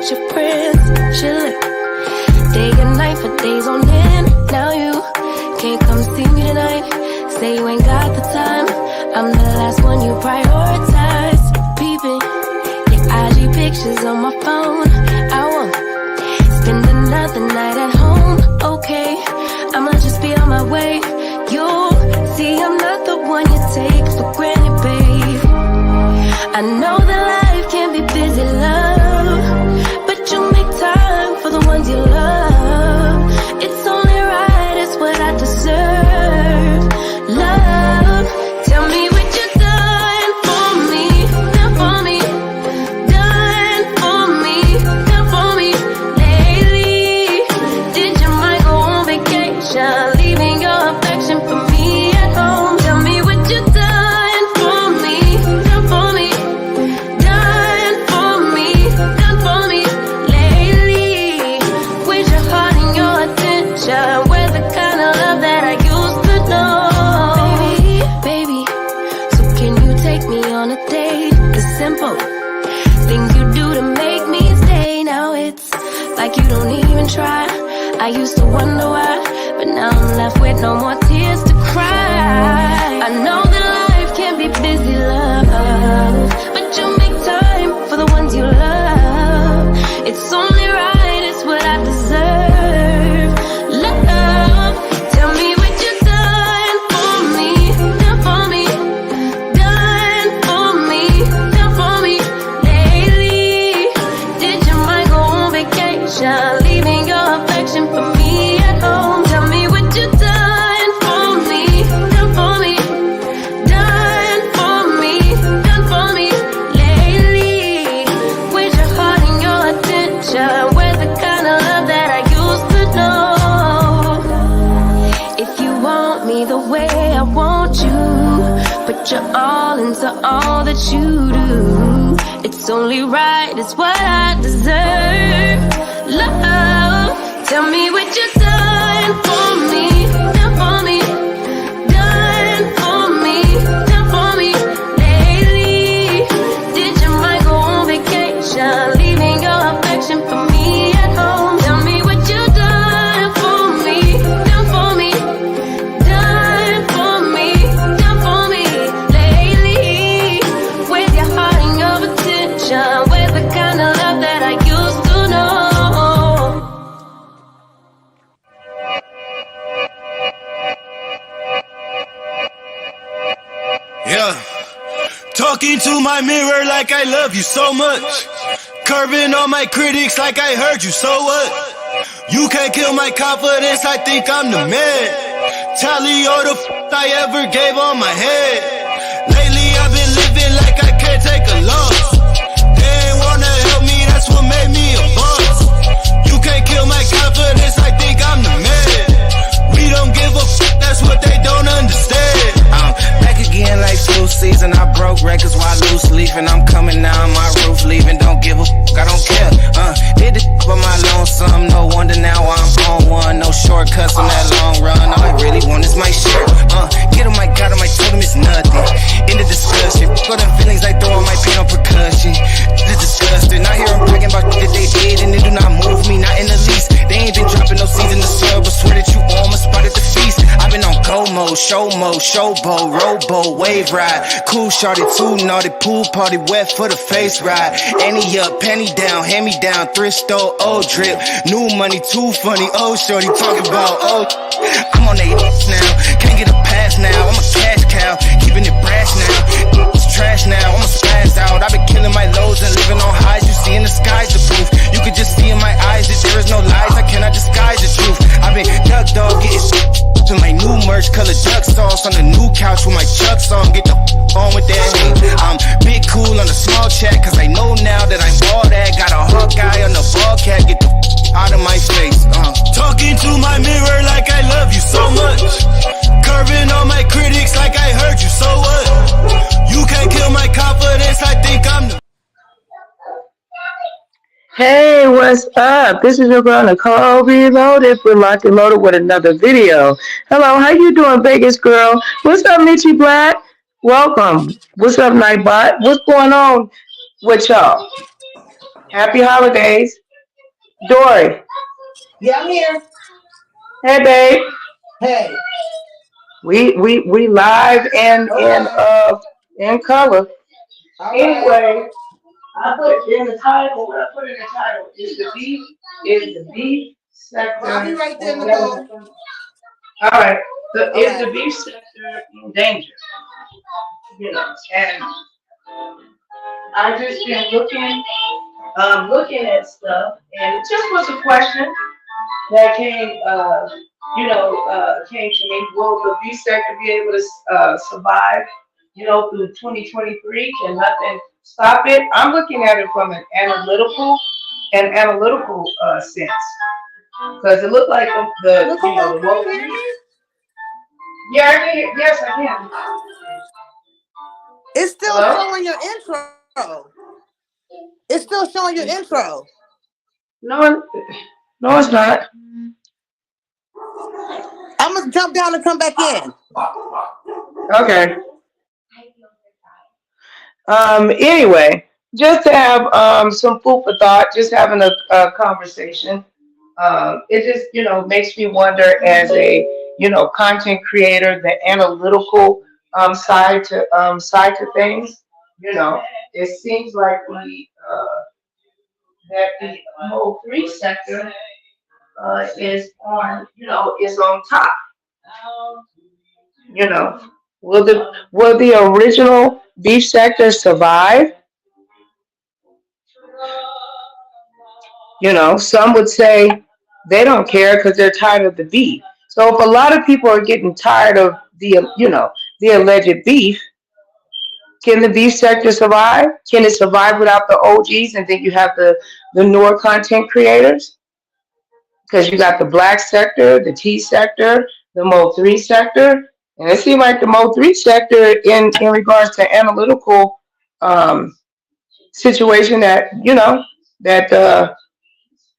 with your friends, chillin'. Day and night for days on end. Now you can't come see me tonight. Say you ain't got the time. I'm the last one you prioritize. Peeping your IG pictures on my phone. I won't spend another night at home. Okay, I'ma just be on my way. You see, I'm not the one you take for granted, babe. I know that life can be busy, love, but you make time for the ones you love. It's only right, it's what I deserve. Love, tell me what you done for me, done for me, done for me, done for me lately. Did your mind go on vacation, leaving your affection for me at home? Tell me what you done for me, done for me, done for me, done for me lately. With your heart and your attention, we're the kind of love that I used to know. Baby, so can you take me on a date? It's simple, things you do to make me stay. Now it's like you don't even try. I used to wonder why, but now I'm left with no more tears to cry. I know that life can be busy, love, but you make time for the ones you love. It's only right, it's what I deserve. Love, tell me what you done for me, done for me, done for me, done for me lately. Did your mind go on vacation, leaving your affection for me at home? Tell me what you done for me, done for me, done for me, done for me lately. With your heart and your attention, we're the kind of love that I used to know. If you want me the way I want you, put your all into all that you do. It's only right, it's what I deserve. Love, tell me what you done for me, done for me, done for me, done for me lately. Did your mind go on vacation, leaving your affection for me at home? Tell me what you done for me, done for me, done for me, done for me lately. With your heart and your attention, with the kind of love that I used to know. Yeah, talking to my mirror like I love you so much. Curving on my critics like I heard you, so what? You can't kill my confidence, I think I'm the man. Tally all the I ever gave on my head. Lately I've been living like I can't take a loss. They ain't wanna help me, that's what made me a boss. You can't kill my confidence, I think I'm the man. We don't give a that's what they don't understand. I'm back again like flu season. I broke records while loose leafing. I'm coming down my roof, leaving. Don't give a I don't care. Did the on my lonesome. No wonder now I'm on one. No shortcuts on that long run. All I really want is my shirt. Get on my God, I might tell them it's nothing. In the discussion, for them feelings like throwing my pain on percussion. It's disgusting. I hear them bragging about that they did, and it do not move me, not in the least. They ain't been dropping no seeds in the soil, but swear that you on my spot at the feast. I've been on go mode, showboat, rowboat, wave ride. Cool shorty, too naughty, pool party, wet for the face ride. Annie up, penny down, hand me down, thrift store, old drip. New money, too funny, old shorty, talk about old. I'm on they now, can't get a pass now. I'm a cash cow, keeping it brash now. It's trash now, I'ma spaz out. I've been killing my lows and living on highs. You see in the skies the proof. You could just see in my eyes that there is no lies. I cannot disguise the truth. I've been duck dog, getting to my new merch, color duck sauce on the new couch with my chucks on. Get the on with that hate. I'm big cool on the small chat, cause I know now that I'm all that. Got a Hawkeye on the ball cat, get the out of my face. Talking to my mirror like I love you so much. Curving on my critics like I heard you, so what? You can't kill my confidence, I think I'm the Hey, what's up? This is your girl Nicole Reloaded for Locked and Loaded with another video. Hello, how you doing, Vegas girl? What's up, Mitchie Black? Welcome. What's up, Nightbot? What's going on with y'all? Happy holidays. Dory. Yeah, I'm here. Hey, babe. Hey. We live and Okay. in color. All right. Anyway, I put in the title. What I put in the title is the beef I'll be sector. right there, All Nicole. right. Is Okay. the beef sector in danger? And I just been looking at stuff, and it just was a question that came to me. Will the beef sector be able to survive, through 2023? Can nothing stop it? I'm looking at it from an analytical sense, because it looked like Nicole, the can you Mo3. hear me? Yeah, I can. Yes, I can. It's still Hello? showing your intro. It's still showing your intro. No, no, it's not. I'm gonna jump down and come back in. Okay. Anyway, just to have some food for thought, just having a conversation. It just makes me wonder, as a content creator, the analytical side to things. It seems like the MO3 sector is on top. You know, will the original beef sector survive? Some would say they don't care because they're tired of the beef. So if a lot of people are getting tired of the alleged beef, can the beef sector survive? Can it survive without the OGs? And then you have the newer content creators, because you got the black sector, the T sector, the Mo3 sector, and it seems like the Mo3 sector, in regards to analytical um, situation, that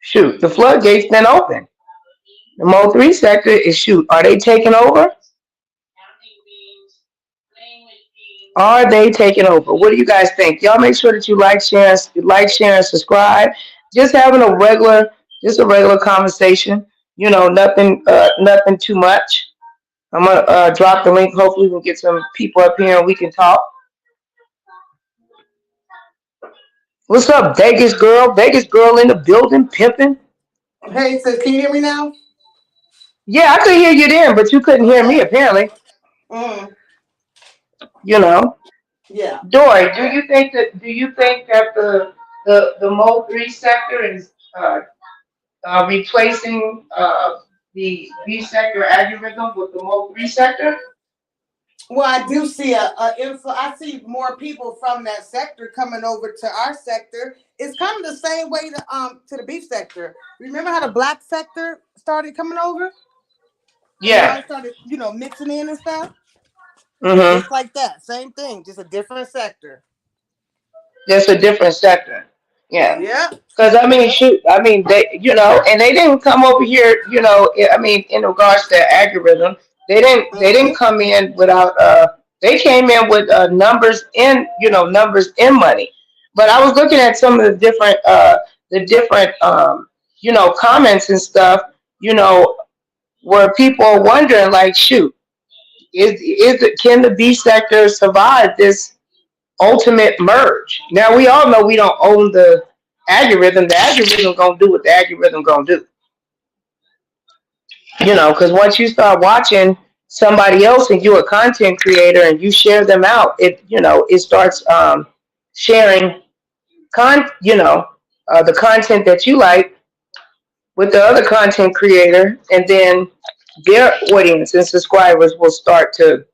shoot, the floodgates been open. The Mo3 sector is, shoot, are they taking over? Are they taking over? What do you guys think? Y'all make sure that you share, and subscribe. Just having a regular conversation. Nothing too much. I'm gonna drop the link. Hopefully, we'll get some people up here and we can talk. What's up, Vegas girl? Vegas girl in the building, pimping. Hey, so can you hear me now? Yeah, I could hear you then, but you couldn't hear me apparently. Mm. Yeah. Dory, do you think that the Mo3 sector is replacing the B sector algorithm with the Mo3 sector? Well, I do see I see more people from that sector coming over to our sector. It's kind of the same way to the beef sector. Remember how the black sector started coming over? Yeah. And started, mixing in and stuff. Mm-hmm. Just like that, same thing, just a different sector. Just a different sector. Yeah. Yeah. Because they, and they didn't come over here, in regards to algorithm, they didn't come in without, they came in with numbers in money. But I was looking at some of the different, comments and stuff, where people are wondering, like, shoot, can the B sector survive this ultimate merge? Now, we all know we don't own the algorithm. The algorithm gonna do what the algorithm gonna do. Because once you start watching somebody else and you're a content creator and you share them out, it starts sharing the content that you like with the other content creator, and then their audience and subscribers will start to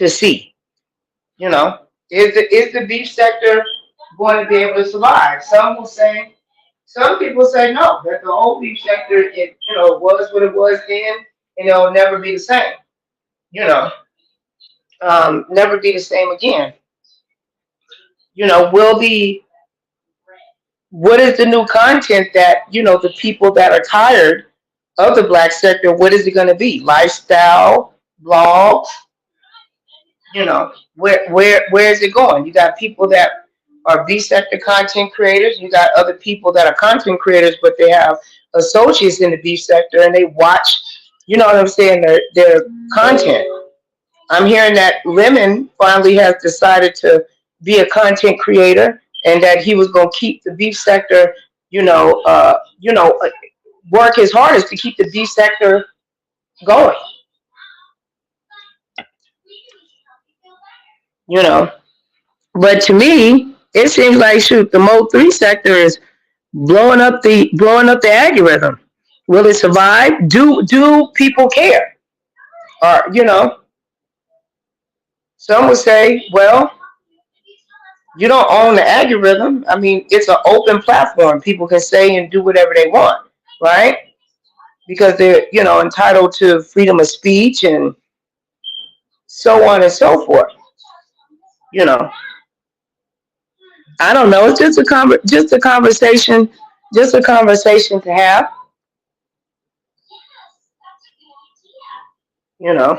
see. Is the beef sector going to be able to survive? Some people say no, that the whole beef sector, was what it was then, and it'll never be the same. Never be the same again. What is the new content that the people that are tired of the black sector? What is it going to be? Lifestyle, blogs. Where is it going? You got people that are B sector content creators. You got other people that are content creators, but they have associates in the B sector and they watch, you know what I'm saying, their content. I'm hearing that Lemon finally has decided to be a content creator and that he was going to keep the beef sector, work his hardest to keep the beef sector going, you know. But to me, it seems like shoot, the MO3 sector is blowing up the algorithm. Will it survive? Do people care? Or some would say, well, you don't own the algorithm. I mean, it's an open platform. People can say and do whatever they want, right? Because they're, entitled to freedom of speech and so on and so forth. You know, I don't know. It's just a conversation, just a conversation to have. You know.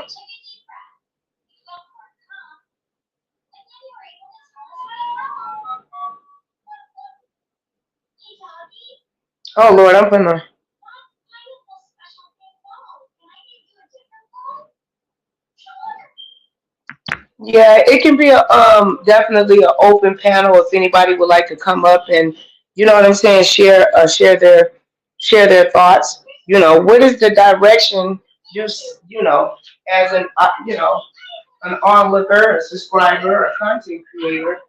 Oh Lord, I'm gonna. Yeah, it can be a definitely an open panel if anybody would like to come up and what I'm saying, share their thoughts. What is the direction just as an onlooker, a subscriber, a content creator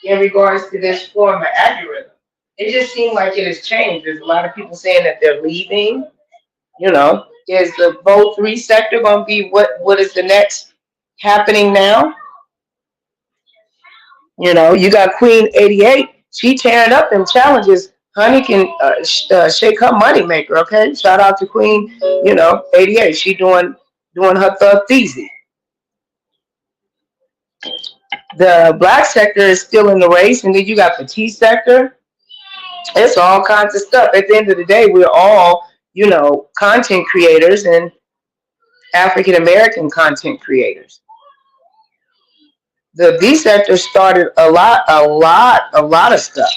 in regards to this form of algorithm? It just seemed like it has changed. There's a lot of people saying that they're leaving. Is the vote 3 sector going to be what is the next happening now? You got Queen 88. She tearing up them challenges. Honey can shake her money maker. Okay, shout out to Queen. 88. She doing her thug easy. The black sector is still in the race, and then you got the T sector. It's all kinds of stuff. At the end of the day, we're all content creators and African American content creators. The B sector started a lot of stuff.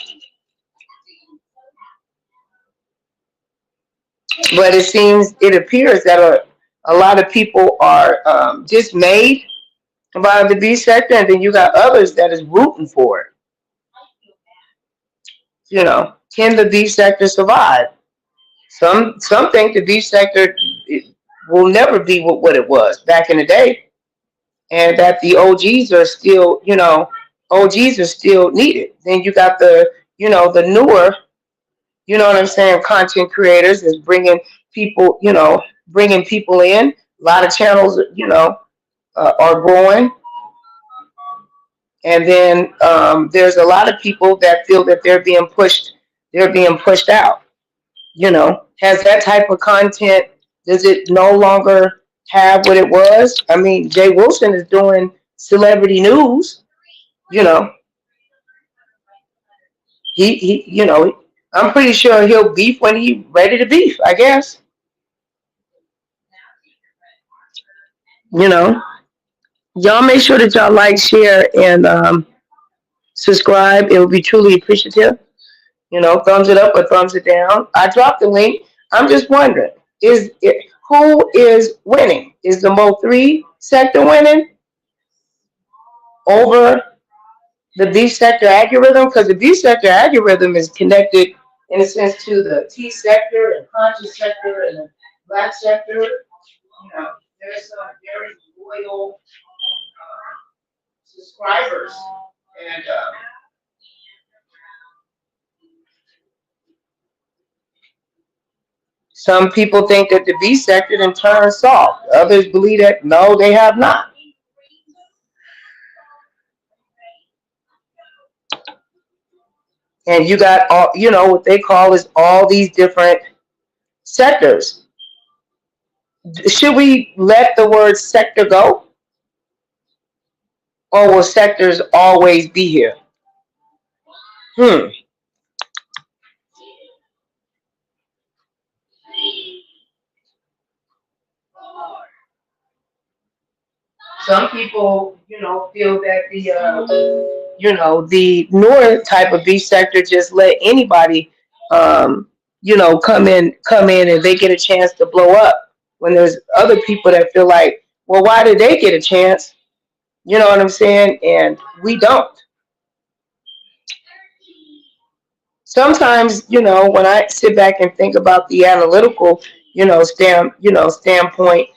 But it appears that a lot of people are dismayed by the B sector, and then you got others that is rooting for it. Can the B sector survive? Some think the B sector will never be what it was back in the day, and that the OGs are still, OGs are still needed. Then you got the newer, what I'm saying, content creators is bringing people, bringing people in. A lot of channels, are growing. And then there's a lot of people that feel that they're being pushed out. Has that type of content, does it no longer have what it was? I mean, Jay Wilson is doing celebrity news, you know. I'm pretty sure he'll beef when he's ready to beef, I guess. Y'all make sure that y'all like, share, and subscribe. It would be truly appreciative. Thumbs it up or thumbs it down. I dropped the link. I'm just wondering, who is winning? Is the MO3 sector winning over the B sector algorithm? Because the B sector algorithm is connected in a sense to the T sector and conscious sector and the black sector. There's some very loyal subscribers, and some people think that the B sector then turned soft. Others believe that no, they have not. And you got all, what they call is all these different sectors. Should we let the word sector go? Or will sectors always be here? Some people, feel that the newer type of beef sector just let anybody, come in and they get a chance to blow up. When there's other people that feel like, well, why did they get a chance? You know what I'm saying? And we don't. Sometimes, when I sit back and think about the analytical, standpoint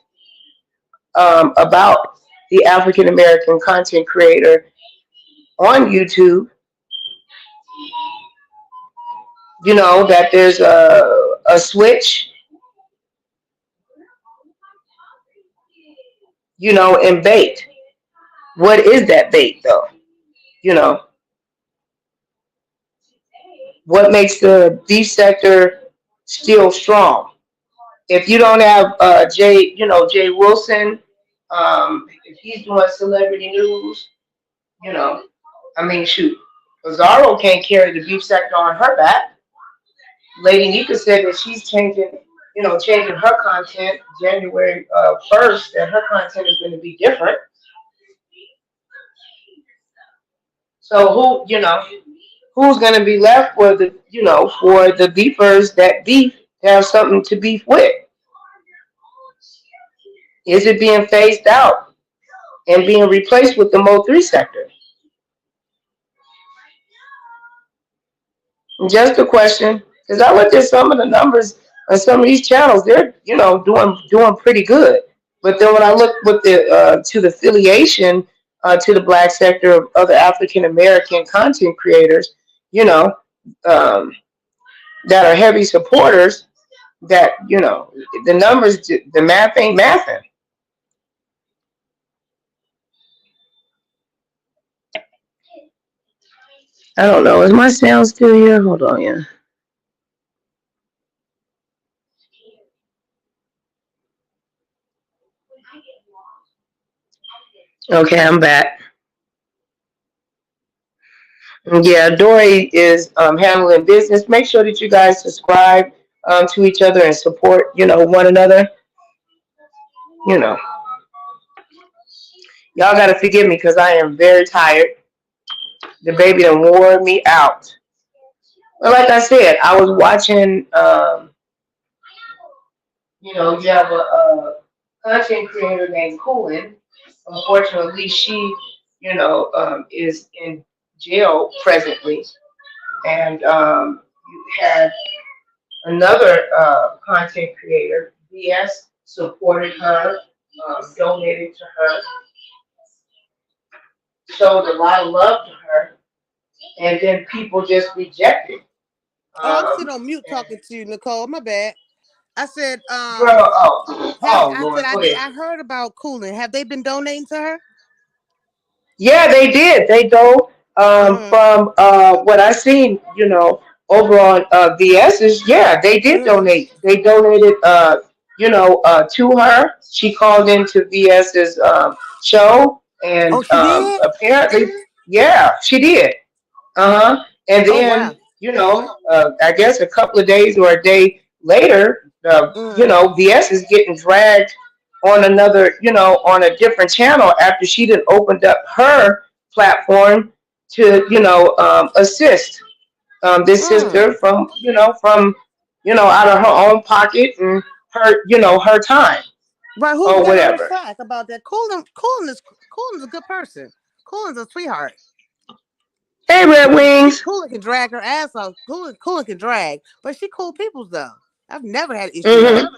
about the African American content creator on YouTube, that there's a switch, in bait. What is that bait, though? You know, what makes the beef sector still strong? If you don't have Jay Wilson, if he's doing celebrity news, I mean, shoot, Bizarro can't carry the beef sector on her back. Lady Nika said that she's changing her content January 1st, and her content is going to be different. So who's going to be left for the beefers that beef to have something to beef with? Is it being phased out and being replaced with the MO3 sector? Just a question, because I looked at some of the numbers on some of these channels. They're doing pretty good. But then when I look with to the affiliation to the black sector of other African American content creators, um, that are heavy supporters, that the numbers, the math ain't mathing. I don't know. Is my sound still here? Hold on, yeah. Okay, I'm back. Yeah, Dory is handling business. Make sure that you guys subscribe to each other and support, one another. Y'all got to forgive me because I am very tired. The baby done wore me out. Well, like I said, I was watching, you have a content creator named Coolin. Unfortunately, she, is in jail presently. And you had another content creator, BS, supported her, donated to her, showed a lot of love to her, and then people just rejected. I'm sitting on mute talking to you, Nicole. My bad. I said, Girl, Lord, I heard about Cooling. Have they been donating to her? Yeah, they did. They do. From what I seen, over on VS's, yeah, they did donate. They donated, to her. She called into VS's show, and she did? apparently, yeah, she did. And then, I guess a couple of days or a day later, VS is getting dragged on another, on a different channel after she did opened up her platform to, assist this sister from, out of her own pocket and her, her time. Right, who's or got whatever. on track about that? Cooling is a good person. Cooling's a sweetheart. Hey, Red Wings. Cooling can drag her ass off. Cooling can drag, but she cool peoples though. I've never had issues with her.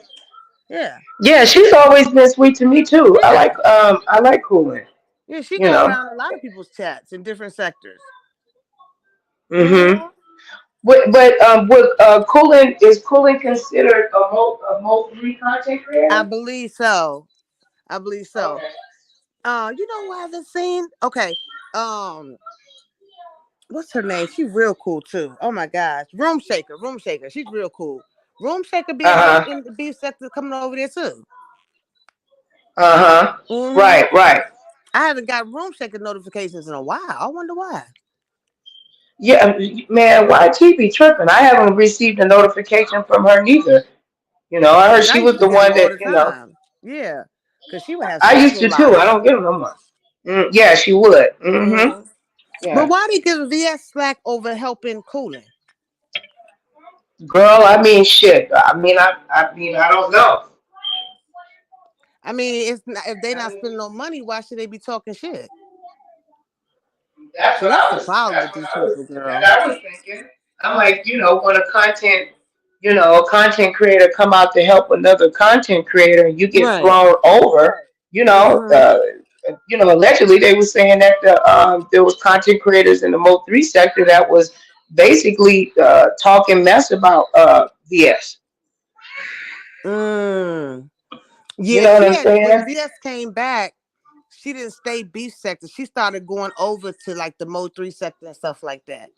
Yeah. Yeah, she's always been sweet to me too. Yeah. I like Cooling. Yeah, she go around a lot of people's chats in different sectors. Mm-hmm. But Cooling, is Cooling considered a MO3 content creator? I believe so. Okay. You know what I haven't seen? Okay. What's her name? She's real cool too. Oh my gosh. Room Shaker. She's real cool. Room Shaker being in the beef sector coming over there too. Mm-hmm. Right. I haven't got Room Shaker notifications in a while. I wonder why. Yeah, man, YT be tripping. I haven't received a notification from her neither. I heard she was the one that, Yeah. because she would have I used several to too. I lives. don't get them no more. Yeah, she would. Mm-hmm. Mm-hmm. But Yeah. why they give VS slack over helping cooling? Girl, I mean, shit. I mean, I don't know. I mean, it's not, if they I not mean, spending no money, why should they be talking shit? that's So what that's I the was. problem That's with what these I was. people, That girl. I was thinking. I'm like, when a content creator come out to help another content creator, and you get Right. thrown over. You know, Mm-hmm. uh, allegedly they were saying that there was content creators in the Mo3 sector that was basically talking mess about VS. Mm. You Yeah, know what she I'm had when saying? VS came back, she didn't stay beef sector. She started going over to like the Mo3 sector and stuff like that.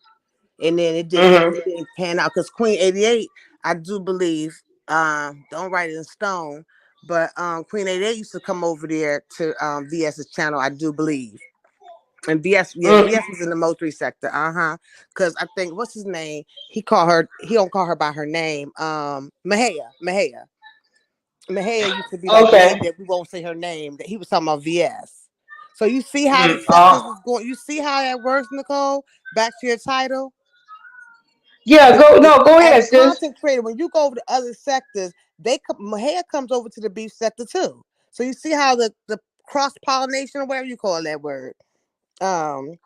And then Hmm. it didn't pan out because Queen 88, I do believe, don't write it in stone, but Queen 88 used to come over there to VS's channel, I do believe. And VS, yeah, Mm. VS was in the Mo3 sector, because I think what's his name? He don't call her by her name. Mahaya used to be like the lady Okay. that we won't say her name. That he was talking about VS. So you see how the Mm. sectors is going. You see how that works, Nicole. Back to your title. Yeah. Go. No. Go As ahead, a sis. content creator, when you go over to other sectors, Mahaya comes over to the beef sector too. So you see how the cross pollination or whatever you call that word. Um,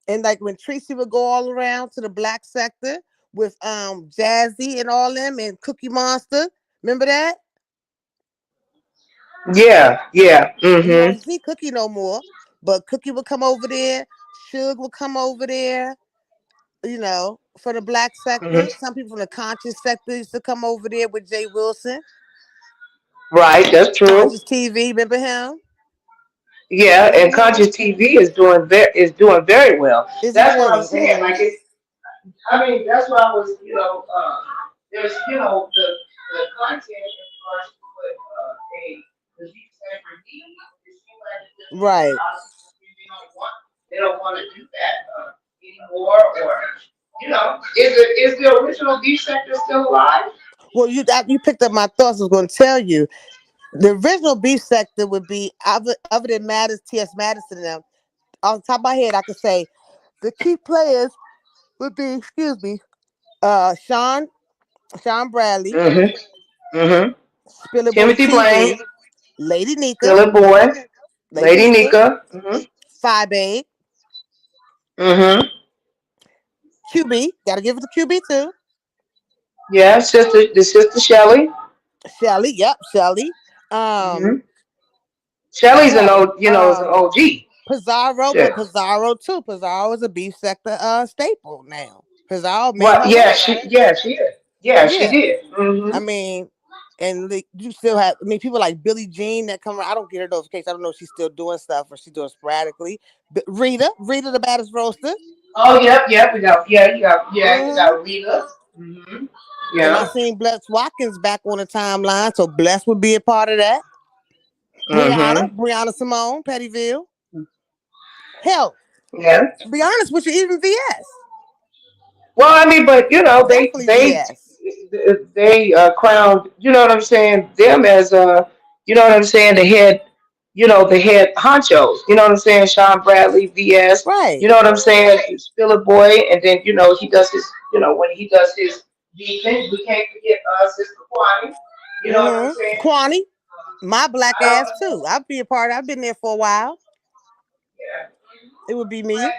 and like when Tracy would go all around to the black sector with Jazzy and all them and Cookie Monster. Remember that? Yeah. Yeah. You Hmm. don't see Cookie no more, but Cookie would come over there. Suge would come over there. For the black Hmm. sector. Some people from the conscious sector used to come over there with Jay Wilson. Right. That's true. Conscious TV, remember him? Yeah. And Mm-hmm. conscious TV is doing very well. Is it That's what I'm really? saying. Like Mm-hmm. it. I mean, that's what I was. There's the content as far as what the deep center needs. It seems like Right. a lot of people they don't want to do that anymore. Or is the original deep sector still alive? Well, you picked up my thoughts. I was going to tell you the original beef sector would be other than Matters, T.S. Madison and them. Off the top of my head, I could say the key players would be, excuse me, Sean Bradley, Mm-hmm. Mm-hmm. Spiller Boy Timothy Blaine, TV, Lady Nika, Philip Boy, Lady Nika. Mm-hmm. Phi Babe, Mm-hmm. QB. Gotta give it to QB too. Yeah, the sister Shelly. Shelly, yep, Shelly. Um, Mm-hmm. Shelly's who else? is an OG. Pizarro, but Shit. Pizarro too. Pizarro is a beef sector staple now. Pizarro made Well, her yeah, way. she did. Yeah, she Yeah, did. I Mm-hmm. mean, and you still have. I mean, people like Billie Jean that come around. I don't get her notifications. I don't know if she's still doing stuff or she's doing sporadically. But Rita, the baddest roaster. Oh, yep. You Hmm. got Rita. Mm-hmm. And I Yeah. seen Bless Watkins back on the timeline, so Bless would be a part of that. Mm-hmm. Brianna Simone, Pettyville. Hell, Yeah. be honest with you, even VS. Well, I mean, but they Definitely they VS. they crowned, you know what I'm saying, them as you know what I'm saying, the head honchos. You know what I'm saying, Sean Bradley, VS. Right. You know what I'm saying, Spiller Boy, and then he does his, when he does his defense, we can't forget Sister Kwani. You know what I'm saying? Kwani, my black I don't ass too. I'd be a part. I've been there for a while. yeah. It would be But me. you're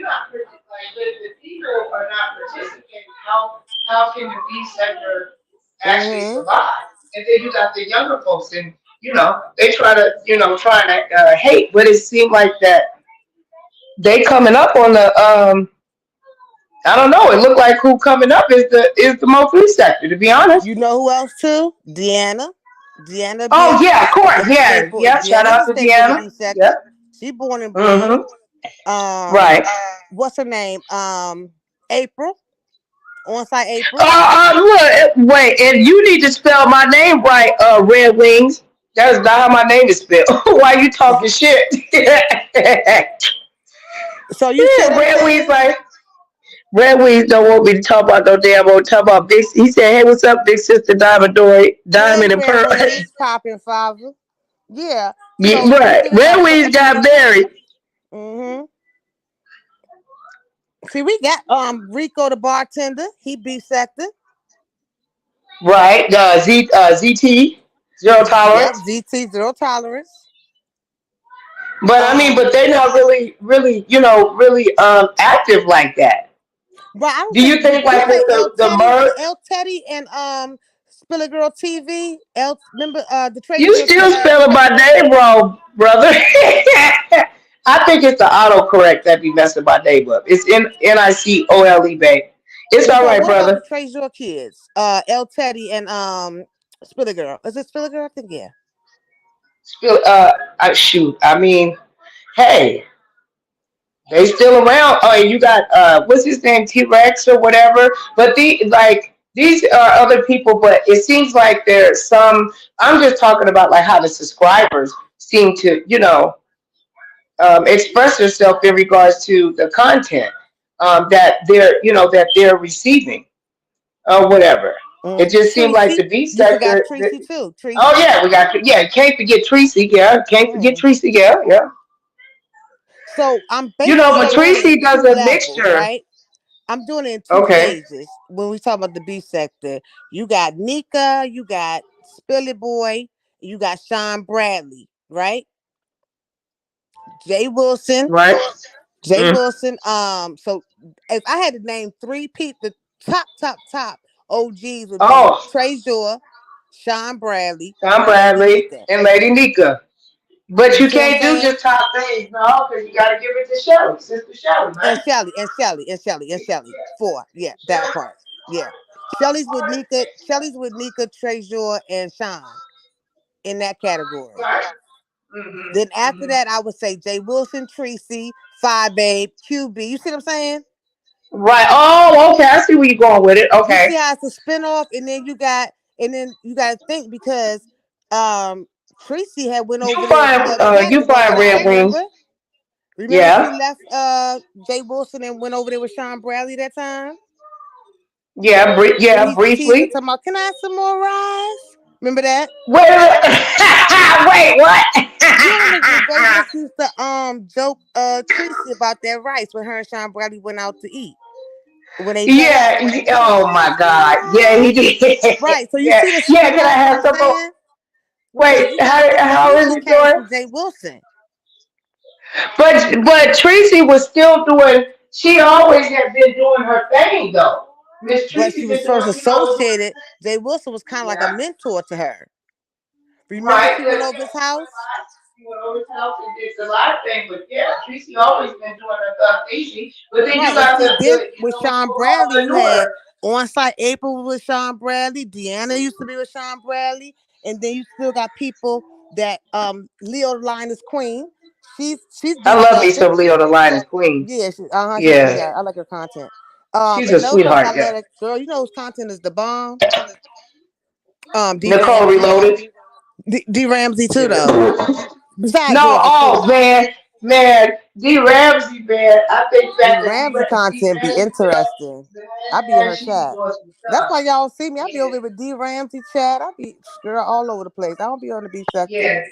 not like the people are not participating. How can the B sector actually Hmm. survive? And then you got the younger folks, and they trying to hate, but it seemed like that they coming up on the I don't know. It looked like who coming up is the Mo3 sector, to be honest. You know who else too? Deanna. Deanna Oh yeah, of course, is a yeah, staple. yeah. Shout Deanna's out a to staple of the B Deanna. sector. Yep. She born and bred. Mm-hmm. Um, Right. what's her name? April. On site April. Look, wait, and you need to spell my name right, Red Wings. That is not how my name is spelled. Why you talking shit? So you said her Red Wings, name? like, Red Weeds don't want me to talk about no damn old talk about big. He said, "Hey, what's up, big sister Diamond Dory, Hey, Diamond and Red Pearl?" Wings, popping father. Yeah. Yeah, So we right. really Red got Weeds got Red. married. Mm-hmm. See, we got Rico the bartender. He bisected. Right. ZT Zero Yep, Tolerance. ZT zero tolerance. But I mean, but they're not really, really active like that. But I don't Do you think think you like say with L the Teddy, merge, L Teddy and Spiller Girl TV. Remember the Tracy you Girl still TV. spelling my name wrong, brother? I think it's the autocorrect that be messing my name up. It's Nicole, babe. It's all But right, what about the brother. Tracy Girl kids? L Teddy and Spiller Girl. Is it Spiller Girl? I think yeah. Still, shoot. I mean, hey, they still around. Oh, and you got what's his name, T Rex or whatever. But these are other people. But it seems like there's some. I'm just talking about like how the subscribers seem to, express themselves in regards to the content that they're receiving or whatever. It just seemed like Tracy, the B you forgot sector. Tracy too. Oh Tracy. yeah, we got yeah. Can't forget Tracy. Yeah, can't forget Mm. Tracy. Yeah, yeah. So I'm basically But doing it in Tracy does two a levels, mixture. right? I'm doing it in two Okay. phases. When we talk about the B sector, you got Nika, you got Spilly Boy, you got Sean Bradley, right? Jay Wilson, Right. Jay Mm. Wilson. So if I had to name the top OGs would be Oh, Trey Shore, Sean Bradley, Tom and Lady Bradley Nika. and Lady Nika. But You you see what I'm can't do saying? just top things, no, because you got to give it to Shelly, Sister Shelly, And man. Shelly. Four. Yeah, that part. Yeah. Shelly's with Nika, Trezor, and Sean in that category. Right. Mm-hmm. Then after Mm-hmm. that, I would say Jay Wilson, Tracy, Five Babe, QB. You see what I'm saying? Right. Oh, okay. I see where you're going with it. You see Okay. how it's a spinoff, and then you got to think because Tracy had went over there to the other You category, find y'all Red Wings. remember? Remember she Yeah. left Jay Wilson and went over there with Sean Bradley that time? Yeah. When Yeah. he's teasing Briefly. talking about, can I have some more rice? Remember that? Wait. Wait. What? You remember when Jay Wilson used to joke Tracy about that rice when her and Sean Bradley went out to eat when they met up. Yeah. Can I Oh have my some God. Yeah, he more rice? did. Right. So you Yeah. see the Yeah. Can I spinoff have I'm some more? saying? Because Wait. you gotta think How is Tracy it came doing? from Jay Wilson. But Tracy was still doing. She always had been doing her thing though. Miss But Tracy she was been first doing. associated. Jay Wilson was kind of like a Yeah. mentor to her. Remember Right. she went over his house? She went over his house and did a lot of things, but yeah, Tracy always been doing her stuff easy. But then you Right. And got see, then with when Sean you Bradley, you had entrepreneur. on site April with Sean Bradley. Deanna used to be with Sean Bradley. And then you still got people that Leo the Line is Queen. She's I love me bisected. some Leo the Lioness Queen. Yeah, Yeah, yeah, I like her content. she's a And no talk, sweetheart. I Yeah. love that girl. You know whose content is the bomb? D Nicole Ramsey. Reloaded. D Ramsey too Yeah. though. Besides No, Georgia too. oh man, D Ramsey, man. I think D back when we Ramsey went to D content be Ramsey show, interesting. I be in man, her she be chat. doing some That's stuff. why y'all see me. I be over Yeah, there with D Ramsey chat. I be girl all over the place. I don't be on the B sector. yeah,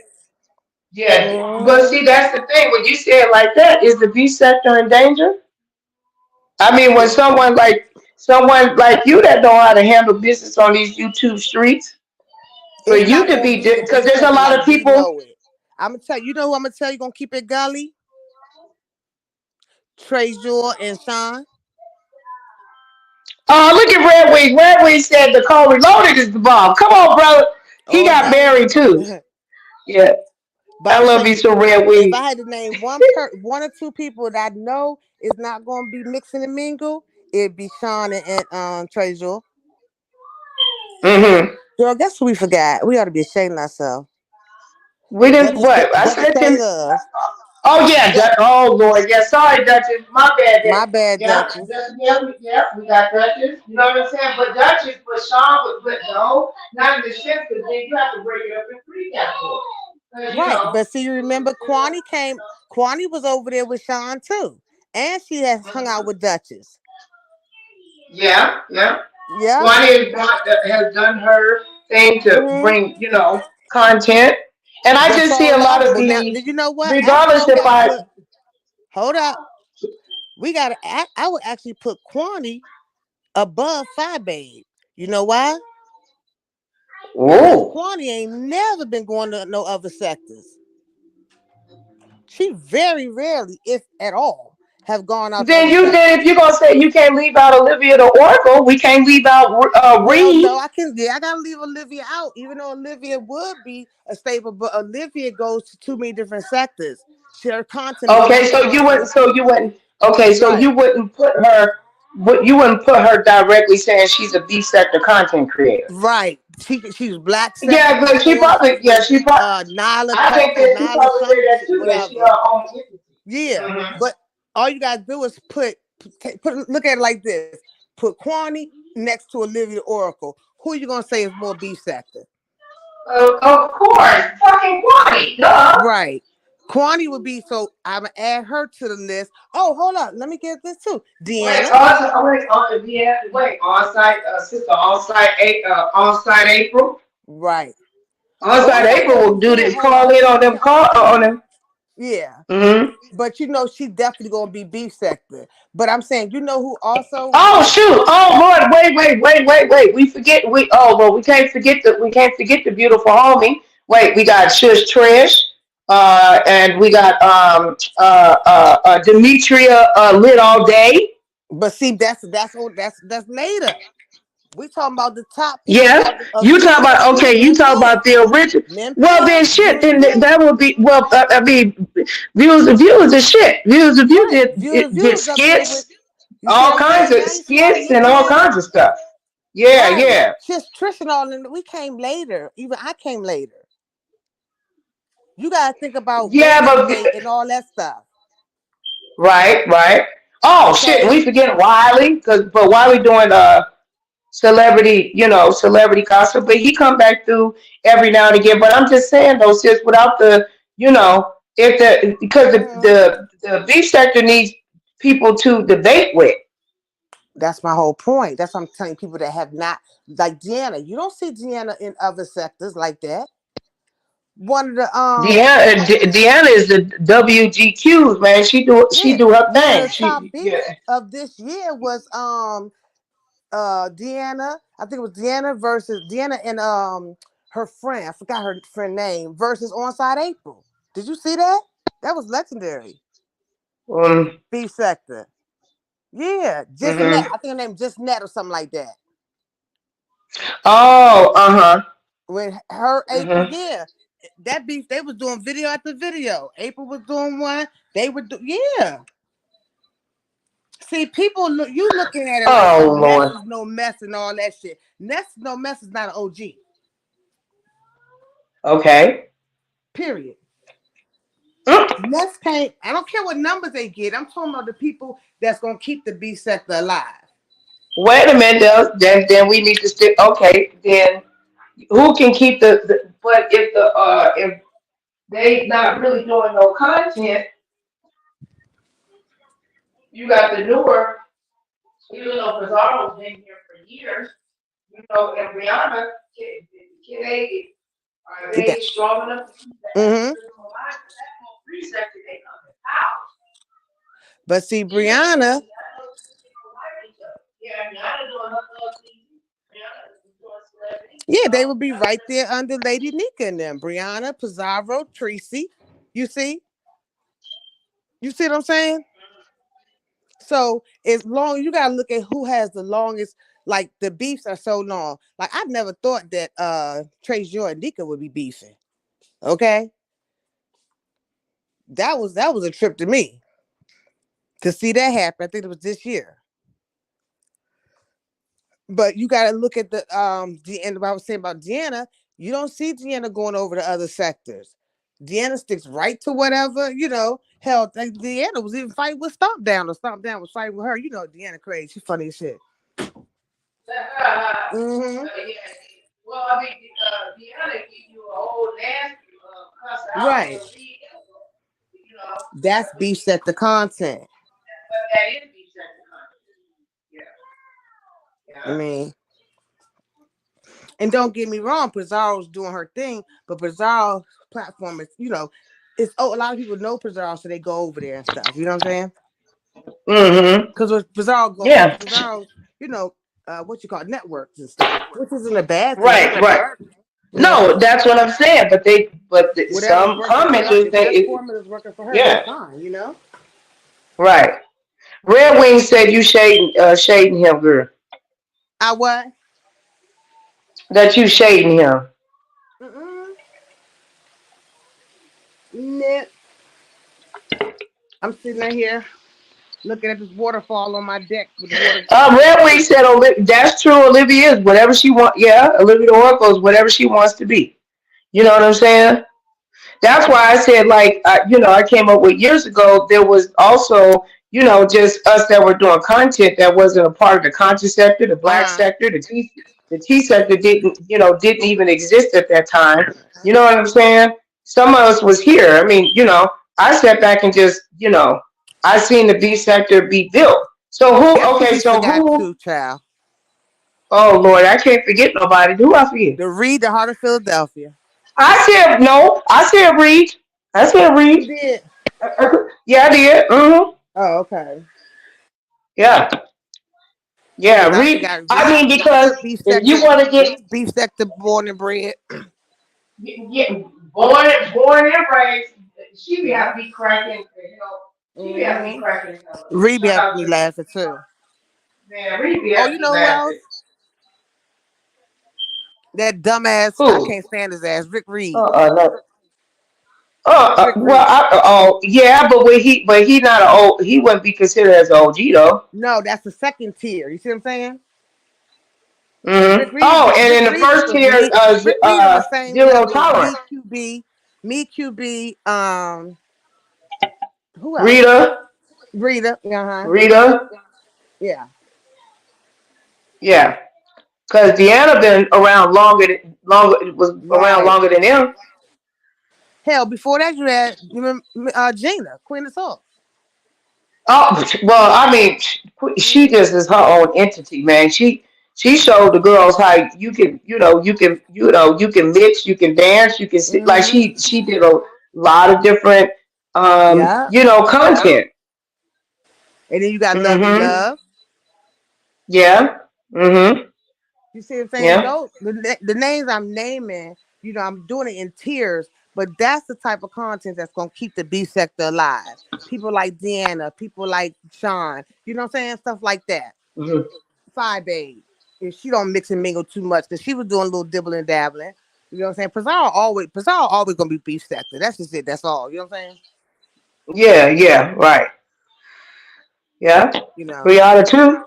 yeah. But Mm-hmm. see, that's the thing. When you say it like that, is the B sector in danger? I mean, when someone like you that know how to handle business on these YouTube streets, for It's you not to gonna be, be the B because there's a sector lot like of we people. know it. I'm gonna tell you. You know who I'm gonna tell you gonna keep it gully? Trey Jewel and Sean. Oh, look at Red Wing. Red Wing said Nicole Reloaded is the bomb. Come on, brother. He All got day. married too. Yeah, But I'm I gonna love tell you you, some Red if Wing. I had to name one or two people that I know is not gonna be mixing and mingle, it'd be Sean and Trey Jewel. Mm-hmm. Girl, guess what we forgot? We ought to be ashamed of ourselves. We didn't Duchess, what? I Duchess said K him. Love. Oh yeah, Duck, oh Lord, yeah. Sorry, Duchess. My bad. my bad, Yeah, Duchess. yeah, we got Duchess. You know what I'm saying? But Duchess, but Sean would, but no, not in the ship because then you have to break it up in three categories. Because Right. But see, you remember Kwani was over there with Sean too. And she has hung out with Duchess. Yeah, yeah. Yeah. Kwani has done her thing to Mm-hmm. bring, content. And I Been just see a sold lot out. of But now, the, you know what? Actually, regardless you if got to I, put. Hold up. We got to. I would actually put Quani above Phi Babe. You know why? Because ooh. Quani ain't never been going to no other sectors. She very rarely, if at all, have gone out to other Then sectors. if you're gonna say you can't leave out Olivia the Oracle, we can't leave out Well, Reed. no, I can. Yeah, I gotta leave Olivia out, even though Olivia would be a staple. But Olivia goes to too many different sectors. Her content is Okay, not so you wouldn't. constant. So you wouldn't. Okay, so Right, you wouldn't put her. You wouldn't put her directly saying she's a B sector content creator. right. She's black sector Yeah, but she before. probably. She Yeah, was she probably. Nyla I think Tucker, that she Nyla probably say something, that too. That she her whatever. own entity. Yeah, Mm-hmm. but all you gotta do is put look at it like this: put Kwani next to Olivia Oracle. Who you gonna say is more B sector? Of course, fucking white, duh. Right. Kwani would be so. I'm gonna add her to the list. Oh, hold on. Let me get this too. Wait, Deanna. yeah, wait, on site, sister, on site April. Right. On On site site April will April do too. this Hold call on. in She on them on call site on April. them. Yeah. Mm-hmm. But she definitely gonna be B sector. But I'm saying, you know who also Oh has shoot! Oh Lord! Wait! We forget. We can't forget the beautiful homie. Wait, we got Shush Trish, and we got Demetria lit all day. but see that's later. We talking about the top people Yeah, of you talk about BLK okay. You and talk Pior. about the original. Men Well, Pior, then shit. View to Then View. that would be well. I mean, views is shit. Views of you Right. View to did View is up there with, skits, you see all what I'm kinds saying? of Now you see how I'm skits and looking all at it? kinds of stuff. Yeah, Right. yeah. Just Trish and all, and we came later. Even I came later. You gotta think about Yeah, Golden but Gate and all that stuff. right. Oh shit, So we forget Wiley but Wiley doing celebrity, celebrity gossip, but he come back through every now and again. But I'm just saying though, sis, without the, if the because mhm, the beef sector needs people to debate with. that's my whole point. That's what I'm telling people that have not, like Deanna. You don't see Deanna in other sectors like that. One of the Deanna is the WGQs, man. She yeah, do her one of thing. the top She yeah. beefs of this year was Deanna. I think it was Deanna versus Deanna and her friend. I forgot her friend name versus Onside April. Did you see that? That was legendary. Um, B sector. Yeah, just net. mhm. I think her name just net or something like that. Oh, uh-huh. When her April, Mhm. yeah, that beef. They was doing video after video. April was doing one. They would do, yeah. See, people look. You looking at it like Oh some Ness Lord. is no mess and all that shit. Ness no mess is not an OG. Okay. Period. Mm. Ness can't. I don't care what numbers they get. I'm talking about the people that's gonna keep the B sector alive. Wait a minute, then we need to stick. Okay, then who can keep but if they not really doing no content, you got the newer, even though Pizarro's been here for years, and Brianna, can they are That. they strong enough to keep the Mm-hmm. algorithm alive? Because that whole free sector they coming out. But see, Even if Brianna, Brianna people like each other. Yeah, Brianna doing her little TV. Brianna is doing celebrity. yeah, they would be right there under Lady Nika and them. Brianna, Pizarro, Tracy. You see? You see what I'm saying? So as long you gotta look at who has the longest, like the beefs are so long. Like I've never thought that Trace Joy and Nika would be beefing. Okay. That was a trip to me to see that happen. I think it was this year. But you gotta look at the end of what I was saying about Deanna. You don't see Deanna going over to other sectors. Deanna sticks right to whatever, hell, like Deanna was even fighting with Stomp Down, or Stomp Down was fighting with her. You know, Deanna crazy. She's funny as shit. Mm-hmm. Yeah. Well, I mean, Deanna give you a whole nasty cuss out Right. for me, you know. That's beef set the content. But that is be second content. Yeah. I mean, and don't get me wrong, Pizarro's doing her thing, but Pizarro's platform is, it's a lot of people know Pizarro, so they go over there and stuff. You know what I'm saying? Mm-hmm. Because Pizarro Yeah. Pizarro, what you call it, networks and stuff, which isn't a bad thing. Right. Right. You know, No, that's what I'm saying. whatever's Some working for her, commenters if that think, formula is working for her, yeah, that's fine. right. Red Wing said you shading him, girl. I what? That you shading him. Mm-mm. Nip. I'm sitting right here looking at this waterfall on my deck with the water. Red Wing said, that's true. Olivia is whatever she wants. Yeah, Olivia Oracle is whatever she wants to be. You know what I'm saying? That's why I said, like, I came up with years ago. There was also, just us that were doing content that wasn't a part of the conscious sector, the black sector, the T sector didn't even exist at that time. You know what I'm saying? Some of us was here. I mean, I sat back and just, I seen the B sector be built. So who? Guess who Okay, we so forgot who? to, child? Oh Lord, I can't forget nobody. Who I forget? The Reed, the Heart of Philadelphia. I said no. I said Reed. I said You Reed. did. Yeah, I did. Mm-hmm. Oh, okay. Yeah. Yeah. Because I Reed. forgot I Reed. mean, He because was beef if you sector. want to He was beef sector born and bred. born and raised, she be have Yeah. to be cracking. She be have to be Mm-hmm. cracking. Reed be Shout having out me to laughing too. man. Reed be Oh, have you to be know who else? laughing. That dumbass. I Who? can't stand his ass. Rick Reed. No. Rick Well, Reed. yeah, but he not an old. He wouldn't be considered as an OG though. No, that's the second tier. You see what I'm saying? Mm-hmm. Rick Reed. Oh, and Rick in the Reed is first the tier, me. Rick Reed on the same zero level as tolerance. Me QB. Who else? Rita, Rita. Uh-huh. Rita, Yeah. yeah, because Deanna been around longer was around Right. longer than him. Hell, before that you had Gina, Queen of Soul. Oh well, I mean, she Mm-hmm. just is her own entity, man. She showed the girls how you can mix, you can dance, you can sit. Like Mm-hmm. she did a lot of different Yeah. content. And then you got Lovely Mm-hmm. Love. Yeah. Mm-hmm. You see what I'm saying? Yeah. Though the names I'm naming, I'm doing it in tiers, but that's the type of content that's gonna keep the B sector alive. People like Deanna, people like Sean, you know what I'm saying? Stuff like that. Mm-hmm. Five Babe. If she don't mix and mingle too much, because she was doing a little dibbling and dabbling. You know what I'm saying? Pizarro always gonna be B sector. That's just it. That's all. You know what I'm saying? Yeah. Yeah. Right. Yeah. You know. Rihanna too.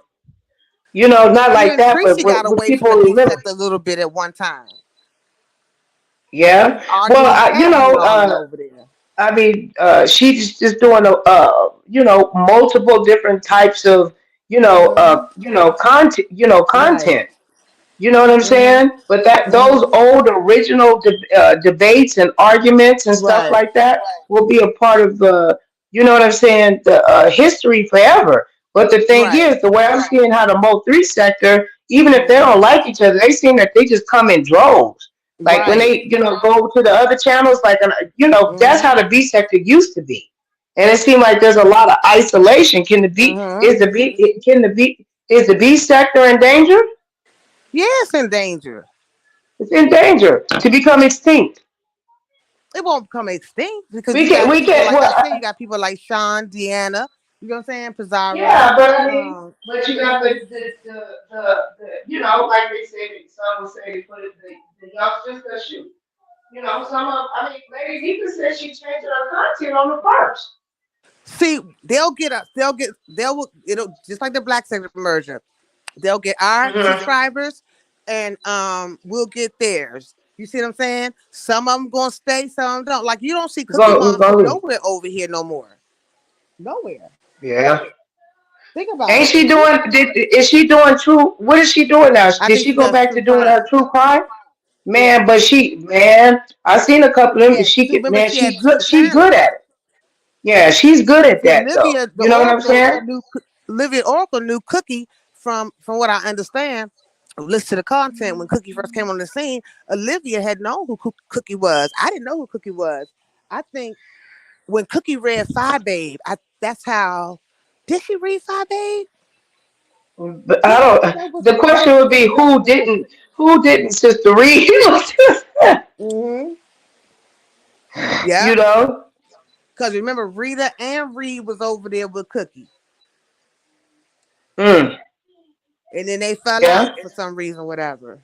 Not like Even that, but Tracy got what away from people the B remember. sector a little bit at one time. Yeah. Well, Arguing with Cassie and all them over there. I mean, she's just doing multiple different types of, Mm-hmm. content, Right. content. You know what I'm Mm-hmm. saying? But that those Mm-hmm. old original debates and arguments and stuff Right. like that will be a part of the, you know what I'm saying, the history forever. But the thing Right. is, the way I'm seeing how the Mo3 sector, even if they Mm-hmm. don't like each other, they seem that they just come in droves. Like when Right. they, go to the other channels, like, that's Mm-hmm. how the B sector used to be. And it seemed like there's a lot of isolation. Mm-hmm. Is the B sector in danger? Yes, in danger. It's in danger to become extinct. It won't become extinct because We you can, got we people can, like I well, said, you got people like Sean, Deanna, you know what I'm saying, Pizarro. yeah, but I mean, Um, but you got like they said, some would say they put it, the youngsters that shoot. I mean, Lady Diva said she changed her content on the first. See, they'll get us. It'll just like the Black Sector merger. They'll get our Mm-hmm. subscribers, and we'll get theirs. You see what I'm saying? Some of them gonna stay, some of them don't. Like you don't see Cookie We're Monster gonna, nowhere over here no more. Nowhere. yeah. Think about Ain't it. she doing? Is she doing true? What is she doing now? I Did think she she go does back true to doing crime. her true crime? Yeah. Man, I seen a couple of them. Remember Man, she had she two good. She good channels. at it. Yeah, she's good at See, that though. Olivia, the You know what I'm Oracle saying? knew Olivia Oracle knew Cookie from what I understand, listen to the content when Cookie first came on the scene. Olivia had known who Cookie was. I didn't know who Cookie was. I think when Cookie read Fi Babe, that's how. Did she read Fi Babe? But I Yeah, I think don't. The question would be who didn't? Who didn't, Sister Reed? Mm-hmm. Yeah, You know. because remember Rita and Reed was over there with Cookie, Mm. and then they fell Yeah. out for some reason, whatever.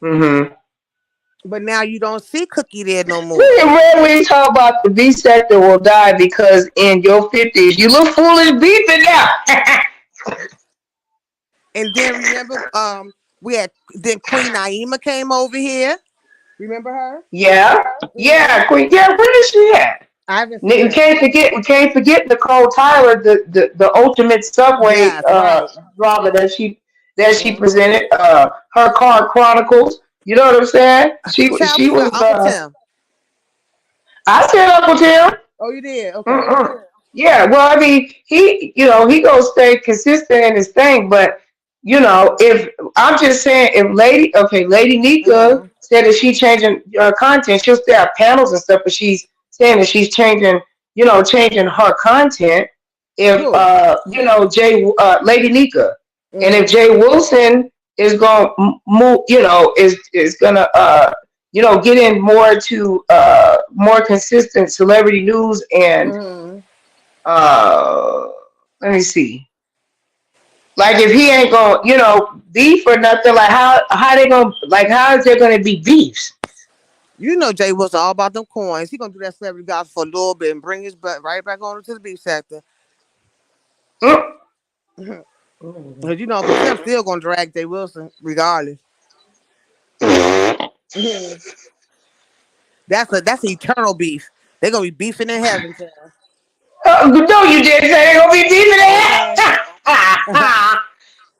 Mm-hmm. But now you don't see Cookie there no Look more. at Red Wings talk about the B sector will die because in your 50s you look foolish beefing now. And then remember, we had then Queen Naima came over here. Remember her? Yeah. Mm-hmm. Yeah, Queen. Yeah, where is she at? I haven't seen We her. can't forget Nicole Tyler, the ultimate subway Yes, right. drama that she Mm-hmm. presented. Her Car Chronicles. You know what I'm saying? Child, She we saw was. Uncle Tim. I said Uncle Tim. Oh, you did? Okay. Mm-mm. Yeah, well, I mean, he gonna stay consistent in his thing, but if I'm just saying, if Lady Nika Mm-hmm. said that she's changing content, she'll still have panels and stuff, but she's saying that she's changing her content. If Who? Lady Nika, and if Mm-hmm. Jay Wilson is gonna move, is gonna get in more to more consistent celebrity news and Mm-hmm. uh let me see. Like if he ain't gonna, beef or nothing, like how they gonna how is there gonna be beefs? You know Jay Wilson all about them coins. He gonna do that celebrity gossip for a little bit and bring his butt right back on to the beef sector. Mm. Cause you know Uncle Tim still gonna drag Jay Wilson regardless. Mhm. That's an eternal beef. They gonna be beefing in heaven, child. No, you didn't say they're gonna be beefing Okay. it.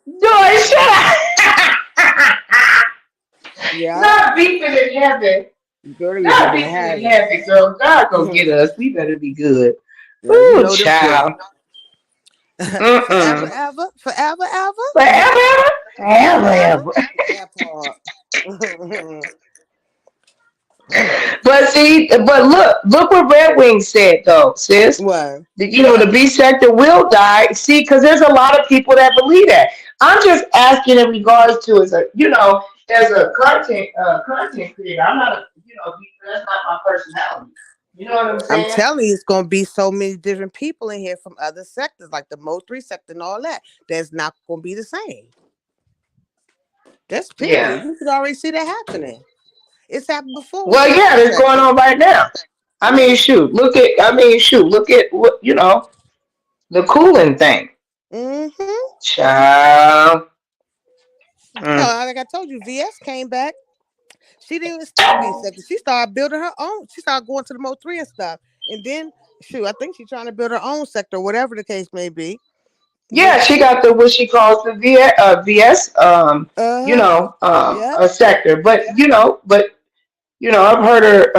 No, shut up. Yeah. Not beefing in heaven. Girl, they be Not beefing in beefing in heaven. heaven, girl. God gonna get Mhm. us. We better be good. Yeah, you Ooh, know them quick. child. Forever, Mm-mm. ever, forever, ever. Forever, Forever, ever, ever. ever. That part. But look what Red Wing said though, sis. What? The B sector will die. See, because there's a lot of people that believe that. I'm just asking in regards to as a content creator. I'm not that's not my personality. You know what I'm I'm saying? telling you, it's gonna be so many different people in here from other sectors, like the MO3 sector and all that. That's not gonna be the same. That's Yeah. period. You could already see that happening. It's happened before with Well, the yeah, MO3 it's going sector. on right now. Right. Look at what the cooling thing. Mm-hmm. Child. Mm. Hell, like I told you, VS came back. She didn't even stay B sector. She started building her own. She started going to the MO3 and stuff. And then, shoot, I think she's trying to build her own sector, whatever the case may be. Yeah, But she she, got the what she calls the VS uh-huh. Yep. a sector. But I've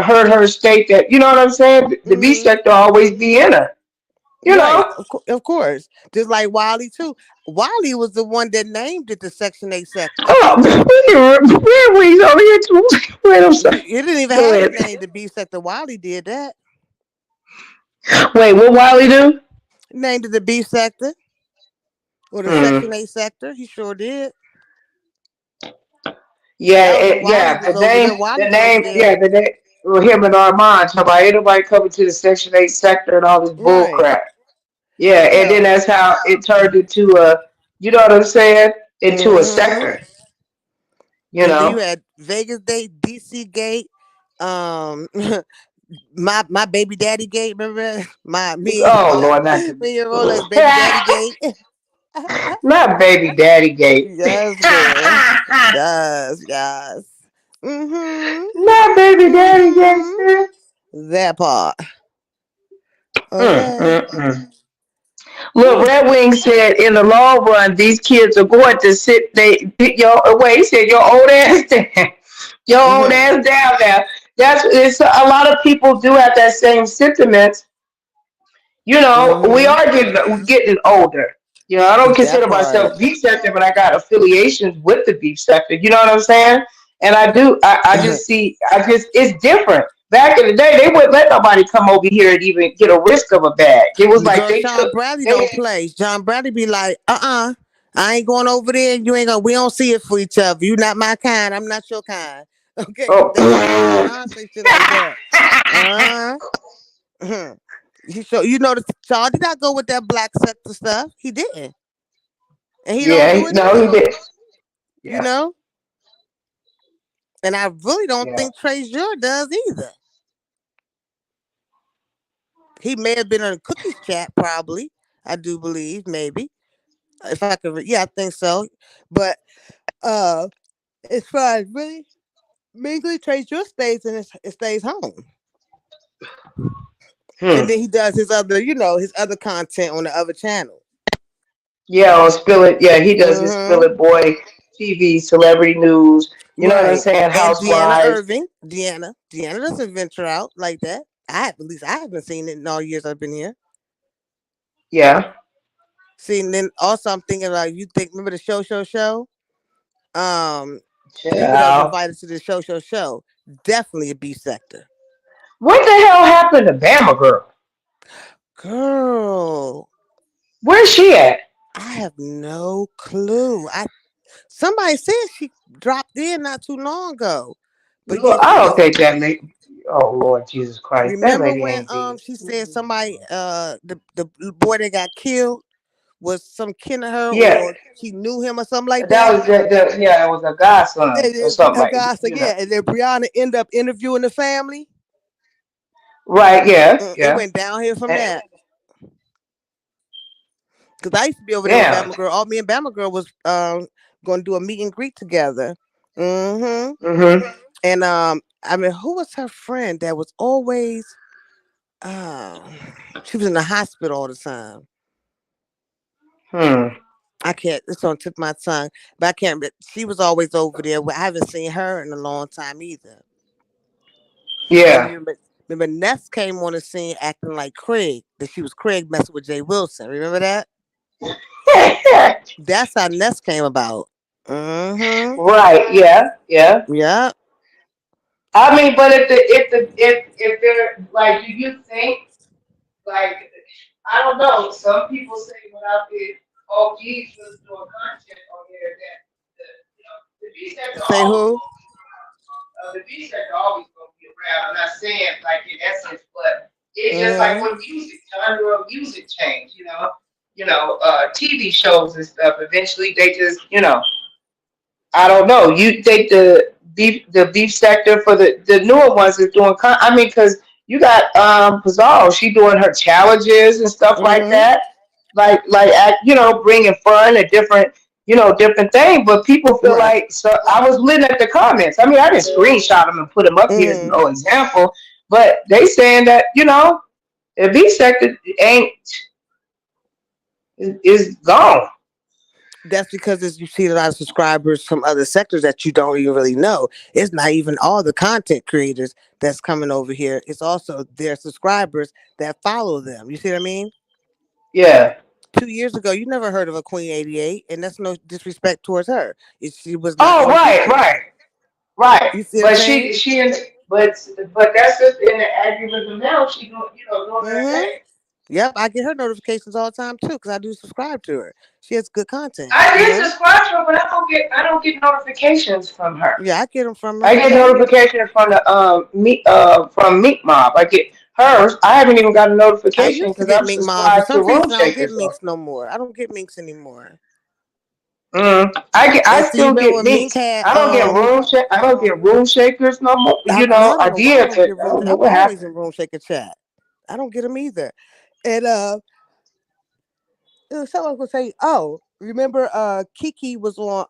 heard her state that, you know what I'm saying? The B Mm-hmm. sector always be in her. You Right, know? of course. Just like Wiley too. Wiley was the one that named it the Section 8 sector. Where are we over here to wait, I'm sorry. It didn't even Go have the ahead. name the B sector. Wiley did that. Wait, what Wiley do? Named it the B sector or the Hmm. Section 8 sector. He sure did. Yeah, That was when Wiley yeah. was over there. Wiley The was over name, there. yeah, the name. Well, him and Armand talk about ain't nobody coming to the Section 8 sector and all this bull Right. crap. Yeah, and then Hell. that's how it turned into you know what I'm saying? Into a Mm-hmm. sector, you And then you know? had Vegas Gate, DC Gate, um, my baby daddy gate. Remember that? Me and Oh, Rolex, Lord, not the. me and Rolex baby daddy gate. Not Baby Daddy Gate. Yes, girl. Yes, yes. Mm-hmm. Not Baby Daddy Gate, Mm-hmm. sis. That part. Mm, Okay. mm, mm. Look, Whew. Red Wing said in the long run, these kids are going to sit he said your old ass down. Your old Mm-hmm. ass down now. It's a lot of people do have that same sentiment. We Mm-hmm. are getting older. You know, I don't That consider part. myself beef sector, but I got affiliations with the beef sector. You know what I'm saying? And I just see, it's different. Back in the day, they wouldn't let nobody come over here and even get a risk of a bag. It was like Girl, they Sean took, Bradley they, don't play. Sean Bradley be like, I ain't going over there. You ain't gonna. We don't see it for each other. You not my kind. I'm not your kind. Okay, that's oh, Sean say shit like that. Uh huh. You know, Sean did not go with that black sector stuff. He didn't, and he don't yeah, do it no, he now. did. You Yeah, know, and I really don't yeah. think Trey Jure does either. He may have been on a cookies chat, probably. I do believe, maybe. If I could, yeah, I think so. But uh, as far as really mingling, Trey Jure stays it stays home, Hmm. and then he does his other, his other content on the other channel. Yeah, on Spill It. Yeah, he does his Spill Mm-hmm. It Boy TV, celebrity news. You know what I'm Right. saying? And Deanna Housewives. Irving, Deanna doesn't venture out like that. At least I haven't seen it in all years I've been here. Yeah. See, and then also I'm thinking like remember the show? Um, people that was Child. invited to the show, definitely a B sector. What the hell happened to Bama Girl? Girl, Where's she at? I have no clue. Somebody said she dropped in not too long ago. But yeah, Look, I don't think that lady. Oh Lord Jesus Christ, that remember lady when ain't dead. she said somebody the boy that got killed was some kin of her Yeah, or she knew him or something like that that? was yeah, it was a godson And or then something her like guy said, you know. yeah, and then Brianna ended up interviewing the family. Right? Yeah, It yeah. went downhill from And, that. Because I used to be over there with damn. Bama Girl. All me and Bama Girl was going to do a meet and greet together. Mm-hmm. Mhm. And I mean, who was her friend that was always uh, she was in the hospital all the time. Hmm. I can't. It's on the tip of my tongue, but I can't. But she was always over there. I haven't seen her in a long time either. And Yeah. remember Ness came on the scene acting like Craig. That she was Craig messing with Jay Wilson. Remember that? That's how Ness came about. Mm-hmm. Right. Yeah. Yeah. Yeah. I mean, but if they're like, do you think like I don't know? Some people say without the OGs was doing content on there that the B sector Say always who? gonna be around. The B sector always gonna be around. I'm not saying like in essence, but it's just like Mm-hmm. when music genre of music change. TV shows and stuff. Eventually, they just I don't know. You take the beef sector for the newer ones is doing. I mean, because you got Pizzaro, she doing her challenges and stuff like Mm-hmm. that. Bringing fun, a different thing. But people feel Right. like so. I was looking at the comments. I mean, I didn't screenshot them and put them up here as Mm-hmm. no example. But they saying that the beef sector ain't is gone. That's because you see a lot of subscribers from other sectors that you don't even really know. It's not even all the content creators that's coming over here. It's also their subscribers that follow them. You see what I mean? Yeah. 2 years ago, you never heard of a Queen 88, and that's no disrespect towards her. She was not Oh, on right, YouTube. right. Right, You see what I'm but saying? but that's just in the algorithm now. She doing her Mm-hmm. thing. Yep, I get her notifications all the time too because I do subscribe to her. She has good content. I You did know? subscribe to her, but I don't get notifications from her. Yeah, I get them from her. I get Mm-hmm. notifications from the from Meat Mob. I get hers. I haven't even got a I notification used to because get I'm Mink Mom. For subscribed to some Room reason, I don't get Shakers. Minks no more. I don't get Minks anymore. I And so you still remember get when Mink Meats. had I don't get Room Shakers no more. I I don't know why I did, don't but get I room. don't know I'm what always happened. in room shaker chat. I don't get them either. And someone would say, "Oh, remember Kiki was on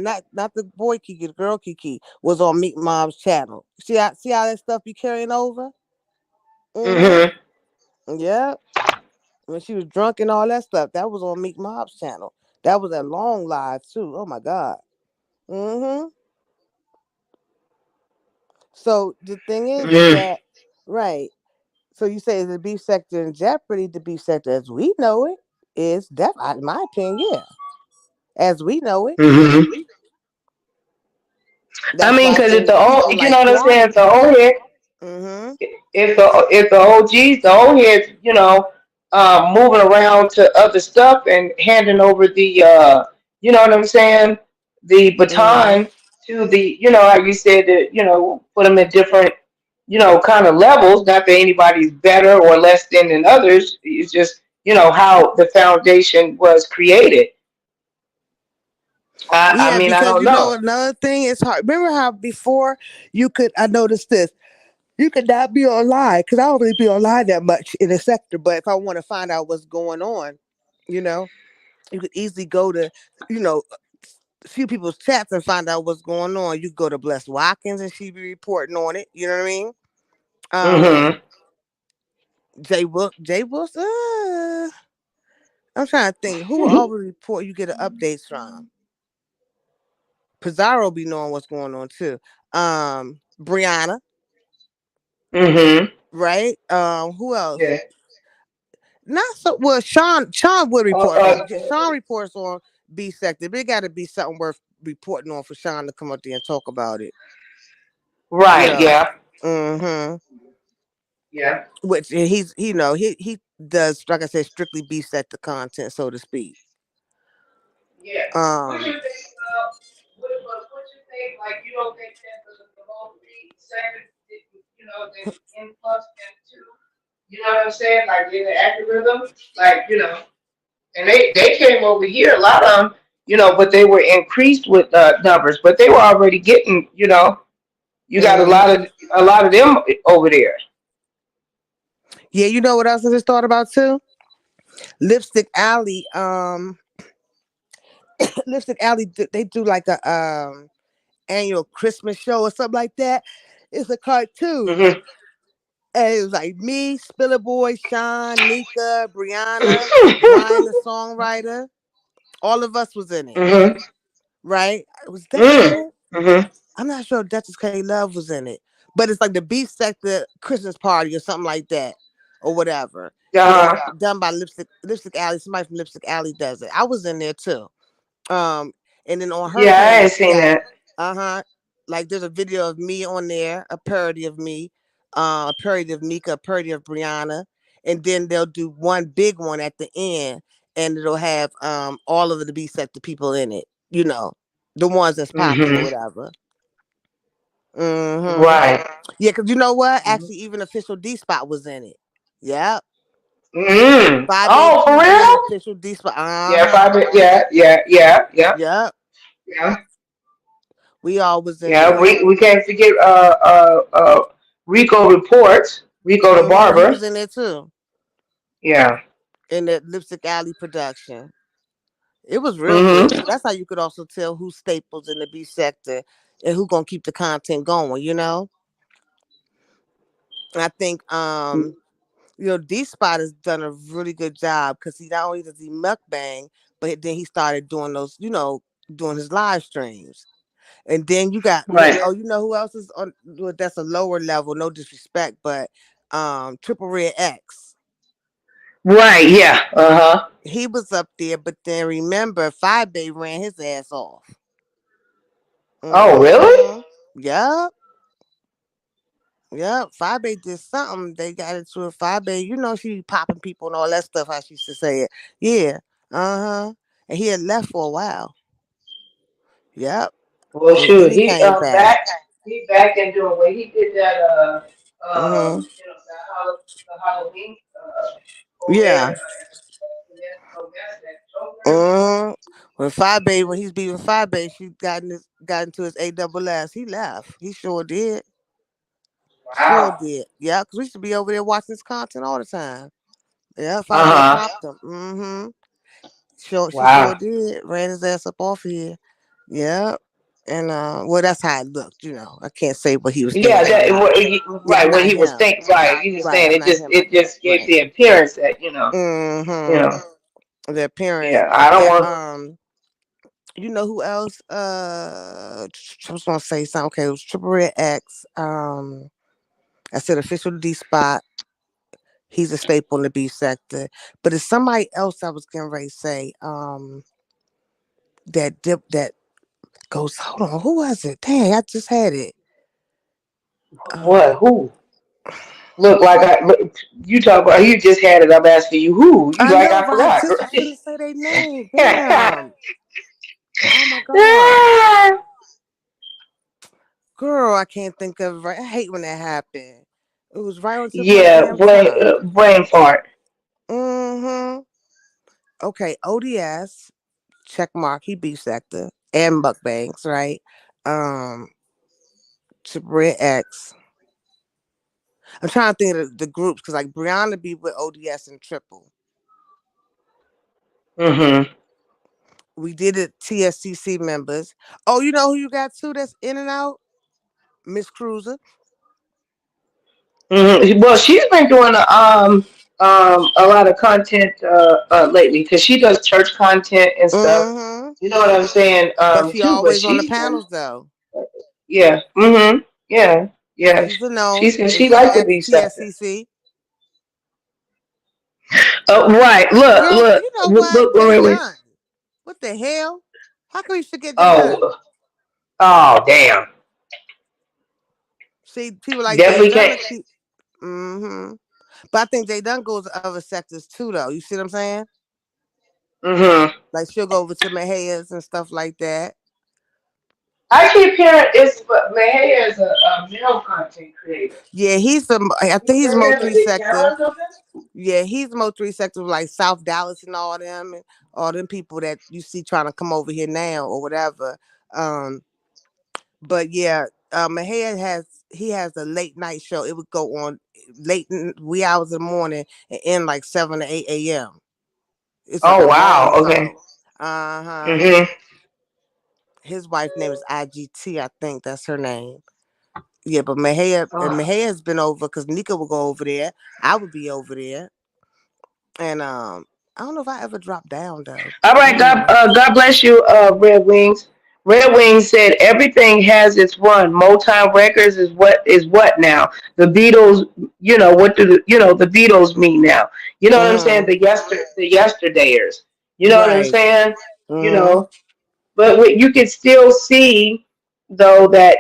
not the boy Kiki, the girl Kiki was on Meat Mom's channel. See how that stuff be carrying over? Hmm. Mm-hmm. Yeah. When she was drunk and all that stuff, that was on Meat Mom's channel. That was a long live too. Oh my god. Mm-hmm. So the thing is Hmm. that right. So you say the beef sector in jeopardy, the beef sector as we know it. is definitely, in my opinion, yeah, as we know it. Mm-hmm. I That's mean, why I because if say the old, people you like know what I'm saying, if Kwame. the old head, Mm-hmm. if the OGs, the old heads, moving around to other stuff and handing over the, you know what I'm saying, the Mm-hmm. baton to the, how you said that, put them in different, kind of levels. Not that anybody's better or less than others. It's just, how the foundation was created. I Yeah, mean, I because don't you know know. another thing is hard. Remember how before you could? I noticed this. You could not be online because I don't really be online that much in the sector. But if I want to find out what's going on, you know, you could easily go to, you know, a few people's chats and find out what's going on. You go to Bless Watkins and she be reporting on it. You know what I mean? Mm-hmm. Jay Wilson. I'm trying to think who all will report you get the updates from. Pizarro be knowing what's going on too. Brianna, Mm-hmm. right? Who else? Yeah. Not so well. Sean would Uh, report uh, on. Sean reports on B sector, but it got to be something worth reporting on for Sean to come up there and talk about it. You right. know. Yeah. Mm-hmm. Yeah. Which he's he does, like I said, strictly B sector content, so to speak. Yeah. What Um. you think? What you think? Like, you don't think that the whole three second, the influx into, you know what I'm saying? Like in the algorithm, like and they came over here. A lot of them, but they were increased with numbers, but they were already getting, you got Mm-hmm. a lot of them over there. Yeah, you know what else I just thought about too? Lipstick Alley. Lipstick Alley. They do like a annual Christmas show or something like that. It's a cartoon. Mm-hmm. And it was like me, Spiller Boy, Sean, Nika, Brianna, Brian the songwriter. All of us was in it, Mm-hmm. right? Was Duchess in Mm. it? Mm-hmm. I'm not sure if Duchess K Love was in it. But it's like the Beef Sector Christmas party or something like that. Or whatever. And it's Uh-huh. done by Lipstick Alley. Somebody from Lipstick Alley does it. I was in there too. Um, and then on her Yeah, I ain't page, she seen got that. like there's a video of me on there, a parody of me, a parody of Nika, a parody of Brianna, and then they'll do one big one at the end, and it'll have all of the B sector people in it. You know, the ones that's popping or Mm-hmm. whatever. Mm-hmm. Right. Yeah, because you know what? Mm-hmm. Actually, even official D spot was in it. Yep. Mm. 5 Oh, for AQB and real? official D spot. Yeah, Uh-huh. 5. Yeah, yeah, yeah, yeah, Yep. yeah, We all was in yeah. there. We can't forget Rico reports. Rico the Mm-hmm. He was barber. in there too. Yeah. In that Lipstick Alley production. It was real good. So Mm-hmm. that's how you could also tell who's staples in the B sector and who gonna keep the content going, you know? And I think D Spot has done a really good job because he not only does he mukbang, but then he started doing those, doing his live streams. And then you got Right. you know who else is on well, that's a lower level, no disrespect, but Triple Red X. Right. Yeah. Uh-huh. He was up there, but then remember, Five Bay ran his ass off. Oh, really? Mm-hmm. Yep. Yep. Five Bay did something. They got into a Five Bay. You know, she be popping people and all that stuff, how she used to say it. Yeah. Uh-huh. And he had left for a while. Yep. Well, And then shoot, he he came back. back. He back and doing what he did that. Mm-hmm. The Halloween over there. Yeah. Mm-hmm. When he's beating Five Bay, she got into his ASS. He left. He sure did. Sure Wow. did. Yeah, because we should be over there watching this content all the time. Yeah, Uh Five Bay huh. popped him. Mm-hmm. She sure Wow. did. Ran his ass up off here. Yeah. And well, that's how it looked. I can't say what he was Yeah, thinking or not. Yeah, I'm right when not he was him. thinking. Right, you just Right, saying I'm it. not Just him. I it can't. just gave Right. the appearance that you Mm-hmm. know. The appearance Yeah, I don't that want. you know who else? I was gonna say something. Okay, it was Triple Red X. I said official D spot. He's a staple in the beef sector. But it's somebody else I was getting ready to say. That goes. Hold on, who was it? Dang, I just had it. What? Who? Look like you talk about. You just had it. I'm asking you who. You I like know, I but I forgot. just was gonna say their name. Damn. Oh my god. Girl, I can't think of it right. I hate when that happened. It was right on the tip of my Yeah, damn tongue. brain fart. Mm-hmm. Okay, ODS, check mark, he beef sector and mukbangs, right? Um, Sabria X. I'm trying to think of the groups because like Brianna be with ODS and Triple. Mm-hmm. We did it TSCC members. Oh, you know who you got too that's in and out? Miss Cruiser. Well, she's been doing a lot of content lately because she does church content and stuff. Mm-hmm. You know what I'm saying? But she Too, but always on the she's been panels though. yeah. Yeah. Yeah. She's a known. She Is her like the ex beef sector. TSCC? Oh, right. Look, Girl, look, you know look, what? look, They wait, wait. done. What the hell? How can we forget they done? Oh, oh, damn. See, people like Jay Definitely Dunn can't. will keep. Mm-hmm. But I think Jay Dunn goes to other sectors too, though. You see what I'm saying? Mm-hmm. Like she'll go over to Mejia's and stuff like that. I keep hearing it's, but Mahaya is a male content creator. Yeah, he's the. I You think he's say he has a Mo3 big channel sector. or something? Yeah, he's Mo3 sector, like South Dallas and all them people that you see trying to come over here now or whatever. Um, but yeah, Mahia has a late night show. It would go on late wee hours in the morning and end like 7 to 8 a.m. It's like Oh a long wow. Okay. show. Uh-huh. Mhm. His wife's name is IGT, I think that's her name. Yeah, but Mahia has been over because Nika would go over there. I would be over there. And I don't know if I ever dropped down though. All I right. don't know. God bless you, Red Wings. Red Wings said everything has its run. Motown Records is what now? The Beatles. You know what do the Beatles mean now? You know what I'm saying? Mm-hmm. The yesterdayers. You know what I'm Right. saying? You Mm-hmm. know. But you can still see, though, that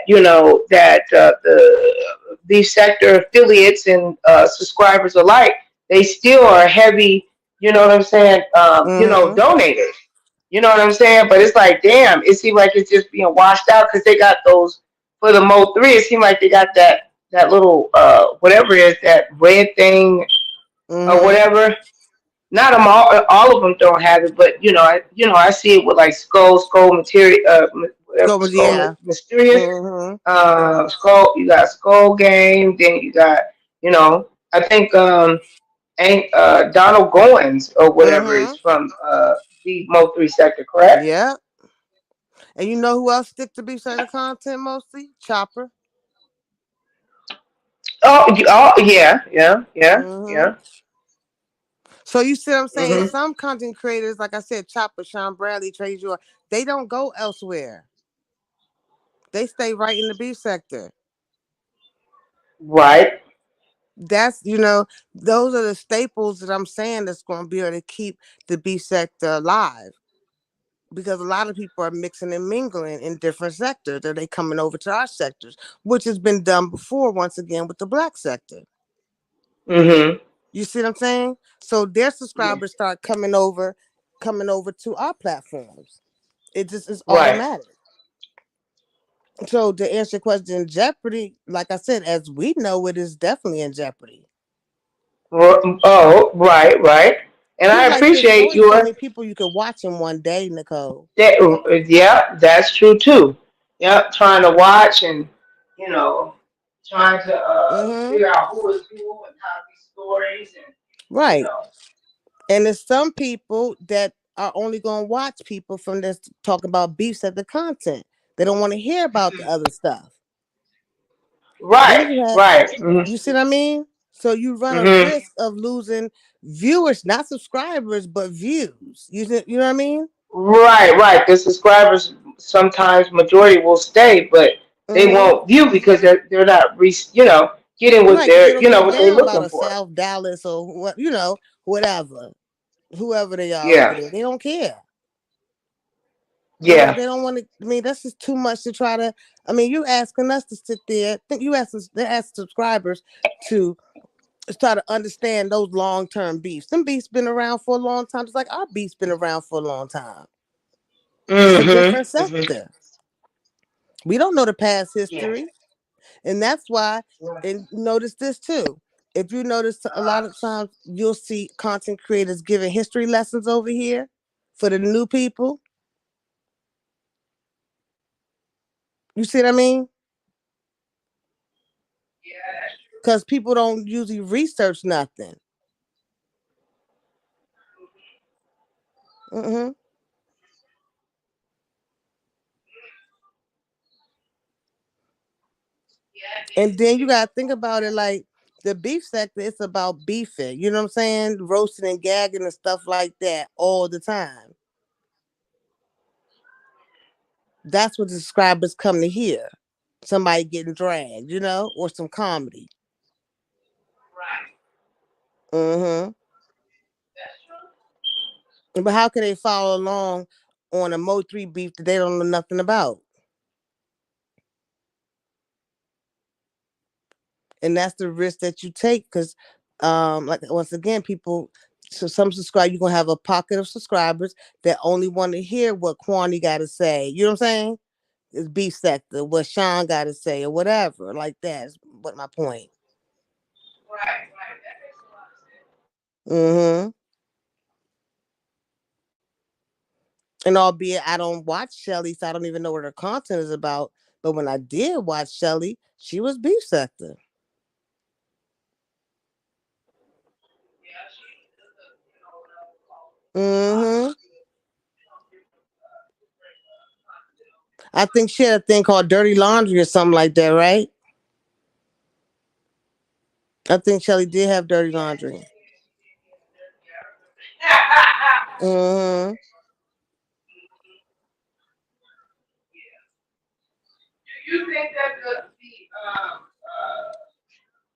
these sector affiliates and subscribers alike, they still are heavy. You know what I'm saying? Mm-hmm. Donators. You know what I'm saying? But it's like, damn, it seems like it's just being washed out because they got those for the Mo3. It seemed like they got that little whatever it is, that red thing or Mm-hmm. whatever. Not them all of them don't have it, but I see it with like skull material, whatever Go skull yeah. mysterious, Mm-hmm. skull. You got skull game, then you got I think ain't Donald Goins or whatever Mm-hmm. is from the Mo3 sector, correct? Yeah. And you know who else stick to beef certain content mostly? Chopper. Oh yeah, yeah, yeah, Mm-hmm. yeah. So you see what I'm saying? Hmm. Some content creators, like I said, Chopper, Sean Bradley, Trey Joy, they don't go elsewhere. They stay right in the beef sector. Right. That's those are the staples that I'm saying that's going to be able to keep the beef sector alive. Because a lot of people are mixing and mingling in different sectors. That they coming over to our sectors, which has been done before. Once again, with the black sector. Hmm. You see what I'm saying? So their Yeah. subscribers start coming over to our platforms. It just is Right. automatic. So to answer your question, jeopardy, like I said, as we know, it is definitely in jeopardy. Oh, right, right. And Put I it like this: it's appreciate only so your many people you could watch in one day, Nicole. yeah, that's true too. Yep, trying to watch and you know, trying to Mm-hmm. figure out who is who and how these stories and you Right. know. And there's some people that are only going to watch people from this talk about beefs at the content. They don't want to hear about the other stuff. Then Right, you have, right. you see what I mean? So you run a Hmm. risk of losing viewers, not subscribers, but views. You know what I mean? Right, right. The subscribers sometimes majority will stay, but they Mm-hmm. won't view because they're not getting what Right, because they they're, don't give a what they're damn about looking a for. South Dallas or what, whatever, whoever they are over Yeah, there. They don't care. yeah. They don't want to. I mean, that's just too much to try to. I mean, you asking us to sit there. Think you asking they ask subscribers to try to understand those long term beefs. Some beefs been around for a long time. It's like our beefs been around for a long time. Just a different Mm-hmm. Mm-hmm. sector. We don't know the past Yeah. history, and that's why. And notice this too. If you notice, a lot of times you'll see content creators giving history lessons over here for the new people. You see what I mean? Because people don't usually research nothing. Mm-hmm. And then you gotta think about it like the beef sector, it's about beefing. You know what I'm saying? Roasting and gagging and stuff like that all the time. That's what the subscribers come to hear. Somebody getting dragged, or some comedy. Mm-hmm. But how can they follow along on a MO3 beef that they don't know nothing about? And that's the risk that you take because, like once again, people. So some subscribe, you're gonna have a pocket of subscribers that only want to hear what Kwani got to say. You know what I'm saying? It's beef sector, what Sean got to say, or whatever, like that. Is what my point. Right, right. That makes a lot of sense. Mm-hmm. And albeit I don't watch Shelly, so I don't even know what her content is about. But when I did watch Shelly, she was beef sector. Mm-hmm. I think she had a thing called Dirty Laundry or something like that, right? I think Shelly did have Dirty Laundry. Mm-hmm. Do you think that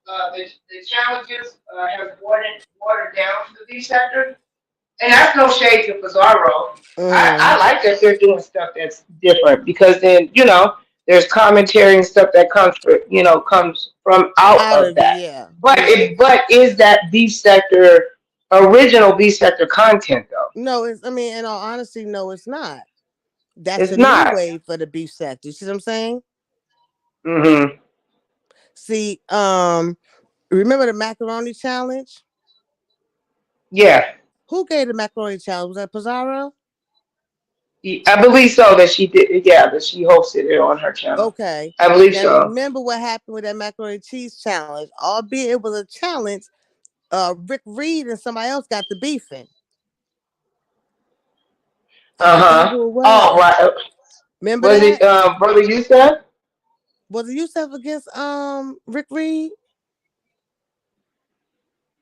the challenges have watered down the V sector? And that's no shade to Pizarro. I Mm-hmm. like that they're doing stuff that's different because then there's commentary and stuff that comes from out Out of of it, that. yeah. But Yeah. is that B sector original B sector content though? No, I mean, in all honesty, no, it's not. That's It's the new not. wave for the beef sector. You see what I'm saying? Mm-hmm. See, remember the macaroni challenge? Yeah, Who gave the macaroni challenge? Was that Pizarro? I believe so that she did. Yeah, that she hosted it on her channel. Okay. I believe Now so. remember what happened with that macaroni cheese challenge. Albeit it was a challenge, Rick Reed and somebody else got the beefing. I Uh forgot huh. who it Oh was. right. Remember Was it that? Brother Youssef? Was it Yusef against Rick Reed?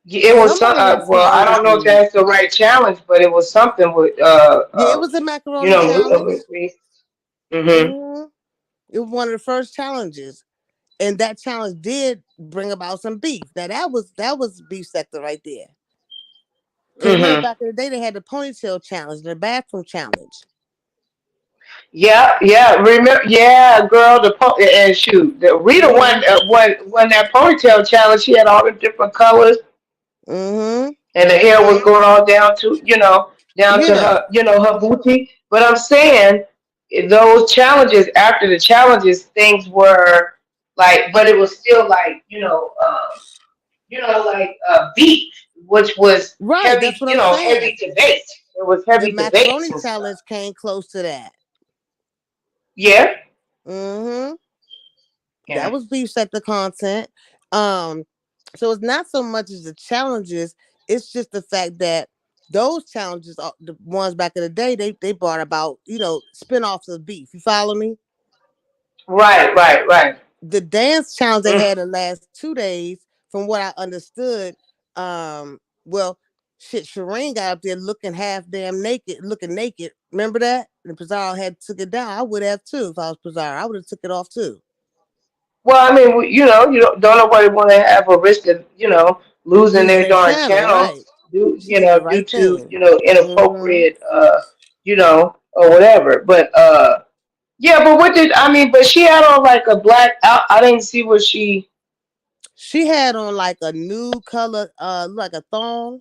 Yeah, it was some. Somebody had Well, I somebody Rick don't know if Reed. that's the right challenge, but it was something with Yeah, it was a macaroni challenge. Mm-hmm. Mm-hmm. It was one of the first challenges. And that challenge did bring about some beef. Now that was beef sector right there. Because remember Mm-hmm. back in the day they had the ponytail challenge, the bathroom challenge. Yeah, yeah. Remember? Yeah, girl. And shoot, the Rita Mm-hmm. won that ponytail challenge. She had all the different colors, Mm-hmm. and the hair was going all down to Yeah. her booty. But I'm saying those challenges after the challenges, things were like, but it was still like like beef, which was Right. heavy, That's what I'm saying. heavy debate. It was The heavy debates macaroni and stuff. challenge came close to that. Yeah, Mm-hmm. That yeah. was beef sector content. Um, so it's not so much as the challenges, it's just the fact that those challenges are the ones back in the day, they brought about, spin-offs of beef. You follow me? Right, right, right. The dance challenge they Mm, had the last 2 days, from what I understood, well, shit, Shireen got up there looking half damn naked, looking naked. Remember that? And Pizarro had took it down. I would have too if I was Pizarro. I would have took it off too. Well, I mean, don't nobody want to have a risk of, losing Losing their their darn channel, channel, right? She did the due right to, thing. Mm-hmm. inappropriate, or whatever. But, yeah, but but she had on like a black out. I didn't see what she. She had on like a nude color, like a thong,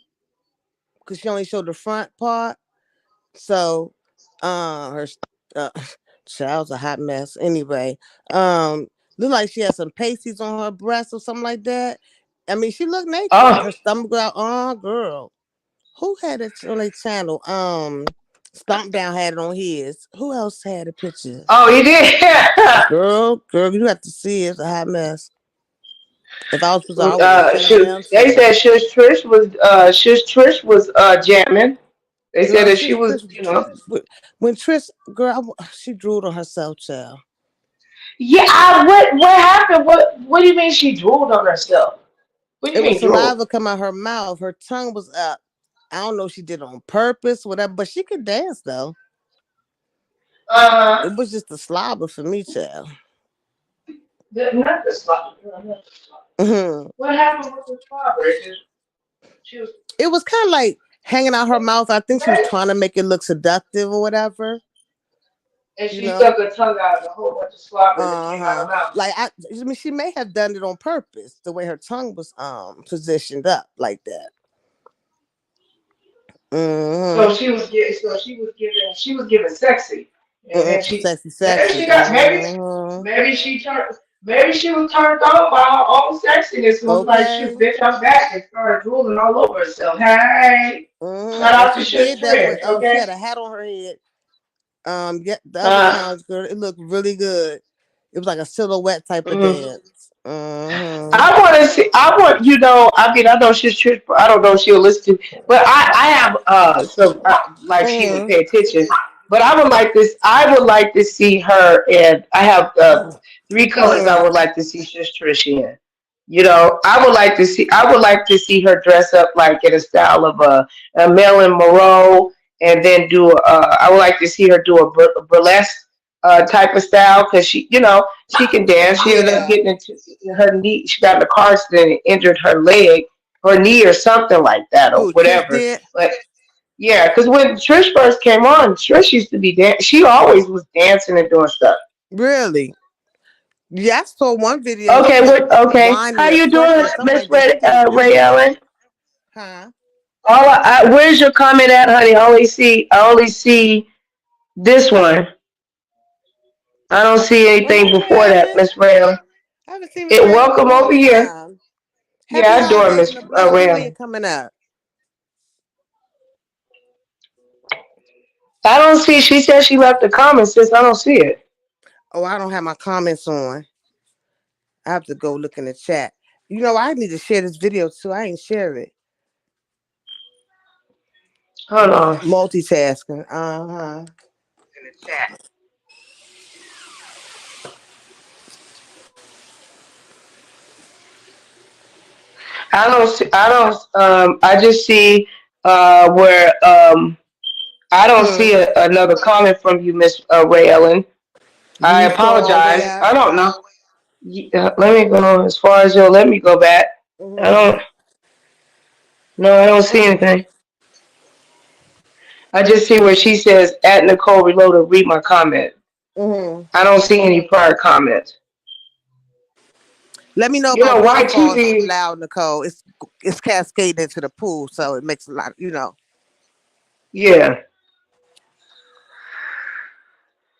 because she only showed the front part. So, her uh, child's a hot mess. Anyway, looked like she had some pasties on her breast or something like that. I mean, she looked naked. Oh, Her stomach out. Oh, girl, who had it on their channel? Stomp Down had it on his. Who else had a picture? oh, he did. Girl, you have to see it. It's a hot mess. If I was, I would have shut it down They too. said Shush Trish was jamming. They said Girl, that she was, when Trish, girl, she drooled on herself, child. Yeah, what happened? What do you mean she drooled on herself? What do you It was mean drooled? saliva come out her mouth. Her tongue was up. I don't know if she did it on purpose, whatever, but she could dance though. Uh, It was just the slobber for me, child. not the slobber. Hmm. What happened with the slobber? She was, It was kind of like hanging out her mouth. I think she was trying to make it look seductive or whatever. and You she know. stuck her tongue out and a whole bunch of slobber that came out Uh-huh. of her mouth. Like I mean, she may have done it on purpose, the way her tongue was positioned up like that. So Mm-hmm. she was giving sexy, and then Sexy, maybe sexy. she got Mm-hmm. maybe she was turned on by her own sexiness and was like, Okay. shoot, bitch, I'm back, and started drooling all over herself. Hey, shout Mm-hmm. And out to she Shush did that with Trish, she okay? had a hat on her head. Yeah, the other Uh, times, girl, it looked really good. It was like a silhouette type of mm. dance. Mm-hmm. I want to see. I want I mean, I know she's Trish, but I don't know if she'll listen to. But I have some like she would Mm-hmm. pay attention. But I would like this. I would like to see her, and I have three colors. I Mm-hmm. would like to see Trish in. I would like to see. I would like to see her dress up like in a style of a Marilyn Monroe, and then do. I would like to see her do a burlesque type of style because she can dance. She ended up Yeah. getting into her knee. She got in a car accident and injured her leg, her knee, or something like that, or Who Trish whatever. did? But yeah, because when Trish first came on, Trish used to be she always was dancing and doing stuff. Really? Yeah, I saw one video. She Okay, was okay. How whining or you doing, twerking or something Miss like that. She did it Ray good. Ellen? Huh? Where's your comment at, honey? I only see this one. I don't see Well, anything hey, before that, Ellen. Miss Ray Ellen. I haven't seen Miss Ray in a Welcome over long here. time. Yeah, Happy I adore holidays Miss and a blessed Ray new year Ellen. coming up. I don't see. She said she left a comment, sis. I don't see it. Oh, I don't have my comments on. I have to go look in the chat. You know, I need to share this video too. I ain't share it. Hold on. Multitasking. Uh-huh. In the chat. I don't see. I don't. I just see where I don't see Hmm. another comment from you, Miss Ray Ellen. I You scroll all the way apologize. up. I don't know. Let me go as far as let me go back. I Mm-hmm. don't. No, I don't see Mm-hmm. anything. I just see where she says at Nicole Reloaded. Read my comment. Mm-hmm. I don't see any prior comments. Let me know if You my know, waterfall is YTV. loud, Nicole. It's cascading into the pool, so it makes a lot. Yeah.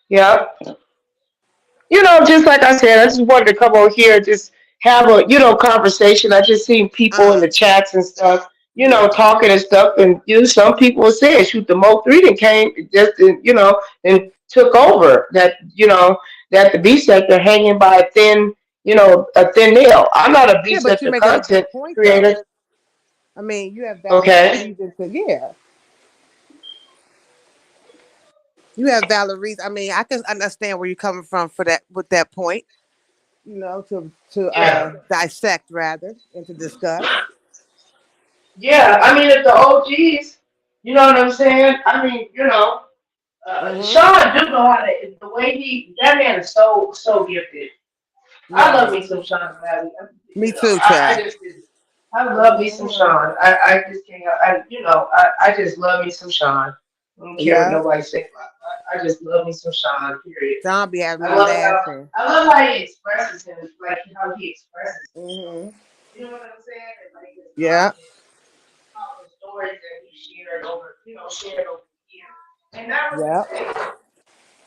Yeah. Just like I said, I just wanted to come over here, just have a, conversation. I just seen people in Uh, the chats and stuff, yeah. talking and stuff. And, some people were saying, shoot, the MO3 then came just, and took over that the B sector hanging by a thin nail. I'm not a B Yeah, but you're sector making a good content point, though. creator. I mean, you have valid Okay. reason to, yeah. You have valid reason. I mean, I can understand where you're coming from for that with that point. To Yeah. dissect rather and to discuss. Yeah. I mean, if the OGs, you know what I'm saying? I mean, Mm-hmm. Sean do know how to. The way that man is so gifted. I love Right. me some Sean Valley. Me You know, too, child. I love me some Hmm. Sean. I just can't. I just love me some Sean. I don't care what Yeah. nobody say. I just love me some Sean. Period. John be having I me love laughing. how he expresses him, like how he expresses himself. Hmm. You know what I'm saying? And like his Yeah. talking stories that he shared over the years. And that was the Yeah. thing.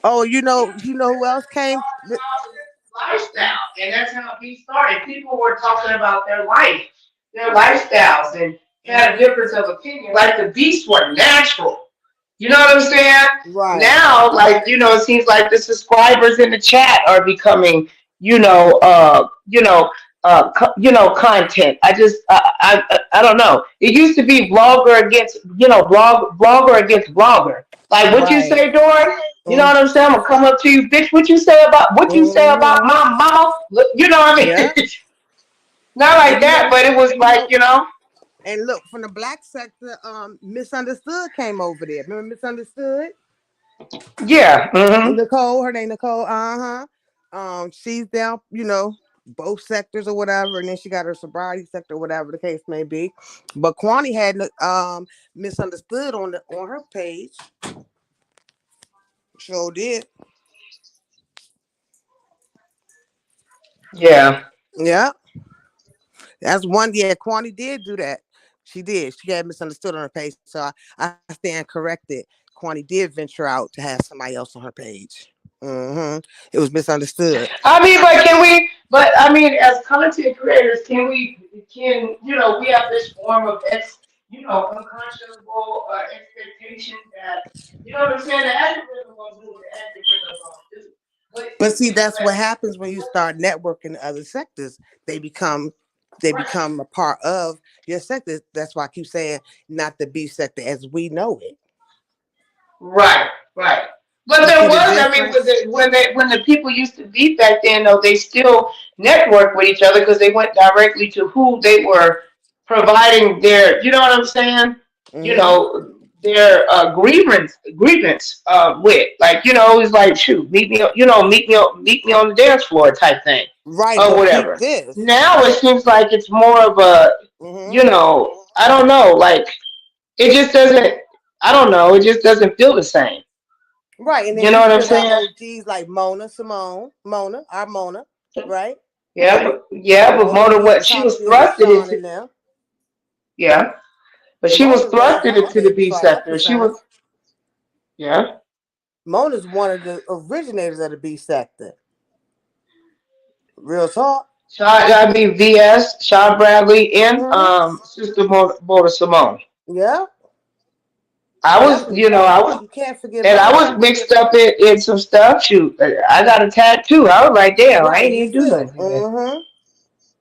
Oh, you know who else came? Lifestyle, and that's how he started. People were talking about their life, their lifestyles, and had a Hmm. difference of opinion. Like the beasts were natural. You know what I'm saying? Right. Now, like it seems like the subscribers in the chat are becoming, content. I don't know. It used to be vlogger against, vlogger against vlogger. Like what you Right. say, Dory? You know Mm-hmm. what I'm saying? I'm gonna come up to you, bitch. What you say about Hmm. my mama? You know what I Yeah. mean? Not And like that, but it was like. and look, from the black sector, Misunderstood came over there. Remember Misunderstood? Yeah. Nicole, her name Nicole. Uh-huh. She's down, both sectors or whatever, and then she got her sobriety sector, whatever the case may be. But Kwani had Misunderstood on her page. Sure did. Yeah. Yeah. That's one. Yeah, Kwani did do that. She did. She had Misunderstood on her page. So I stand corrected. Kwani did venture out to have somebody else on her page. It was Misunderstood. I mean, but can we? But I mean, as content creators, can we? Can we have this form of unconscionable expectation that what I'm saying? The algorithm will do what the algorithm will do. But But see, that's what happens when you start networking in other sectors. They become they right, become a part of your sector. That's why I keep saying not the B sector as we know it. right, right. But You there see the was, I mean, difference? when the people used to be back then, though, they still networked with each other because they went directly to who they were providing their, you know what I'm saying? You Hmm. know, their grievance with, like, it's like, shoot, meet me on the dance floor type thing, Right, or but peep whatever. this. Now it seems like it's more of a, Hmm. I don't know, like it just doesn't. I don't know. It just doesn't feel the same. Right, and You then know you what I'm still got saying? OGs like Mona, right? Yeah, but Mona Mona, used to what she top was tier with thrusted Sean into, and them. yeah, but she was Mona's thrusted into the way B before sector. She Alpha. was, yeah. Mona's one of the originators of the B sector. Real talk. I mean, VS, Shaw Bradley, and Hmm. Sister Mona Simone. Yeah. I Yep. was, And you you know, can't I was, you can't forget and I Mona. was mixed up in some stuff. Shoot, I got a tattoo. I was like, damn, I Right. ain't You even do see. nothing today.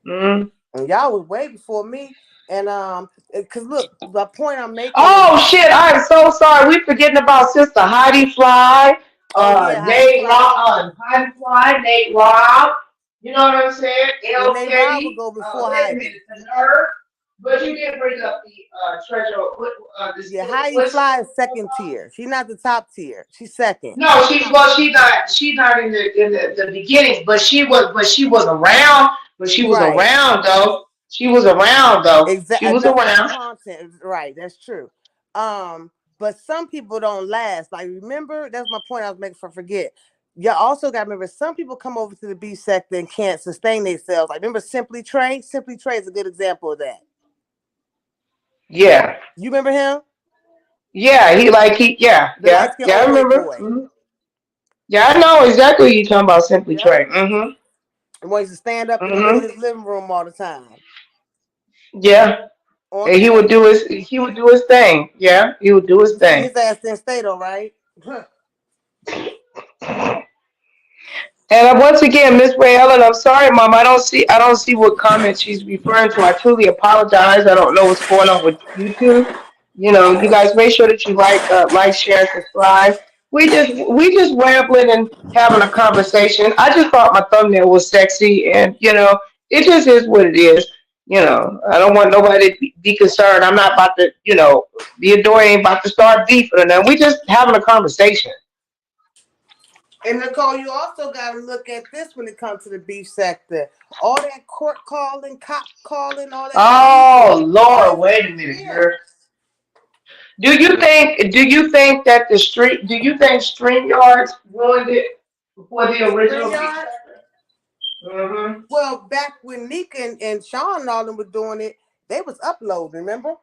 Mm. And y'all was way before me. And because look, the point I'm making is, Oh shit! I'm so sorry. We forgetting about Sister Heidi Fly, oh yeah, Heidi Nate Fly. Rob, Heidi Fly, Nate Rob. You know what I'm saying? Well, L Nate Rob would Teddy. go before Wait a Heidi. minute, the nerve. But you did bring up the treasure. This, Yeah, Heidi what's Fly is second tier. She's not the top tier. She's second. no, she's not in the beginnings, but she was around. But she was Right. around though. She was around though. She Exactly. was Enough around. content. Right. That's true. But some people don't last. Like, remember, that's my point I was making for forget. You also got to remember, some people come over to the B sector and can't sustain themselves. Like, remember Simply Trey? Simply Trey is a good example of that. Yeah. You remember him? Yeah, yeah, The yeah, light skinned yeah. I old white remember. boy. Yeah, I know exactly what you're talking about. Simply Yep. Trey. Mm-hmm. And wants to stand up in Mm-hmm. his living room all the time. Yeah, On and he would camera. do his thing. Yeah, he would do his thing. His ass didn't stay though, right? And once again, Miss Ray Ellen, I'm sorry, Mom. I don't see what comment she's referring to. I truly apologize. I don't know what's going on with YouTube. You guys make sure that you like, share, and subscribe. We just rambling and having a conversation. I just thought my thumbnail was sexy, and it just is what it is. I don't want nobody to be concerned. I'm not about to, the Adore ain't about to start beefing or nothing. We just having a conversation. And Nicole, you also got to look at this when it comes to the beef sector. All that court calling, cop calling, all that Oh policing, Lord, all wait a from minute, here. girl. Do you think that the street? Do you think StreamYards ruined it before the original beef StreamYard. sector? Mm-hmm. Well, back when Nika and Sean and all them were doing it, they was uploading. Remember?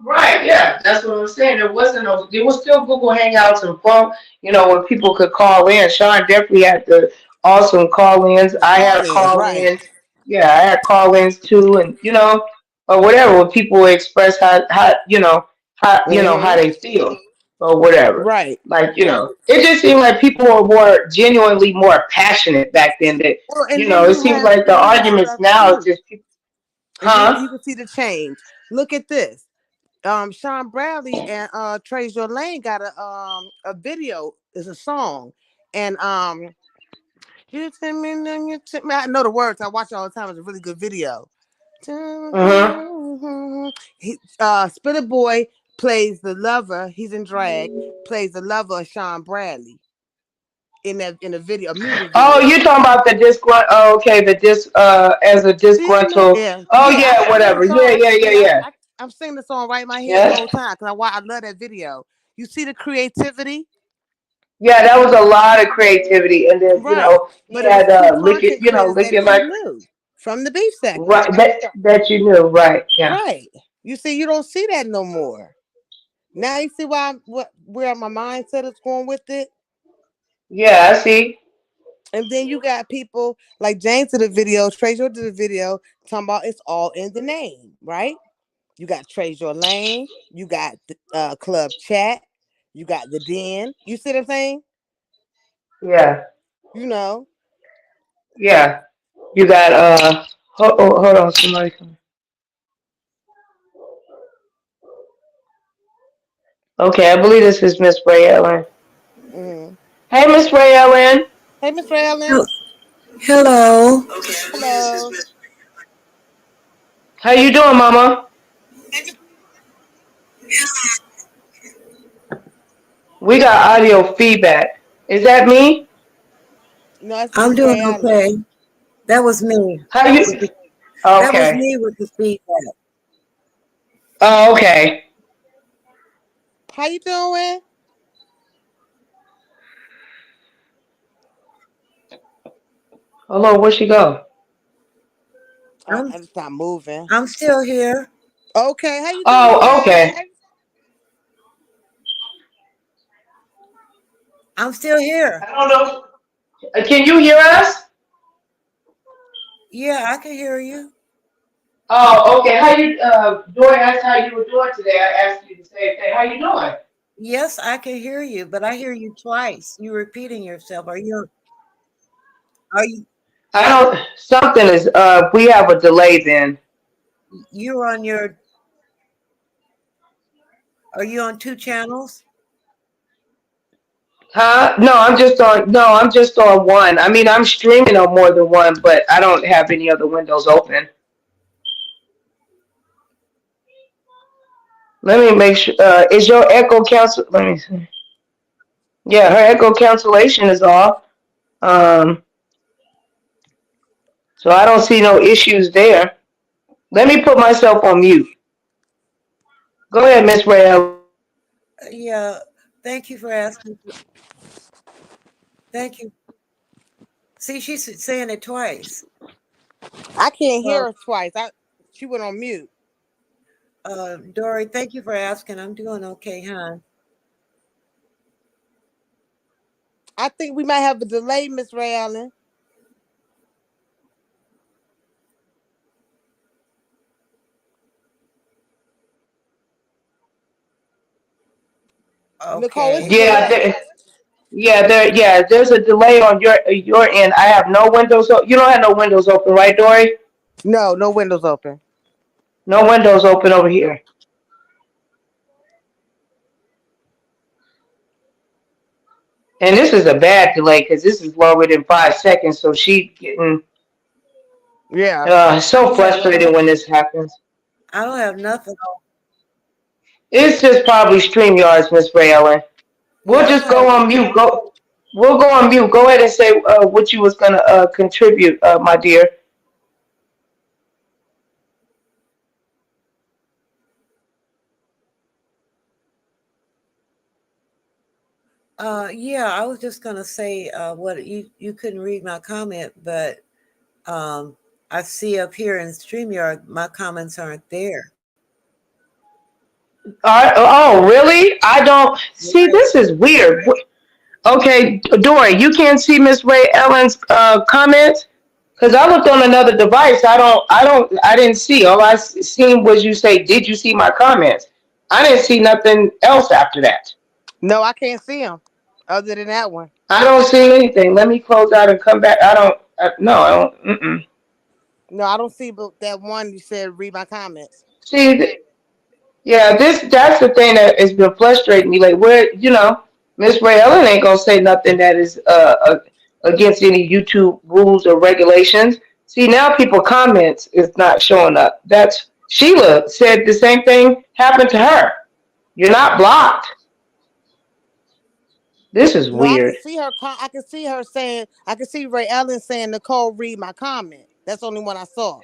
Right, yeah, that's what I'm saying. There wasn't no, there was still Google Hangouts and phone, when people could call in. Sean definitely had the awesome call-ins. The I had call-ins, right? call-ins. Yeah, I had call-ins too, and or whatever, when people would express how Mm-hmm. they feel or whatever. Right. Like, it just seemed like people were more genuinely more passionate back then. That Well, and then it you seems have like the similar arguments stuff now is too. just people, And then huh? you can see the change. Look at this. Sean Bradley and Trey Lane got a video. It's a song, and you tell me, then you tell me. I know the words. I watch it all the time. It's a really good video. Uh-huh. He Spitter Boy plays the lover. He's in drag. Plays the lover of Sean Bradley in a video, a music Oh, video. you talking about the disgrunt? Oh, okay, the as a disgruntled. Yeah, Oh yeah. yeah, I know the whatever. Yeah, song. yeah, yeah, Yeah, yeah. I'm singing the song right in my head the Yeah, whole time because I love that video. You see the creativity, yeah. That was a lot of creativity, and then right? he But it was had two lick it, content creators lick that it you like knew from the beef sector, right that you knew, right? Yeah, right? You see, you don't see that no more. Now you see where my mindset is going with it. yeah. I see. And then you got people like James did a video, Treasure did a video talking about it's all in the name, right? You got Treasure Lane, you got the Club Chat, you got the Den. You see what I'm saying? Yeah, You know. yeah. You got hold on, somebody coming. Okay, I believe this is Miss Ray Ellen. Mm. Hey, Miss Ray Ellen. Hey, Miss Raylan. Hel- Hello. Hello. How you doing, Mama? We got audio feedback. Is that me? No, it's I'm Miss doing Ray Allen. okay. That was me. How With you? the, that was Okay. me with the feedback. Oh, okay. How you doing? Hello, where'd she go? I'm I just not moving. I'm still here. Okay, how you doing, Miss Oh, Allen? okay. I'm still here. I don't know. Can you hear us? Yeah, I can hear you. Oh, okay. How you doing? That's how you were doing today. I asked you the same thing. How you doing? Yes, I can hear you, but I hear you twice. You repeating yourself. Are you I don't. Something is. We have a delay then. you're on your are you on two channels? Huh? No, I'm just on. No, I'm just on one. I mean, I'm streaming on more than one, but I don't have any other windows open. Let me make sure. Is your echo cancel? Let me see. Yeah, her echo cancellation is off. Um, so I don't see no issues there. Let me put myself on mute. Go ahead, Miss Rael. Yeah. Thank you for asking. Thank you. See, she's saying it twice. I can't hear Well, her twice. She went on mute. Dory, thank you for asking. I'm doing okay, huh? I think we might have a delay, Miss Ray Allen. Nicole, it's a Okay. Yeah, delay. there's a delay on your end. I have no windows. You don't have no windows open, right, Dory? No, no windows open. No windows open over here. And this is a bad delay because this is longer than 5 seconds. So she getting Yeah. I so don't have frustrated when this happens. I don't have nothing. It's just probably StreamYards, Miss Ray Ellen. We'll Yeah, I just don't have go on mute. We'll go on mute. Go ahead and say what you was gonna contribute, my dear. Yeah, I was just gonna say what you couldn't read my comment, but I see up here in StreamYard my comments aren't there. Oh, really? I don't see. Right. This is weird. Okay, Dory, you can't see Miss Ray Ellen's comments because I looked on another device. I didn't see. All I seen was you say, "Did you see my comments?" I didn't see nothing else after that. No, I can't see them other than that one. I don't see anything. Let me close out and come back. I don't. No, I don't. Mm-mm. No, I don't see but that one you said read my comments. See, yeah, that's the thing that has been frustrating me. Like, where Miss Ray Ellen ain't gonna say nothing that is against any YouTube rules or regulations. See, now people comments is not showing up. That's Sheila said the same thing happened to her. You're not blocked. This is No, I can weird. see her. I can see her saying. I can see Ray Ellen saying, "Nicole, read my comment." That's the only one I saw.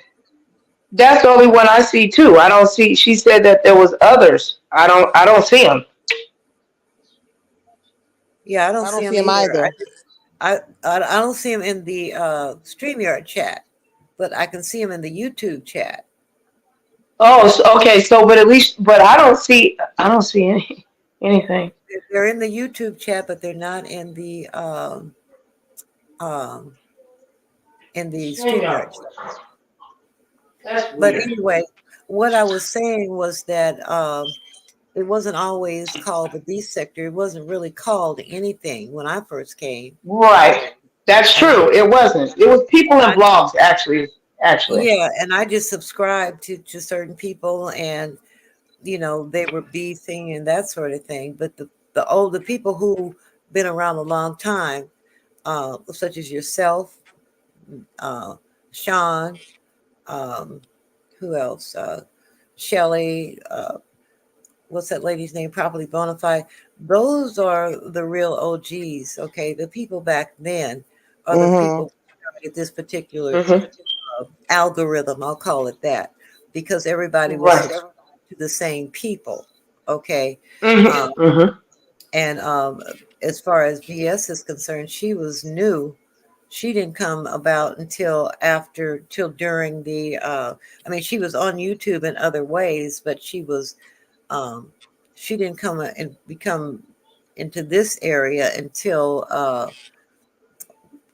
That's the only one I see too. I don't see. She said that there was others. I don't see them. Yeah, I don't I see don't him see him either. either. I don't see him in the StreamYard chat, but I can see him in the YouTube chat. Oh, okay. So, but at least, but I don't see. I don't see anything. They're in the YouTube chat, but they're not um, in the StreamYard chat. That's But weird. anyway, what I was saying was that it wasn't always called the B sector. It wasn't really called anything when I first came. Right. That's And true. It wasn't. It was people in I blogs actually. Actually. yeah, and I just subscribed to certain people, and they were beefing and that sort of thing. But the older people who been around a long time, such as yourself, uh, Sean, um, who else? Shelly, what's that lady's name? Properly Bonafide. Those are the real OGs. Okay, the people back then are the Mm-hmm. people who started this particular Hmm. algorithm. I'll call it that, because everybody was Right. subscribed to the same people. Okay, Hmm. um, Hmm. and as far as BS is concerned, she was new. She didn't come about till during the. I mean, she was on YouTube in other ways, but um, she didn't come and become into this area until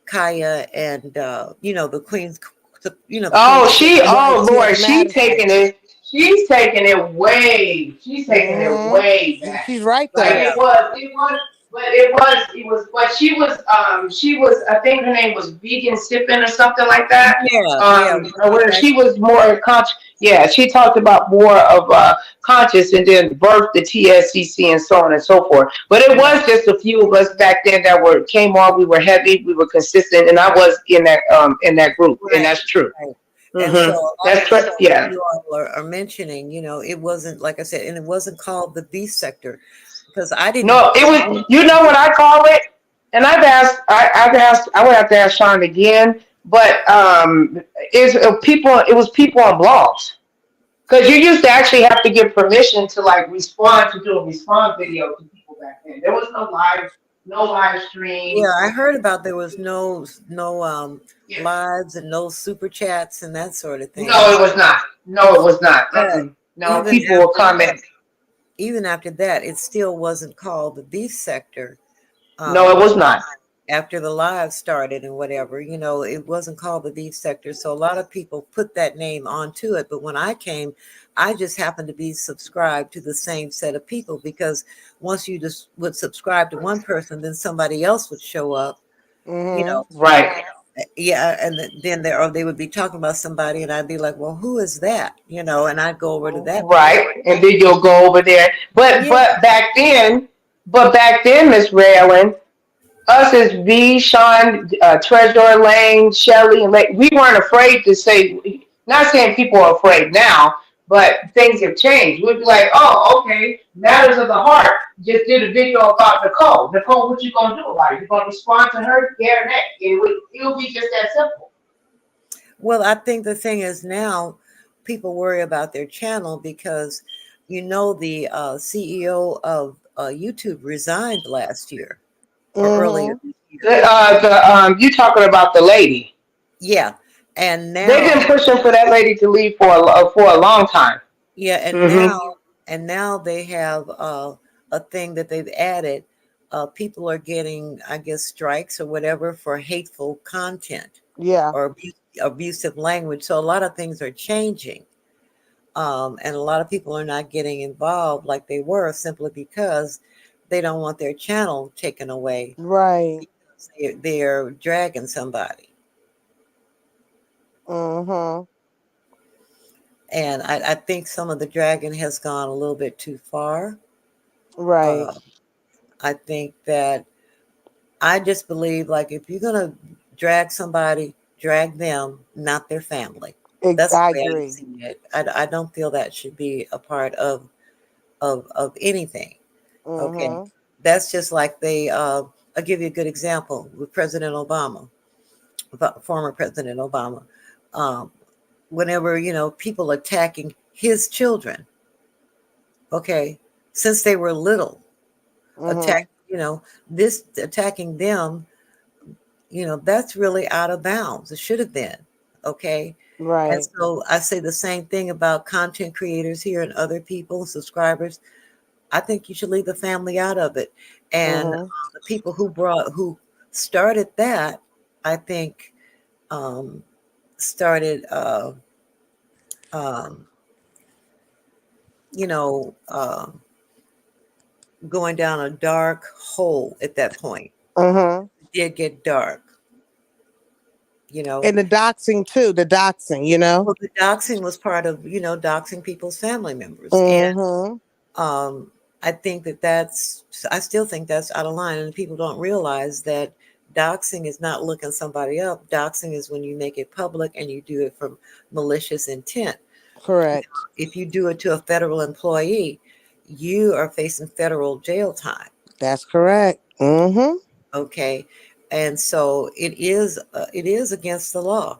Kaya and the Queen's, the Oh, Queen's she. Kitchen. Right, Oh, T.S. Lord, she Madison. taking it. She's taking it way. She's taking it Mm-hmm. way back. She's right Like though. Yeah, it was. But she was. I think her name was Vegan Sippin or something like that. yeah. Or where she was more conscious. Yeah, she talked about more of conscious, and then birthed the TSCC and so on and so forth. But it Right, was just a few of us back then that came on. We were heavy. We were consistent, and I was in that group, and right, that's true. right. And so Hmm. a lot of That's the true. stuff Yeah. you all are mentioning, it wasn't, like I said, and it wasn't called the B sector, because I didn't No, it was. You know what I call it? And I've asked. I would have to ask Sean again. But people. It was people on blogs. Because you used to actually have to get permission to like respond to do a response video to people back then. There was no live Yeah, streams. I heard about there was no Yeah. lives and no super chats and that sort of thing. No, it was not. No, it was not. But Mm-mm. No, even people will after that, comment. it still wasn't called the beef sector. No, it Um, was not. After the live started and whatever, it wasn't called the beef sector. So a lot of people put that name onto it. But when I came, I just happened to be subscribed to the same set of people, because once you just would subscribe to one person, then somebody else would show up, you Mm-hmm. know. Right. Yeah, and then they would be talking about somebody, and I'd be like, "Well, who is that?" And I'd go over to that person. Right. And then you'll go over there. But Yeah, but back then, Miss Raylan, us as V, Sean, Treasure Lane, Shelly, and Lake, we weren't afraid to say. Not saying people are afraid now, But things have changed. We'd be like, oh, okay, matters of the heart. Just did a video about Nicole. Nicole, what you gonna do about it? You gonna respond to her? Yeah, or nay? It'll be just that simple. Well, I think the thing is now people worry about their channel because, the CEO of YouTube resigned last year or earlier Mm-hmm. this year. You talking about the lady? Yeah. And They've now, been pushing for that lady to leave for a long time. yeah, and now they have a thing that they've added. People are getting, I guess, strikes or whatever for hateful content Yeah. or abusive language. So a lot of things are changing. And a lot of people are not getting involved like they were simply because they don't want their channel taken away Right. because they're dragging somebody. Mm-hmm. And I think some of the dragging has gone a little bit too far. Right. Uh, I think that I just believe like if you're going to drag somebody, drag them, not their family. That's I the way I agree. see it. I don't feel that should be a part of anything. Okay. Mm-hmm. That's just like I'll give you a good example with President Obama, former President Obama. Um, Whenever, people attacking his children, okay, since they were little, Mm-hmm. attack, this attacking them, that's really out of bounds. It should have been. Okay. And Right. so I say the same thing about content creators here and other people, subscribers. I think you should leave the family out of it. And Mm-hmm. the people who started that, I think, started, um, you know, um, going down a dark hole at that point. Mm-hmm. It did get dark, you know. And the doxing too. The doxing. Well, the doxing was part of, doxing people's family members. And Mm-hmm. um, I think I still think that's out of line. And people don't realize that doxing is not looking somebody up. Doxing is when you make it public and you do it from malicious intent. Correct. If you do it to a federal employee, you are facing federal jail time. That's correct. Mm-hmm. Okay. And so it is against the law.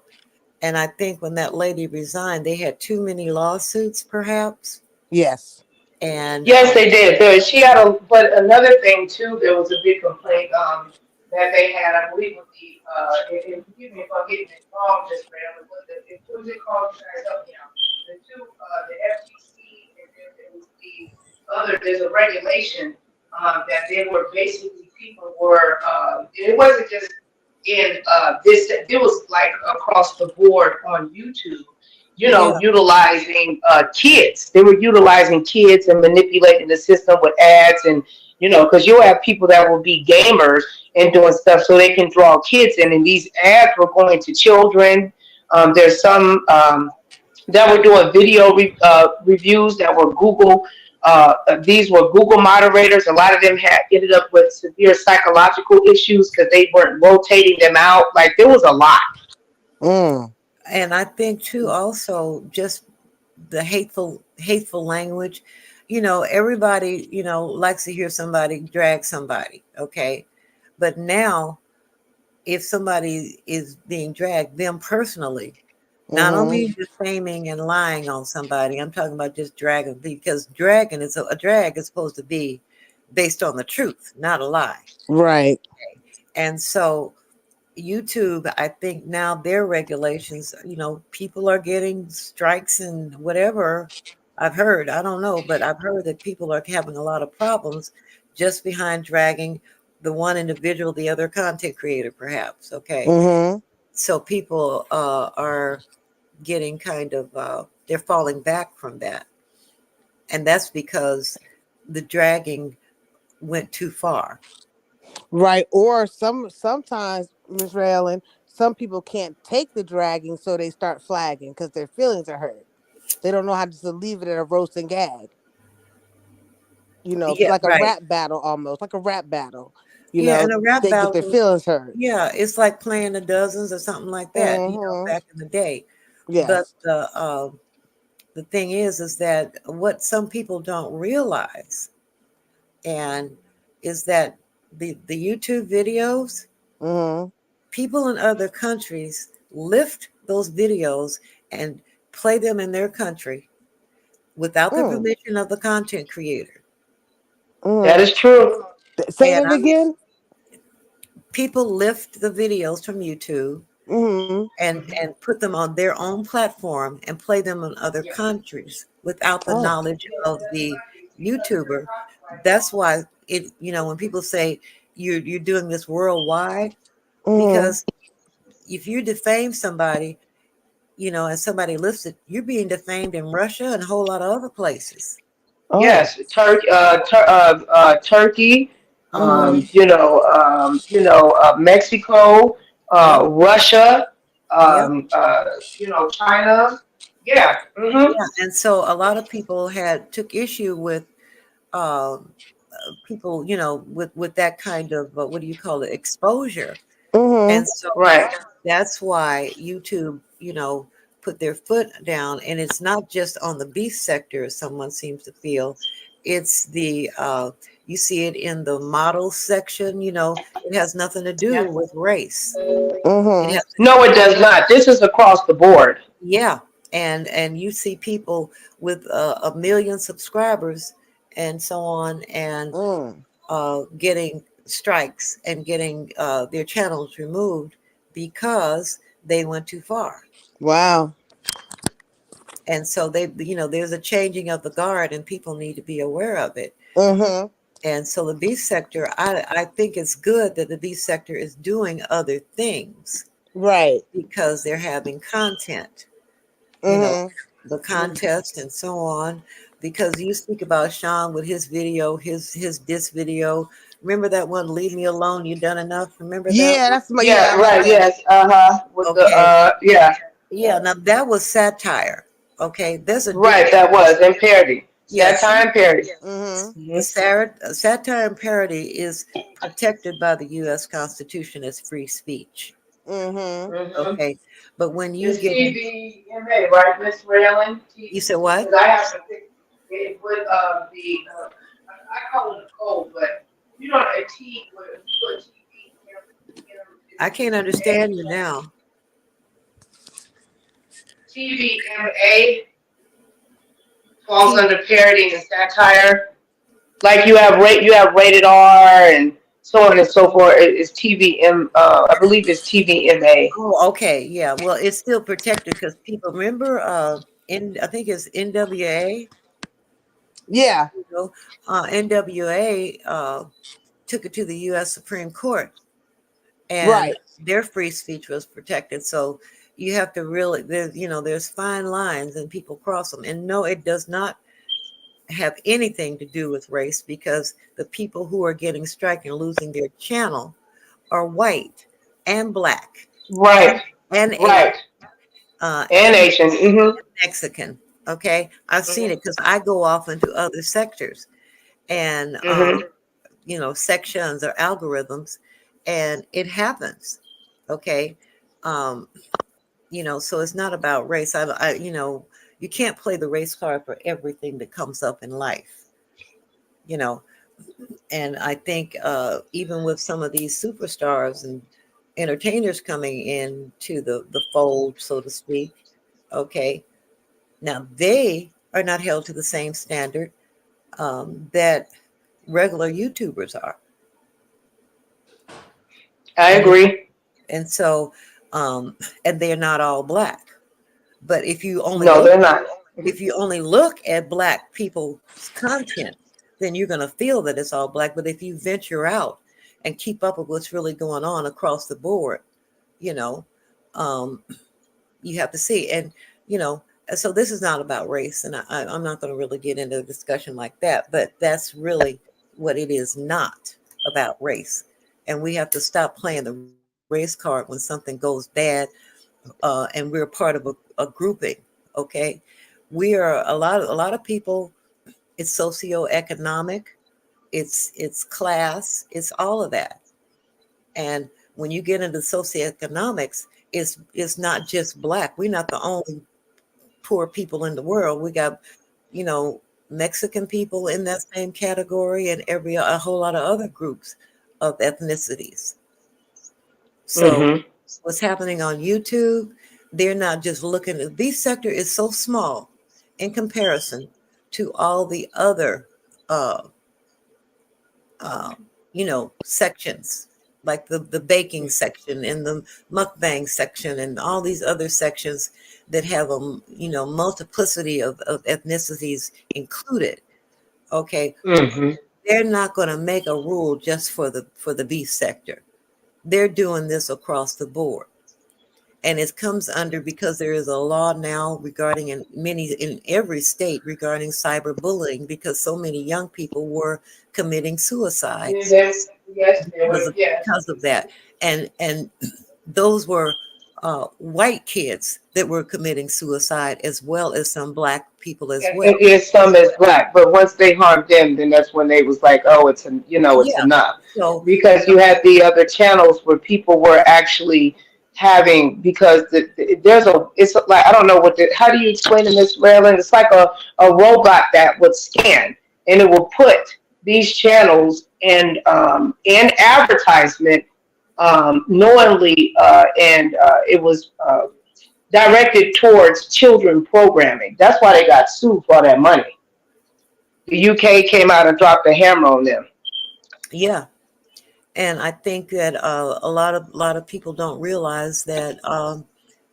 And I think when that lady resigned, they had too many lawsuits, perhaps. Yes. And Yes, they did. She had but another thing too. There was a big complaint that they had. I believe with and forgive me if I'm getting it wrong, Miss Graham. What was it called? You guys help me out. The FTC, and then there was there's a regulation that they were basically people were. It wasn't just in this. It was like across the board on YouTube. yeah, Utilizing kids. They were utilizing kids and manipulating the system with ads and, because you'll have people that will be gamers and doing stuff so they can draw kids in. And these ads were going to children. There's some that were doing video reviews that were Google. These were Google moderators. A lot of them had ended up with severe psychological issues because they weren't rotating them out. Like there was a lot. Mm. and I think too also just the hateful language. Everybody, likes to hear somebody drag somebody, okay? But now if somebody is being dragged, them personally, not Mm-hmm. only defaming and lying on somebody, I'm talking about just dragging, because dragging is a drag is supposed to be based on the truth, not a lie. Right. And so YouTube, I think now their regulations, people are getting strikes and whatever. I've heard, I don't know, but I've heard that people are having a lot of problems just behind dragging the one individual, the other content creator, perhaps. Okay. Mm-hmm. So people are getting kind of, they're falling back from that. And that's because the dragging went too far. Right. Or sometimes, Miss Raylan, some people can't take the dragging, so they start flagging because their feelings are hurt. They don't know how to just leave it at a roast and gag. Yeah, Like a right. rap battle almost, like a rap battle. Yeah, and a rap They get their battle, feelings hurt. yeah, it's like playing the dozens or something like that, Mm-hmm. back in the day. But Yes. the the thing is that what some people don't realize, and is that the YouTube videos, Mm-hmm. people in other countries lift those videos and play them in their country without the Mm. permission of the content creator. That Mm. is true. Say And that again. people lift the videos from YouTube Mm-hmm. and put them on their own platform and play them in other countries without the Oh. knowledge of the YouTuber. That's why when people say you're doing this worldwide, Mm-hmm. because if you defame somebody, and somebody lifts it, you're being defamed in Russia and a whole lot of other places. Oh. Yes, Turkey, Mm-hmm. Mexico, Yep. Russia, Yep. China. Yeah. Yeah. And so a lot of people took issue with um, people, with that kind of what do you call it, exposure. Mm-hmm. And so Right. that's why YouTube, put their foot down. And it's not just on the beef sector, as someone seems to feel. It's you see it in the model section, it has nothing to do with race. It Mm-hmm. has to No, it does not. This is across the board. Yeah, and you see people with a million subscribers and so on, and Mm. getting strikes and getting their channels removed because they went too far. Wow. And so there's a changing of the guard, and people need to be aware of it. Mm-hmm. And so the beef sector, I think it's good that the beef sector is doing other things Right. because they're having content. Mm-hmm. The contest and so on, because you speak about Sean with his video, his diss video. Remember that one, Leave Me Alone, You Done Enough? Remember that Yeah, one? that's my Yeah. I like Right. that. Yes. Uh-huh. With the Okay. yeah. Yeah, now that was satire. Okay, there's a Right. difference. That was in parody. Yes, Satire and parody. Mm-hmm. the satire and parody is protected by the U.S. Constitution as free speech. Mm-hmm. Mm-hmm. Okay, but when you It's get in, TVMA, right, Miss Raylan? you said what? Because I have to pick it with I call it a code, but you know a T with you put I can't understand you now. TVMA falls under parody and satire. Like you have rated R and so on and so forth. It's TVM. I believe it's TVMA. Oh, okay, yeah. Well, it's still protected because people remember. I think it's NWA. Yeah. NWA took it to the U.S. Supreme Court, and Right. their free speech was protected. So you have to really, there's fine lines, and people cross them. And no, it does not have anything to do with race, because the people who are getting strike and losing their channel are white and black Right. and Asian, Right. And and Asian. Mm-hmm. Mexican. Okay, I've seen Mm-hmm. it because I go off into other sectors and Mm-hmm. sections or algorithms, and it happens. Okay, um, so it's not about race. You can't play the race card for everything that comes up in life. You know, and I think even with some of these superstars and entertainers coming into the fold, so to speak. Okay, now they are not held to the same standard that regular YouTubers are. I And agree. and so and they're not all black. But No, they're not. if you only look at black people's content, then you're going to feel that it's all black. But if you venture out and keep up with what's really going on across the board, you know, um, you have to see. And so this is not about race, and I'm not going to really get into a discussion like that. But that's really what it is, not about race. And we have to stop playing the race card when something goes bad, and we're part of a grouping. Okay, we are a lot of people. It's socioeconomic, it's class, it's all of that. And when you get into socioeconomics, it's not just black. We're not the only poor people in the world. We got, you know, Mexican people in that same category, and a whole lot of other groups of ethnicities. So what's happening on YouTube, they're not just looking at the sector is so small in comparison to all the other you know, sections, like the baking section and the mukbang section and all these other sections that have a, you know, multiplicity of ethnicities included. Okay. They're not going to make a rule just for the beef sector. They're doing this across the board. And it comes under, because there is a law now regarding in every state regarding cyberbullying, because so many young people were committing suicide Yes, they were. Yes. because of that. And those were white kids that were committing suicide, as well as some black people as well. And there's some as black, but once they harmed them, then that's when they was like, oh, it's Yeah. enough. So Because you had the other channels where people were actually having, because it's like, I don't know how do you explain it, Miss Marilyn? It's like a robot that would scan, and it will put these channels and advertisement knowingly, and it was directed towards children programming. That's why they got sued for all that money. The UK came out and dropped a hammer on them. yeah. And I think that a lot of people don't realize that,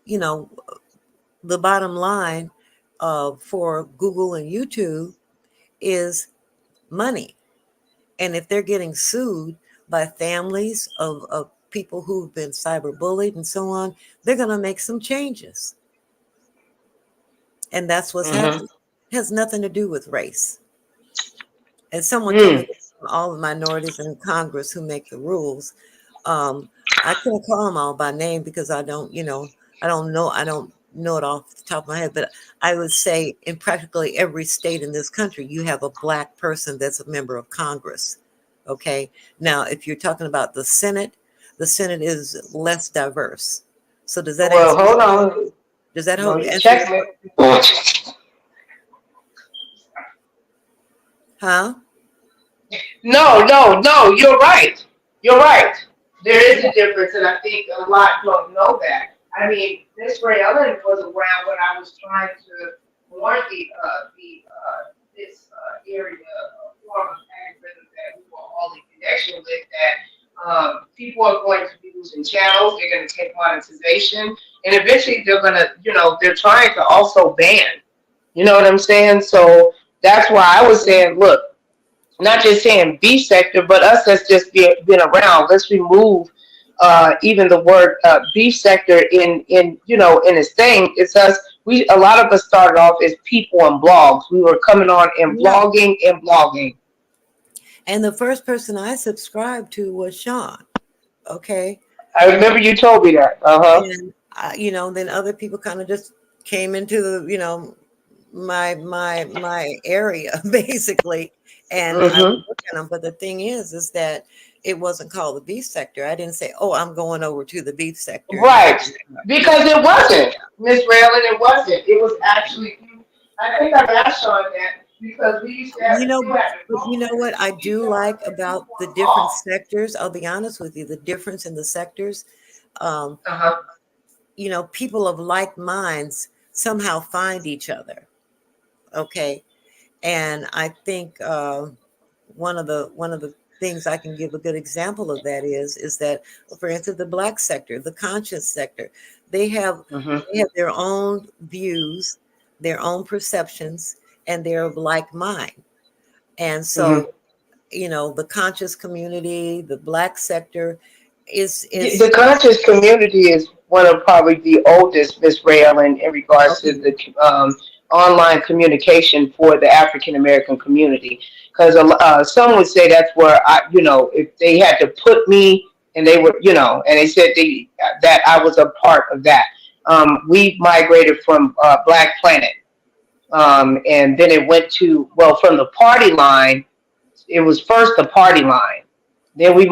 you know, the bottom line for Google and YouTube is money. And if they're getting sued by families of people who've been cyberbullied and so on, they're going to make some changes. And that's what's happening. It has nothing to do with race. And someone told me all the minorities in Congress who make the rules. I can't call them all by name because I don't know it off the top of my head, but I would say in practically every state in this country, you have a black person that's a member of Congress. Okay. Now, if you're talking about the Senate is less diverse. So does that Well, hold on. Does that No, help answer? check me. Huh? No, you're right. There is a difference, and I think a lot don't know that. I mean, Miss Ray Ellen was around when I was trying to warn this area of form of algorithm that we were all in connection with, that people are going to be losing channels, they're going to take monetization, and eventually they're going to, they're trying to also ban. You know what I'm saying? So that's why I was saying, look, not just saying B sector, but us that's just been around. Let's remove even the word B sector in its thing. It's us. A lot of us started off as people on blogs. We were coming on and blogging. And the first person I subscribed to was Sean. Okay. I remember you told me that. And then other people kind of just came into the my area basically. And I would look at them, but the thing is that it wasn't called the beef sector. I didn't say, "Oh, I'm going over to the beef sector." Right, because it wasn't, Miss Raylan. It wasn't. It was actually. I think I've asked on that because we used to have. But you know what I do like about the different sectors? I'll be honest with you. The difference in the sectors, people of like minds somehow find each other. Okay. And I think one of the things I can give a good example of that is that, for instance, the black sector, the conscious sector, they have their own views, their own perceptions, and they're of like mind. And so, the conscious community, the black sector is the conscious community is one of probably the oldest, Miss Raylan, in regards to the online communication for the African American community, because some would say that's where if they had to put me, and they would, and they said that I was a part of that. We migrated from Black Planet, and then it went to, from the party line. It was first the party line, then we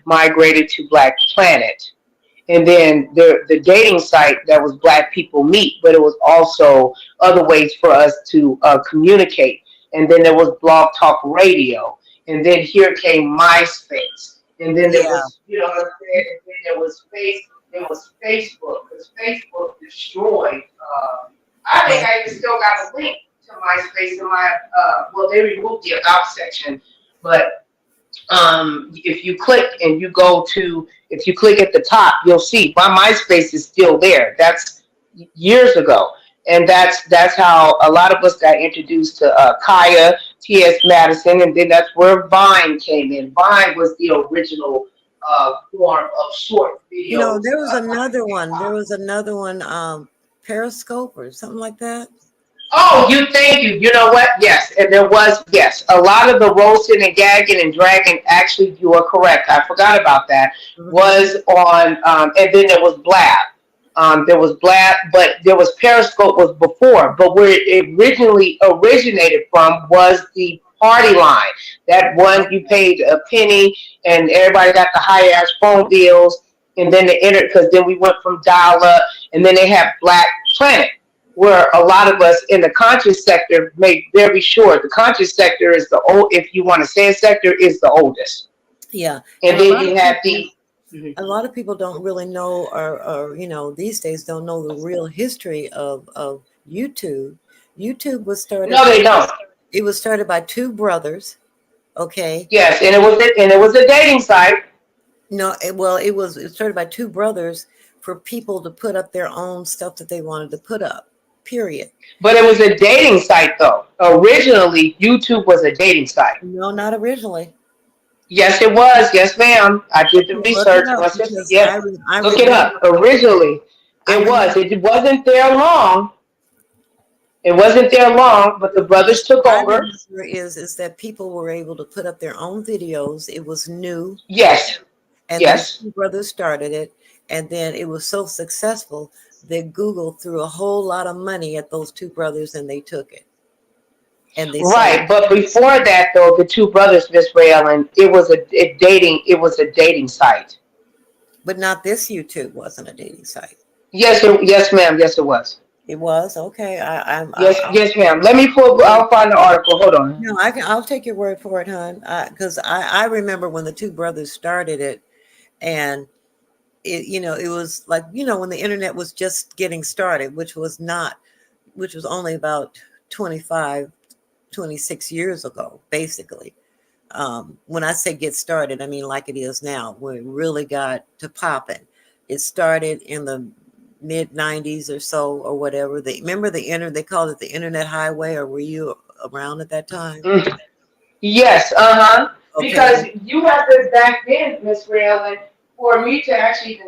migrated to Black Planet, and then the dating site that was Black People Meet, but it was also other ways for us to communicate. And then there was Blog Talk Radio, and then here came MySpace, and then there Yeah. was, you know what I'm saying, and then there was Facebook, because Facebook destroyed. I think I even still got a link to MySpace in my well, they removed the about section, but if you click and you go to, if you click at the top, you'll see my MySpace is still there. That's years ago, and that's how a lot of us got introduced to Kaya, T.S. Madison, and then that's where Vine came in. Vine was the original form of short videos. You know, there was another one. There was another one, Periscope or something like that. Oh, thank you. You know what? Yes, and there was, yes, a lot of the roasting and gagging and dragging. Actually, you are correct. I forgot about that. Was on, and then there was Blab. There was Blab, but there was Periscope was before. But where it originally originated from was the party line. That one you paid a penny, and everybody got the high ass phone bills, and then the internet. Because then we went from dial up, and then they have Black Planet, where a lot of us in the conscious sector make very sure the conscious sector is the old, if you want to say a sector, is the oldest. Yeah. And then you have the. A lot of people don't really know, or you know, these days don't know the real history of YouTube. YouTube was started. No, they don't. It was started by two brothers. Okay. Yes, and it was a dating site. No, it was started by two brothers for people to put up their own stuff that they wanted to put up. Period. But it was a dating site, though. Originally, YouTube was a dating site. No, not originally. Yes, it was. Yes, ma'am. I did the research. Yes, look it up. Originally, it was. It wasn't there long. It wasn't there long, but the brothers took over. Is that people were able to put up their own videos. It was new. Yes. And yes. The two brothers started it, and then it was so successful that Google threw a whole lot of money at those two brothers, and they took it. And they but before that, though, the two brothers, Miss Ray Ellen, it was a dating site. But not this YouTube wasn't a dating site. Yes, ma'am. Yes, it was. It was okay. Yes, ma'am. Let me pull. I'll find the article. Hold on. No, I'll take your word for it, hon. Because I remember when the two brothers started it, and it, you know, it was like, you know, when the internet was just getting started, which was only about 25, 26 years ago, basically. When I say get started, I mean like it is now, where it really got to popping. It started in the mid 90s or so, or whatever. Remember they called it the internet highway, or were you around at that time? Yes, okay. Because you had to, back then, Miss Ray, for me to actually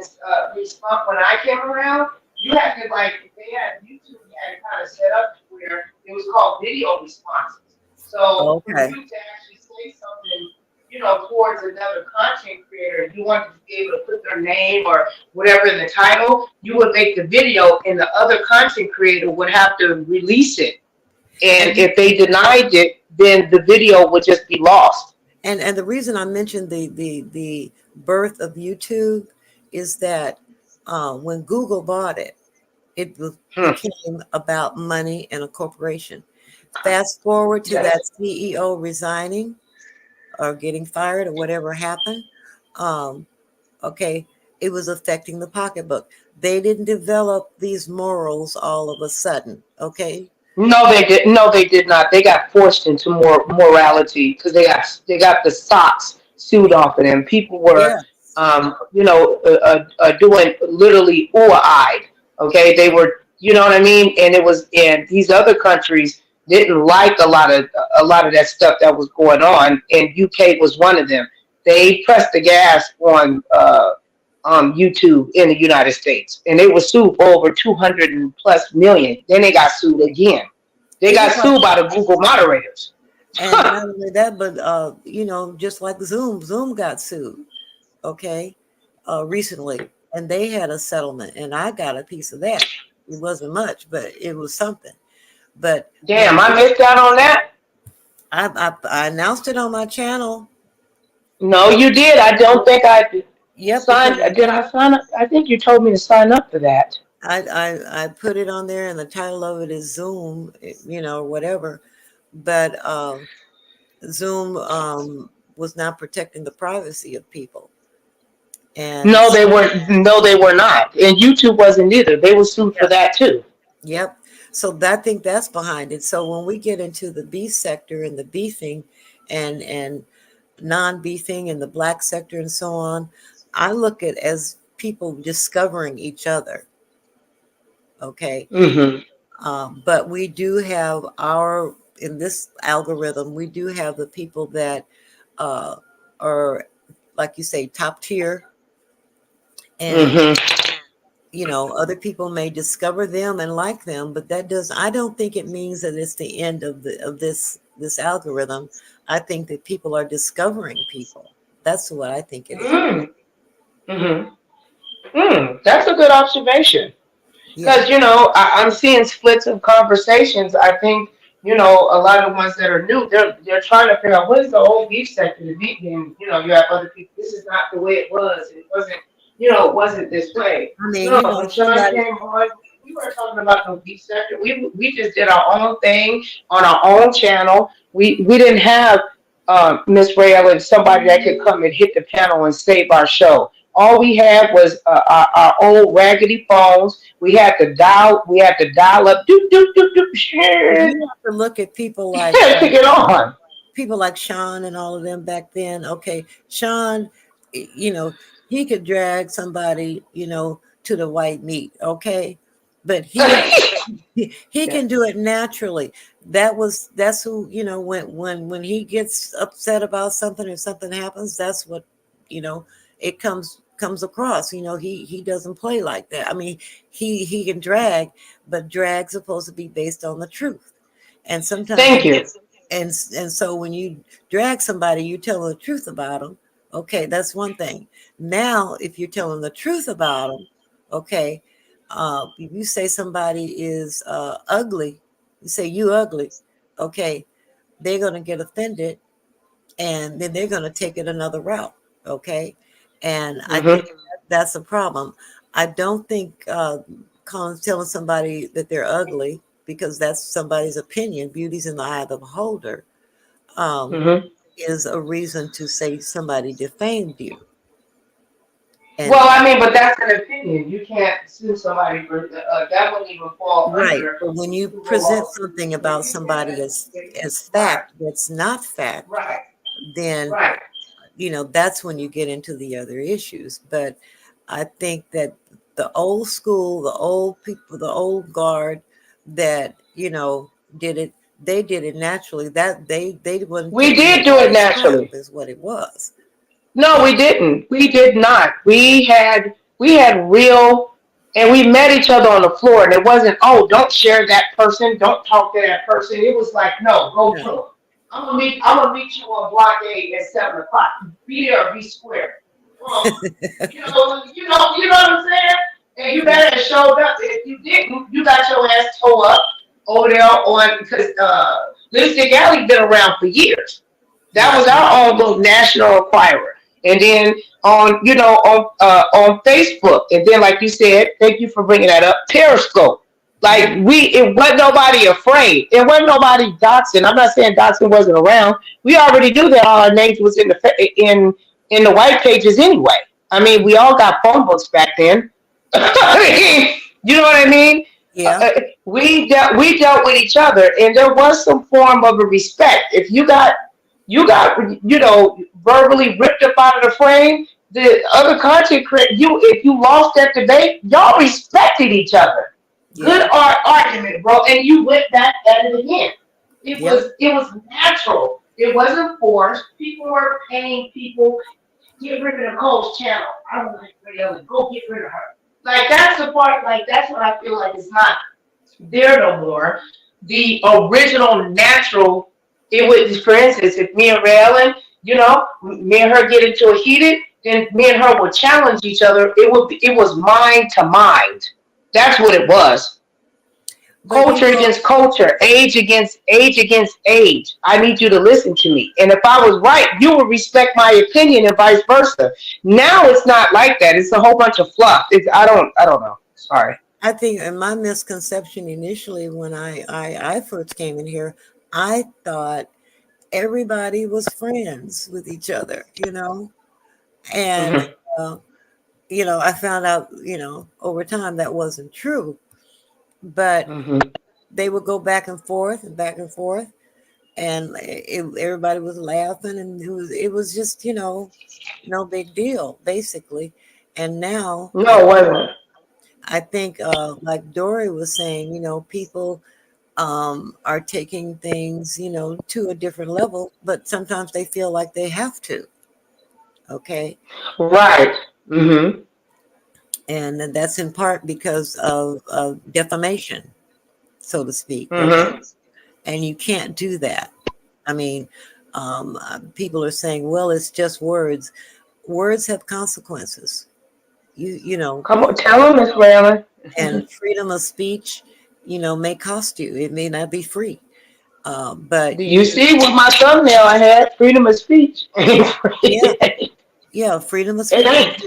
respond when I came around, you had to, like, they had YouTube had kind of set up where it was called video responses. So for you to actually say something, you know, towards another content creator, you wanted to be able to put their name or whatever in the title, you would make the video, and the other content creator would have to release it. And if they denied it, then the video would just be lost. And the reason I mentioned the birth of YouTube is that when Google bought it, it became about money and a corporation. Fast forward to that CEO resigning or getting fired or whatever happened. It was affecting the pocketbook. They didn't develop these morals all of a sudden. Okay. No, they did. No, they did not. They got forced into more morality because they got the socks sewed off of them. People were, doing literally eyed. Okay, they were, you know what I mean. And it was, and these other countries didn't like a lot of that stuff that was going on, and UK was one of them. They pressed the gas on YouTube in the United States, and they were sued for over 200+ million. Then they got sued again. They got sued by the Google moderators. And not only that, but just like Zoom got sued, recently, and they had a settlement, and I got a piece of that. It wasn't much, but it was something. But damn, I missed out on that. I announced it on my channel. No, you did. I don't think I did. Yep, because Sign? Did I sign up? I think you told me to sign up for that. I put it on there, and the title of it is Zoom, whatever. But Zoom was not protecting the privacy of people, and No, they weren't. No, they were not. And YouTube wasn't either. They were sued for yep, that too. yep. So I think that's behind it. So when we get into the B sector and the beefing, and non-beefing and the black sector and so on, I look at as people discovering each other. Okay. Mm-hmm. But we do have in this algorithm, we do have the people that are, like you say, top tier. And, Mm-hmm. other people may discover them and like them, but I don't think it means that it's the end of this algorithm. I think that people are discovering people. That's what I think it is. Mm-hmm. That's a good observation. Yeah. Because, I'm seeing splits of conversations. I think, a lot of the ones that are new, they're trying to figure out what is the whole beef sector to beat them. You have other people. This is not the way it was. It wasn't, it wasn't this way. I mean, No, when Sean came on, we weren't talking about no beef sector. We just did our own thing on our own channel. We didn't have Miss Rael and somebody that could come and hit the panel and save our show. All we had was our old raggedy phones. We had to dial up, doop, doop, doop, doop, shit, you have to look at people like to get on. people like Sean and all of them back then. Okay, Sean, he could drag somebody, to the white meat. Okay, but he can do it naturally. That's who, when he gets upset about something or something happens, that's what, it comes across. He doesn't play like that. I mean, he can drag, but drag's supposed to be based on the truth. And sometimes, Thank you. and so when you drag somebody, you tell the truth about them. Okay, that's one thing. Now, if you're telling the truth about them, okay, if you say somebody is ugly, you say you ugly, okay, they're gonna get offended, and then they're gonna take it another route. Okay, and I think that's a problem. I don't think telling somebody that they're ugly, because that's somebody's opinion. Beauty's in the eye of the beholder. Is a reason to say somebody defamed you. And, Well, I mean, but that's an opinion. You can't sue somebody for that. Wouldn't even fall right. under. But when you present something about somebody as fact that's not fact, Right. then Right. that's when you get into the other issues. But I think that the old school, the old people, the old guard that did it, they did it naturally. That they wouldn't. We did do it naturally. Is what it was. No, we didn't. We did not. We had real, and we met each other on the floor, and it wasn't, oh, don't share that person, don't talk to that person. It was like, no, go to them. I'm gonna meet you on block A at 7:00. Be there or be square. You know what I'm saying? And you better have showed up. If you didn't, you got your ass towed up over there on, because Lipstick Alley been around for years. That was our own little national acquirer. And then on Facebook, and then like you said, thank you for bringing that up, Periscope. Like it wasn't nobody afraid. It wasn't nobody doxing. I'm not saying doxing wasn't around. We already knew that all our names was in the white pages anyway. I mean, we all got phone books back then. You know what I mean? Yeah. We dealt with each other, and there was some form of a respect. If you got verbally ripped up out of the frame, the other content creator, if you lost that debate, y'all respected each other. Yeah. Good argument, bro, and you went back at it again. It was natural. It wasn't forced. People were paying people, get rid of Nicole's channel. I don't like Rael, go get rid of her. Like, that's the part, like, that's what I feel like is not there no more. The original natural, it was, for instance, if me and Rael, me and her get into a heated, then me and her would challenge each other. It was mind to mind. That's what it was. But Culture against culture, age against age. I need you to listen to me. And if I was right, you would respect my opinion and vice versa. Now it's not like that. It's a whole bunch of fluff. I don't know. Sorry. I think in my misconception initially when I first came in here, I thought everybody was friends with each other, and Hmm. uh, I found out, over time that wasn't true, but Hmm. they would go back and forth, and everybody was laughing, and it was just, no big deal, basically. And now No, it wasn't. I think, like Dory was saying, people are taking things, to a different level, but sometimes they feel like they have to. Okay. Right. Hmm. And that's in part because of defamation, so to speak. Okay. Hmm. And you can't do that. I mean, people are saying, well, it's just words. Words have consequences. You know, Come on, tell him, Miss Raylan. and freedom of speech, may cost you. It may not be free. But Do you see what my thumbnail I had? Freedom of speech. yeah, It yeah, freedom of speech. ain't.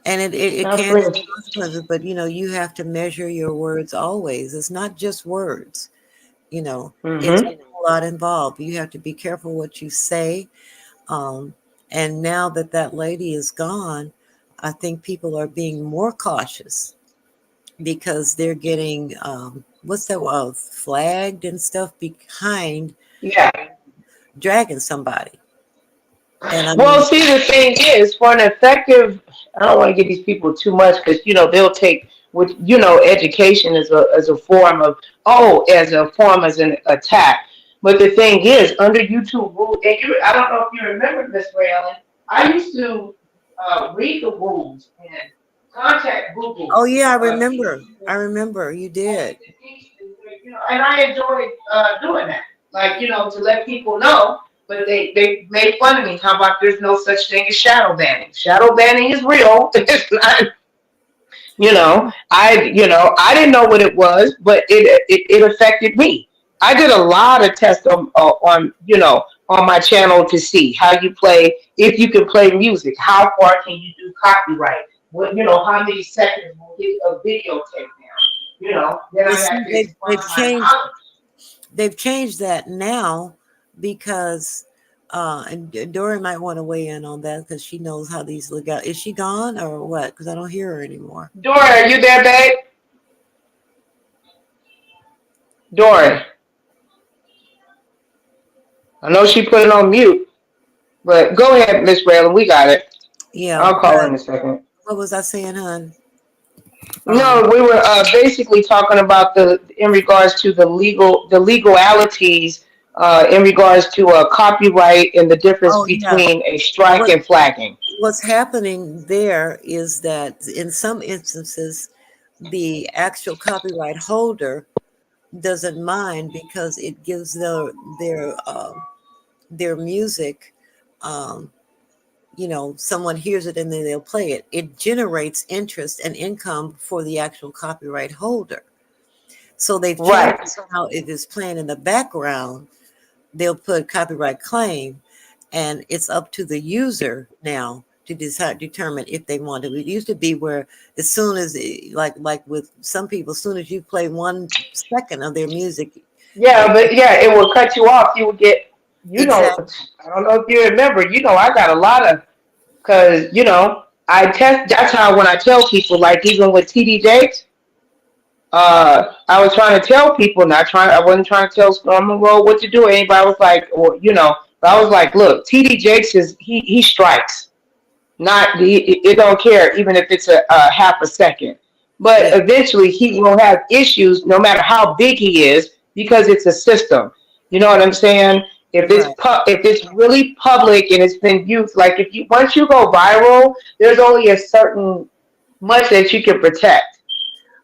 And It's it not can have free. consequences, but you have to measure your words always. It's not just words, it's a Hmm. whole lot involved. You have to be careful what you say. Um, and now that that lady is gone, I think people are being more cautious because they're getting, what's that, flagged and stuff behind Yeah. dragging somebody. And I Well, mean, see, the thing is, for an effective, I don't want to give these people too much because they'll take with education as a form of as a form as an attack. But the thing is, under YouTube rules, and I don't know if you remember, Miss Raylan, I used to read the rules and contact Google oh yeah, people I remember you did. to teach, and I enjoyed doing that. Like, to let people know, but they made fun of me. How about there's no such thing as shadow banning? Shadow banning is real. It's not, I didn't know what it was, but it affected me. I did a lot of tests on on my channel to see how you play, if you can play music, how far can you do copyright, what how many seconds will get a video take down. Then Well, I had see, to explain my knowledge. they've changed that now because and Dory might want to weigh in on that because she knows how these look out. Is she gone or what? Because I don't hear her anymore. Dora, are you there, babe? Dora, I know she put it on mute, but go ahead, Miss Raylan. We got it. Yeah, I'll call her but in a second. what was I saying, hon? Um, No, we were basically talking about in regards to the legalities in regards to copyright and the difference oh yeah, between a strike what and flagging. what's happening there is that in some instances, the actual copyright holder doesn't mind because it gives their music, um, someone hears it and then they'll play it. It generates interest and income for the actual copyright holder. So they've changed Right, how it is playing in the background. They'll put copyright claim, and it's up to the user now to determine if they want to. It used to be where as soon as, like with some people, as soon as you play 1 second of their music, yeah, but yeah, it will cut you off. You would get, exactly. I don't know if you remember, I got a lot of, because, I test, that's how when I tell people, like even with TD Jakes, I was trying to tell people, I wasn't trying to tell Storm Road what to do. Anybody was like, or, but I was like, look, TD Jakes he strikes. Not it don't care even if it's a half a second. But Yeah, eventually he will have issues no matter how big he is because it's a system. You know what I'm saying? right. If it's really public and it's been used, like if you once you go viral, there's only a certain much that you can protect.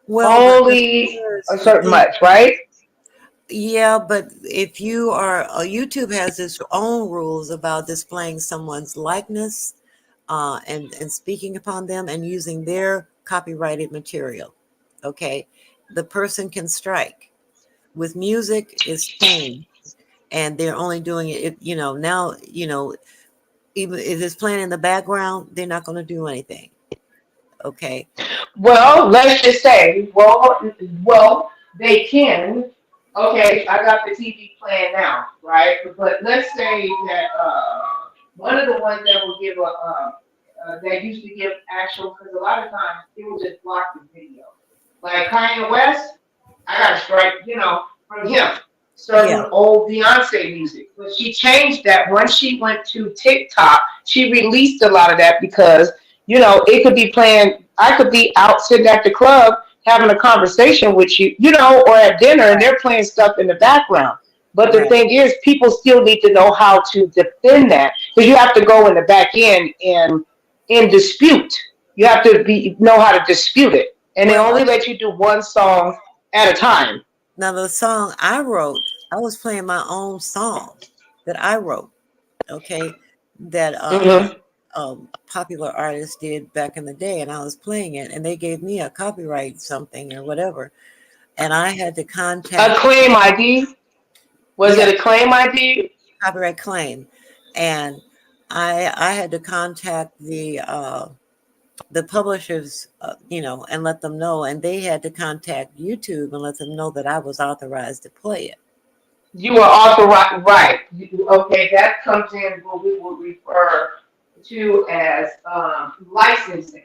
Well, the thing Only is, a certain much, right? yeah, but if you are, YouTube has its own rules about displaying someone's likeness, and speaking upon them and using their copyrighted material. Okay, the person can strike. with music, it's changed, and they're only doing it. Now, even if it's playing in the background, they're not going to do anything. Okay. Well, let's just say, well, they can. Okay, I got the TV playing now, right? But let's say that one of the ones that will give that used to give actual, because a lot of times it will just block the video. Like Kanye West, I got a strike, from him. Certain old Beyonce music. But she changed that once she went to TikTok. She released a lot of that because, it could be playing. I could be out sitting at the club having a conversation with you, or at dinner, and they're playing stuff in the background. But the thing is, people still need to know how to defend that, because you have to go in the back end and in dispute. You have to know how to dispute it, and they only let you do one song at a time. Now, the song I wrote, I was playing my own song that I wrote, okay, that popular artist did back in the day, and I was playing it, and they gave me a copyright something or whatever, and I had to contact a claim ID. Was it a claim ID? Copyright claim, and I had to contact the publishers, and let them know, and they had to contact YouTube and let them know that I was authorized to play it. You were authorized, right? Okay, that comes in what we would refer to as licensing,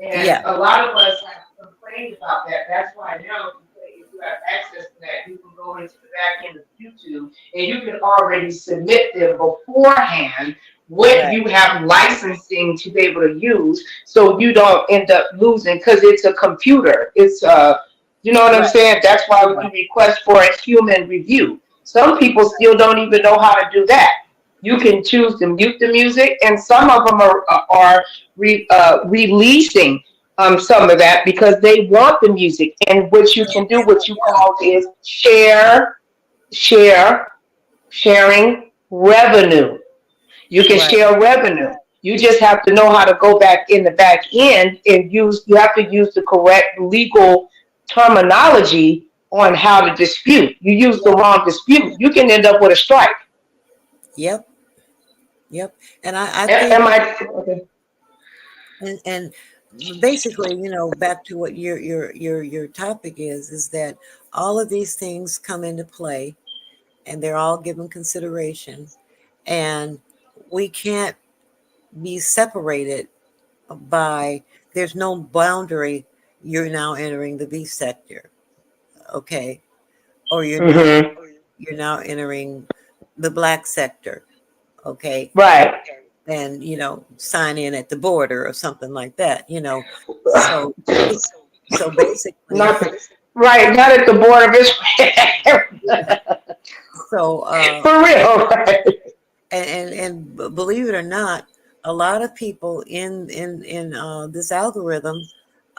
and a lot of us have complained about that. That's why now, if you have access to that, you can go into the back end of YouTube and you can already submit them beforehand what you have licensing to be able to use, so you don't end up losing, because it's a computer. It's you know what I'm saying? That's why we request for a human review. Some people still don't even know how to do that. You can choose to mute the music, and some of them are releasing some of that because they want the music. And what you can do, what you call is sharing revenue. You can share revenue. You just have to know how to go back in the back end and you have to use the correct legal terminology on how to dispute. You use the wrong dispute, you can end up with a strike. Yep. And I think, and basically, back to what your topic is that all of these things come into play, and they're all given consideration, and we can't be separated by, there's no boundary. You're now entering the B sector, okay, or you're now entering the black sector, okay, right, and sign in at the border or something like that, so basically not at the border of Israel. So for real, right? And believe it or not, a lot of people in this algorithm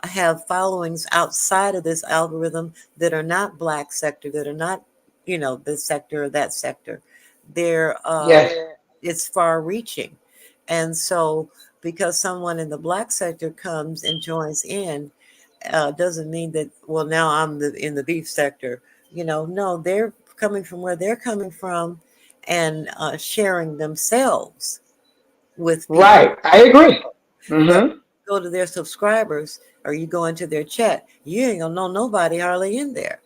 have followings outside of this algorithm that are not black sector, that are not this sector or that sector. They're it's far reaching, and so because someone in the black sector comes and joins in, doesn't mean that, well, now I'm in the beef sector. No, they're coming from where they're coming from and sharing themselves with people. Right, I agree. But go to their subscribers, or you go into their chat, you ain't gonna know nobody hardly in there.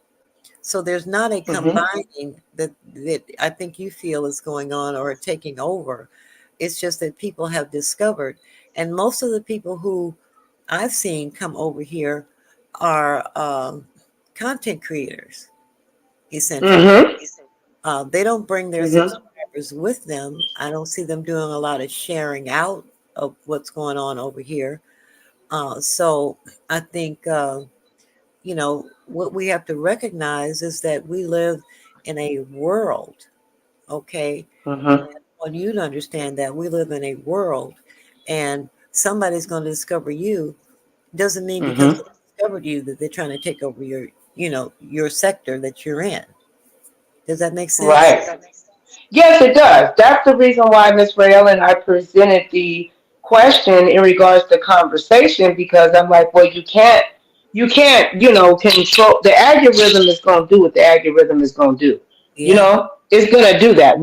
So there's not a combining that I think you feel is going on or taking over. It's just that people have discovered, and most of the people who I've seen come over here are content creators, essentially. They don't bring their subscribers with them. I don't see them doing a lot of sharing out of what's going on over here. So I think, what we have to recognize is that we live in a world, okay? I want you to understand that we live in a world, and somebody's going to discover you. Doesn't mean because they discovered you that they're trying to take over your sector that you're in. Does that make sense? Right. Yes, it does. That's the reason why, Ms. Rael, and I presented the question in regards to conversation, because I'm like, well, you can't you can't, control the algorithm is going to do what the algorithm is going to do. Yeah. It's going to do that.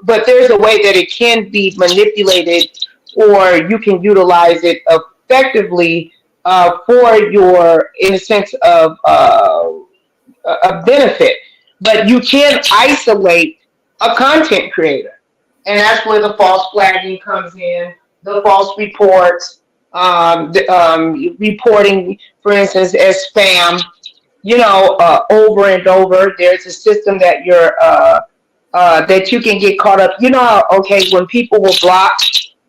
But there's a way that it can be manipulated, or you can utilize it effectively for your, in a sense of a benefit. But you can't isolate a content creator, and that's where the false flagging comes in, the false reports, reporting, for instance, as spam. Over and over. There's a system that that you can get caught up. Okay, when people will block,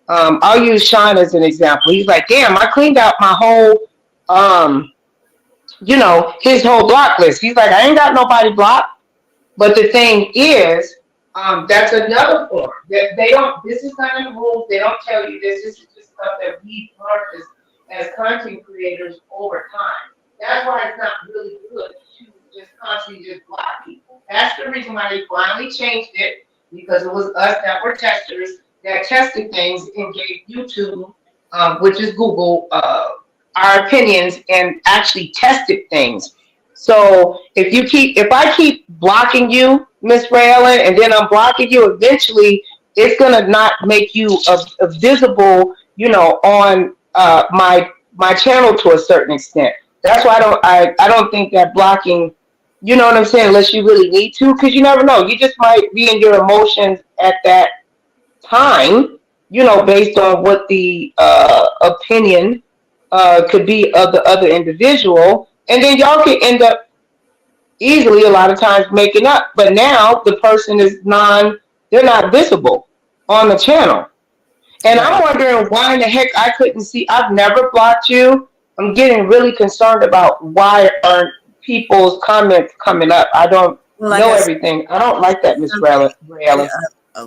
I'll use Sean as an example. He's like, "Damn, I cleaned out my whole, um, his whole block list." He's like, "I ain't got nobody blocked." But the thing is, that's another form. They don't. This is kind of the rules. They don't tell you this. This is just stuff that we've learned as content creators over time. That's why it's not really good to just constantly just block people. That's the reason why they finally changed it, because it was us that were testers that tested things and gave YouTube, which is Google, our opinions and actually tested things. So if I keep blocking you, Miss Raylan, and then I'm blocking you, eventually it's gonna not make you a visible, on my channel to a certain extent. That's why I don't think that blocking, you know what I'm saying, unless you really need to, because you never know. You just might be in your emotions at that time, based on what the opinion could be of the other individual, and then y'all could end up easily a lot of times making up. But now the person is they're not visible on the channel. And I'm wondering why in the heck I couldn't see. I've never blocked you. I'm getting really concerned about why aren't people's comments coming up. I don't know everything. I don't like that, Miss Raylan.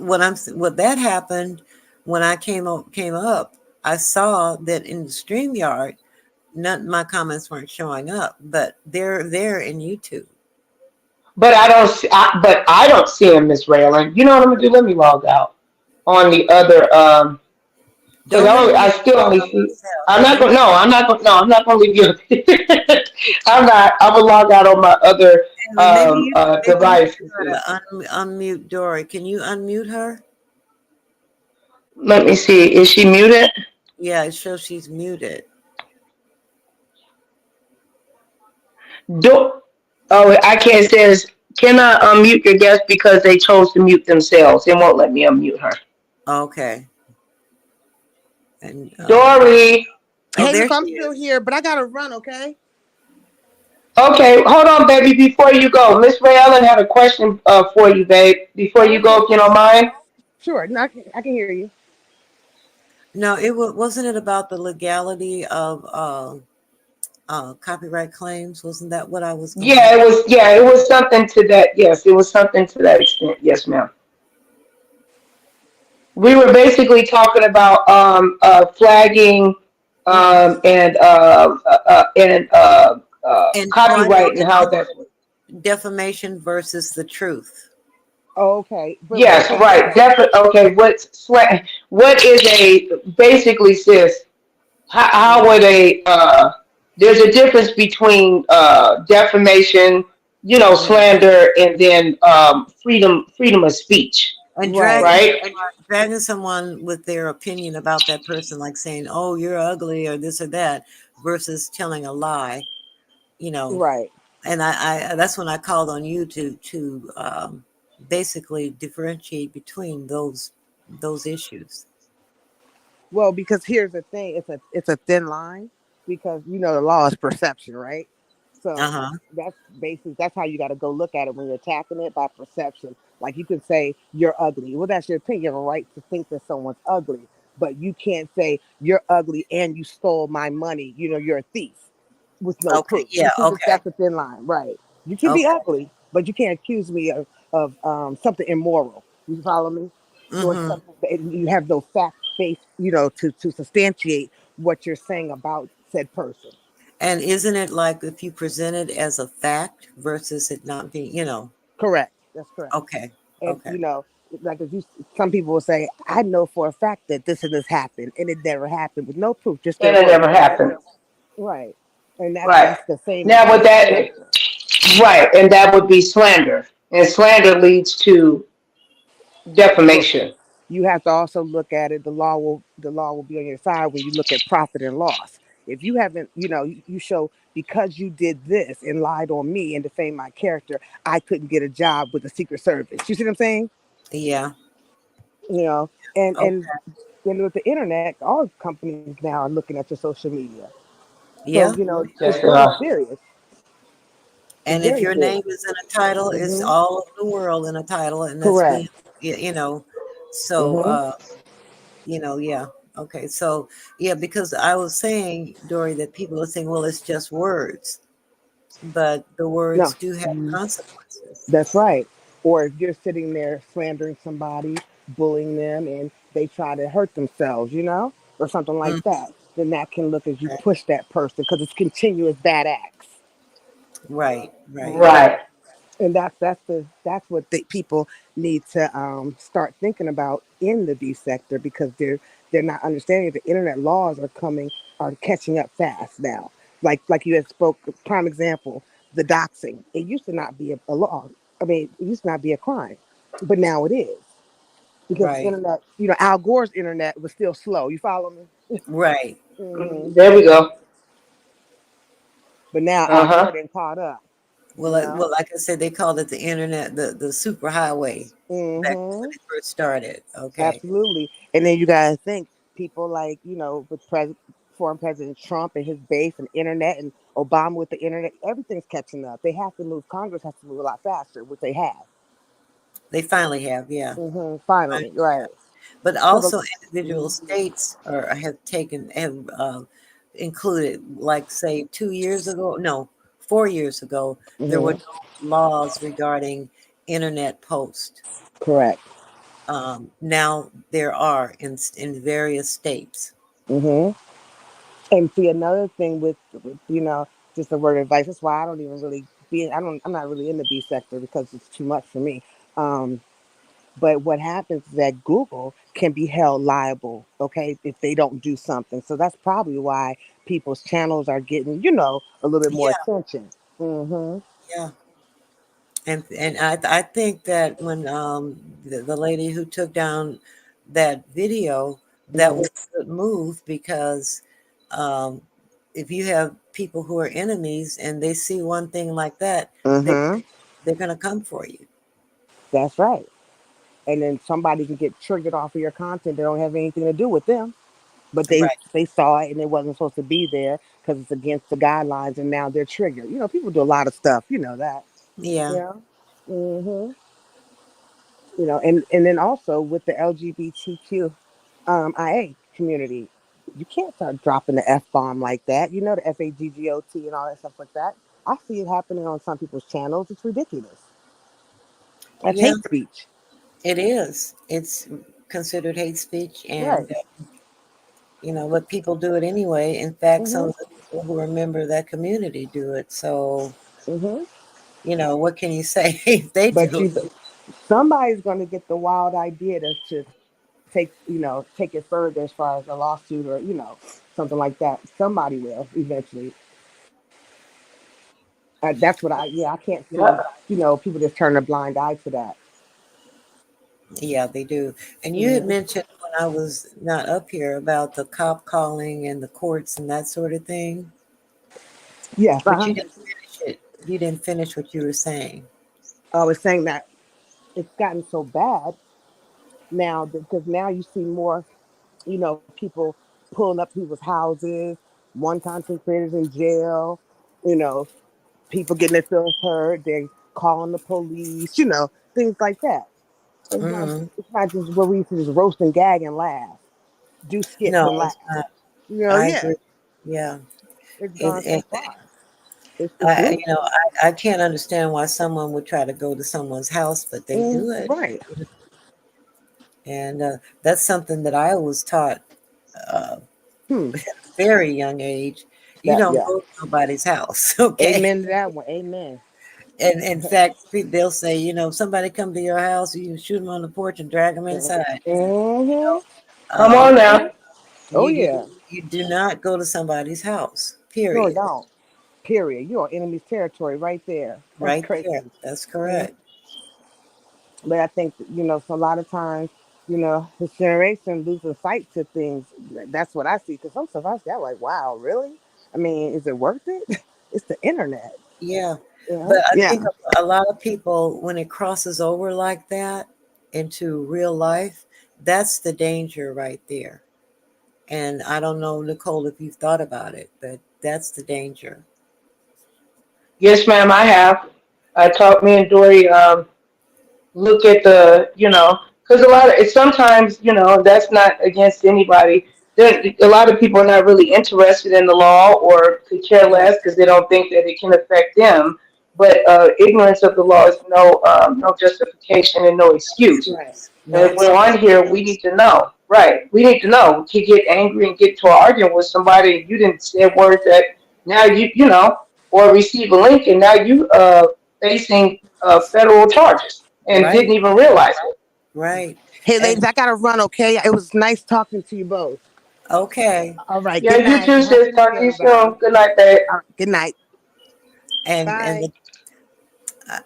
What that happened when I came up, I saw that in the StreamYard, my comments weren't showing up, but they're there in YouTube. But I don't see him, Miss Raylan. You know what I'm gonna do? Let me log out on the other. Because I still only see. I'm not gonna. No, I'm not gonna. No, I'm not gonna leave you. I'm not. I'm gonna log out on my other device. Unmute Dory. Can you unmute her? Let me see. Is she muted? Yeah, it shows she's muted. I can't. It says, cannot unmute your guest because they chose to mute themselves. It won't let me unmute her. Okay. And Dory. Hey, I'm still here, but I gotta run. Okay. Okay, hold on, baby. Before you go, Miss Raylan had a question for you, babe. Before you go, if you don't mind. Sure. No, I can hear you. No, wasn't it about the legality of copyright claims? Wasn't that what I was? Yeah, it was. Yeah, it was something to that. Yes, it was something to that extent. Yes, ma'am. We were basically talking about flagging and copyright and how that defamation versus the truth. Oh, okay. Yes, right. Definitely. Okay. What is basically, sis? How would there's a difference between defamation, slander, and then freedom of speech. And dragging someone with their opinion about that person, like saying, "Oh, you're ugly" or this or that, versus telling a lie. Right. And I that's when I called on you to basically differentiate between those issues. Well, because here's the thing, it's a thin line, because the law is perception, right? So that's how you got to go look at it when you're attacking it, by perception. Like, you can say you're ugly. Well, that's your opinion, right, to think that someone's ugly, but you can't say you're ugly and you stole my money. You're a thief with no proof. Yeah. That's a thin line, right? You can be ugly, but you can't accuse me of something immoral. You follow me? Or something, you have no fact base, to substantiate what you're saying about said person. And isn't it like if you present it as a fact versus it not being, Correct. That's correct. Okay. And like some people will say, I know for a fact that this and this happened, and it never happened, with no proof. Just and it never happened. Right. and Right. that's the same Now with exact that, structure. right, and that would be slander. And slander leads to Well, defamation. you have to also look at it. The law will be on your side when you look at profit and loss. If you haven't, you show because you did this and lied on me and defamed my character, I couldn't get a job with the Secret Service. You see what I'm saying? Yeah. You know, and Okay. and then with the internet, all companies now are looking at your social media. So Yeah. Yes, it's they very are. serious. It's And if very your serious. name is in a title, it's Hmm. all over the world in a title, and that's being, Correct. you know, so, Hmm. yeah. Okay. So, yeah, because I was saying, Dory, that people are saying, well, it's just words, but the words No. do have consequences. That's right. Or if you're sitting there slandering somebody, bullying them, and they try to hurt themselves, or something Mm, like that, then that can look as you okay. push that person because it's continuous bad acts. Right. Right. Right. And that's what people need to start thinking about in the B sector because they're not understanding the internet laws are catching up fast now. Like you had spoke prime example, the doxing. It used to not be a law. I mean, it used to not be a crime, but now it is because the Right. internet. Al Gore's internet was still slow. You follow me? Right. Hmm. There we go. But now Uh Al Gore huh. didn't caught up. Well, like I said, they called it the internet, the super highway back when Hmm. it first started. Okay. Absolutely. And then you gotta think people like, with former President Trump and his base and internet and Obama with the internet, everything's catching up. They have to move, Congress has to move a lot faster, which they have. They finally have, yeah. Finally, right. But So the also individual mhm, states have included, like, say, 2 years ago, no, 4 years ago, there were mhm, no laws regarding internet post. correct. Now there are in various states. Hmm. And see another thing with just a word of advice. That's why I don't even really I'm not really in the B sector because it's too much for me. Um, But what happens is that Google can be held liable, okay, if they don't do something. So that's probably why people's channels are getting, a little bit more Yeah, attention. Hmm. yeah. And I think that when the lady who took down that video, that Hmm. was a good move because um, if you have people who are enemies and they see one thing like that, they Hmm. they're gonna come for you. That's right. And then somebody can get triggered off of your content that don't have anything to do with them, but they Right. they saw it and it wasn't supposed to be there because it's against the guidelines, and now they're triggered. People do a lot of stuff. You know that. Yeah. Yeah. Hmm. And then also with the LGBTQ IA community. You can't start dropping the F bomb like that. The FAGGOT and all that stuff like that. I see it happening on some people's channels. It's ridiculous. That's Yeah, hate speech. it is. It's considered hate speech, Right. and but people do it anyway. In fact, some Hmm. of the people who are a member of that community do it. So, Hmm. what can you say if they But do it? somebody's going to get the wild idea to take it further as far as a lawsuit or something like that. Somebody will eventually. That's what I can't see. Yep. People just turn a blind eye to that. Yeah, they do. And you had Hmm. mentioned when I was not up here about the cop calling and the courts and that sort of thing, Yes. but Uh-huh. you didn't finish it. You didn't finish what you were saying. I was saying that it's gotten so bad now because now you see more, people pulling up people's houses, one content creators in jail, you know, people getting their feelings hurt, they calling the police, things like that. It's not Hmm. it's not just where we used to just roast and gag and laugh, do skits No, and laugh. it's not. I Yeah, agree. Yeah. it's gone It, so far. It's I, really I can't understand why someone would try to go to someone's house, but they do it. right. And that's something that I was taught uh, Hmm. at a very young age. You That don't yeah. go to nobody's house, okay? Amen to that one. Amen. And in fact, they'll say, somebody come to your house, you shoot them on the porch and drag them inside. Hmm. Come Um, on now. Oh you, you yeah. you do not go to somebody's house. No, Period. don't. period. You're on enemy's territory right there. That's Right crazy. there. That's Mhm. correct. But I think that, so a lot of times, this generation losing sight to things. That's what I see. Because some stuff I see, I'm like, wow, really? I mean, is it worth it? It's the internet. Yeah. But Yeah. I Yeah. think a lot of people, when it crosses over like that into real life, that's the danger right there. And I don't know, Nicole, if you've thought about it, but that's the danger. Yes, ma'am, I have. I taught me and Dory look at the, because a lot of it's sometimes, that's not against anybody. A lot of people are not really interested in the law or could care Right. less because they don't think that it can affect them. But ignorance of the law is no justification and no excuse. Right. And No if we're on excuse. here, we need to know. Right. We need to know. To get angry and get to an argument with somebody, you didn't say words that now or receive a link and now you facing federal charges and didn't Right. even realize it. Right. Hey, And ladies, I gotta run. Okay, it was nice talking to you both. okay. All right. Yeah, Good you night. too, Happy sis. New Talk to Year, you everybody. soon. Good night, babe. All right. Good night. And Bye. the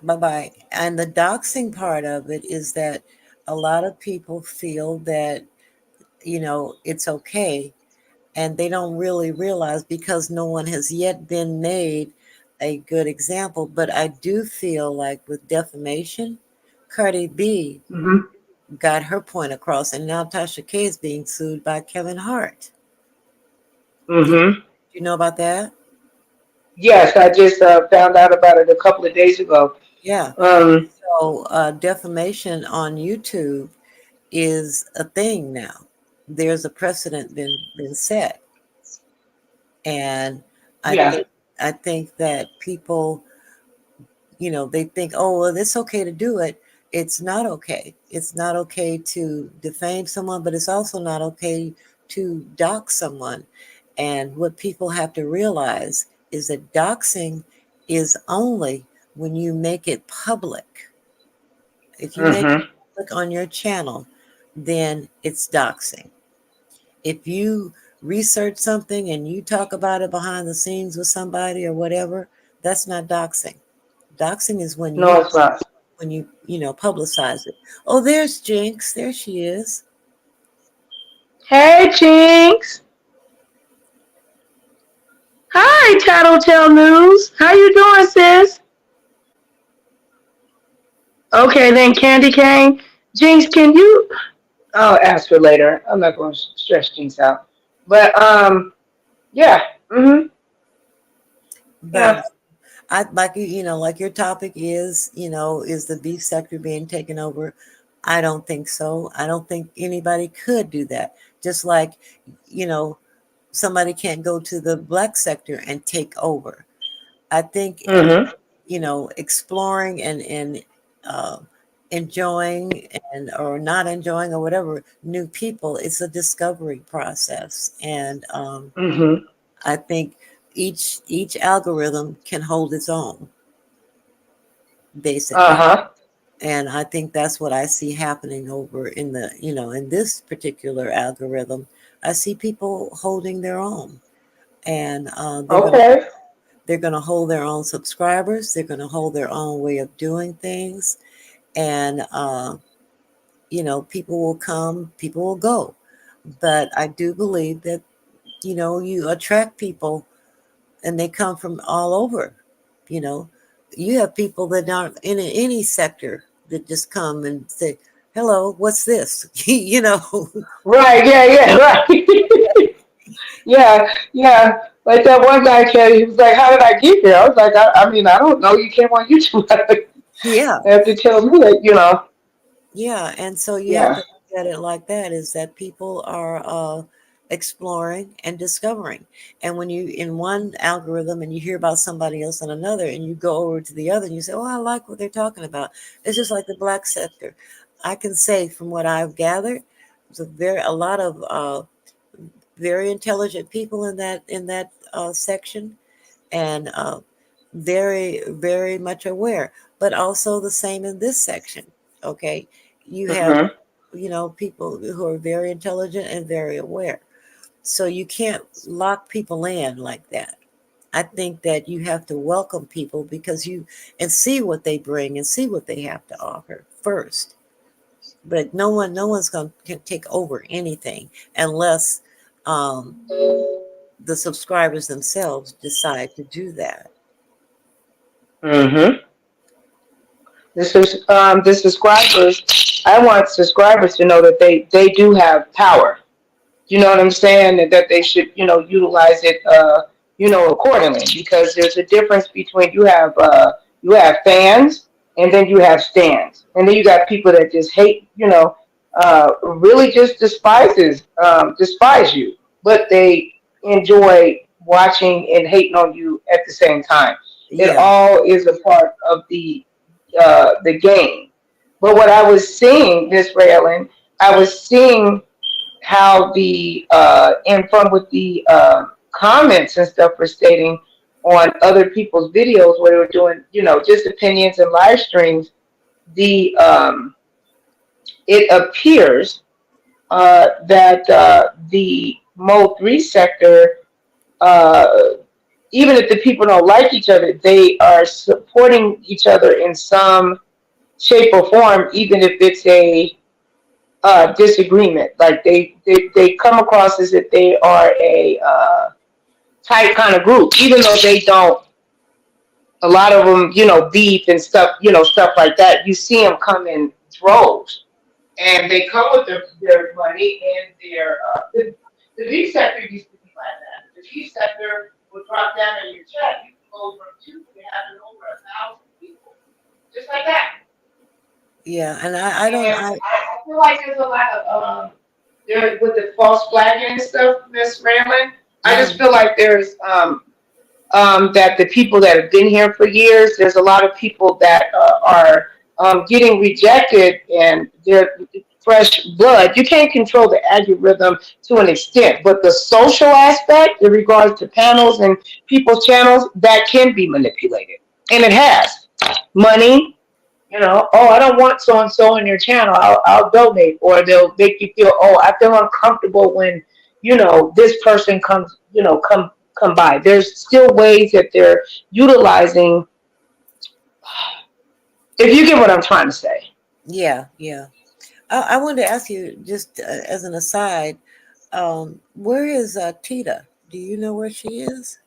bye bye. And the doxing part of it is that a lot of people feel that, it's okay. And they don't really realize because no one has yet been made a good example. But I do feel like with defamation, Cardi B Mhm. got her point across, and now Tasha K is being sued by Kevin Hart. Did Mhm. you know about that? Yes, I just found out about it a couple of days ago. Yeah. Um. So defamation on YouTube is a thing now. There's a precedent been set, and I Yeah. think that people, they think, oh, well, it's okay to do it. It's not okay. It's not okay to defame someone, but it's also not okay to dox someone. And what people have to realize is that doxing is only when you make it public. If you make it Mhm. public on your channel, then it's doxing. If you research something and you talk about it behind the scenes with somebody or whatever, that's not doxing. Doxing is when No, it's not. you publicize it. Oh, there's Jinx. There she is. Hey, Chinks. Hi, Tattletale News. How you doing, sis? Okay, then Candy Cane. Jinx, can you? I'll ask her later. I'm not going to stress Jinx out. But yeah. Mhm. But Yeah. I like like your topic is the beef sector being taken over? I don't think so. I don't think anybody could do that. Just like, you know, somebody can't go to the black sector and take over. I think Mhm. exploring and uh, enjoying and or not enjoying or whatever new people, it's a discovery process, and Mhm. I think each algorithm can hold its own, Uh basically. huh. And I think that's what I see happening over in the in this particular algorithm. I see people holding their own, and Okay. they're gonna hold their own subscribers. They're gonna hold their own way of doing things, and people will come, people will go. But I do believe that you attract people, and they come from all over. You know, you have people that aren't in any sector that just come and say, "Hello, what's this?" Right. Yeah. Yeah. Right. Yeah. Yeah. Like that one guy came. He was like, "How did I get here?" I was like, "I mean, I don't know. You came on YouTube. Yeah, You have to tell me that. yeah. And so you have to Yeah. look at it like that: is that people are exploring and discovering. And when you in one algorithm and you hear about somebody else in another, and you go over to the other and you say, "Oh, I like what they're talking about." It's just like the black sector. I can say from what I've gathered, there's a lot of very intelligent people in that section, and very very much aware, but also the same in this section. Okay, you have Mhm. people who are very intelligent and very aware, so you can't lock people in like that. I think that you have to welcome people because and see what they bring and see what they have to offer first. But no one's going to take over anything unless the subscribers themselves decide to do that. Mm-hmm. The subscribers. I want subscribers to know that they do have power. You know what I'm saying? And that they should, utilize it, accordingly. Because there's a difference between you have fans and then you have stands, and then you got people that just hate, really just despise you, but they enjoy watching and hating on you at the same time. It Yeah. all is a part of the game. But what I was seeing, Miss Raylan, I was seeing how the and from with the comments and stuff were stating on other people's videos where they were doing, just opinions and live streams. The It appears that the MO3 sector, uh, even if the people don't like each other, they are supporting each other in some shape or form, even if it's a disagreement. Like they come across as if they are a tight kind of group, even though they don't. A lot of them, beef and stuff, stuff like that. You see them come in droves, and they come with their money and their. The beef sector used to be like that. The beef sector would drop down in your chat. You can go from 2 to having over 1,000 people, just like that. Yeah, and I feel like there's a lot of there with the false flagging and stuff, Miss Ramlin. I just feel like there's that the people that have been here for years, there's a lot of people that are getting rejected, and they're fresh blood. You can't control the algorithm to an extent, but the social aspect in regards to panels and people's channels, that can be manipulated, and it has money. Oh, I don't want so and so in your channel. I'll donate, or they'll make you feel, oh, I feel uncomfortable when, this person comes, come by. There's still ways that they're utilizing. If you get what I'm trying to say. Yeah. I wanted to ask you, just as an aside, where is Tita? Do you know where she is?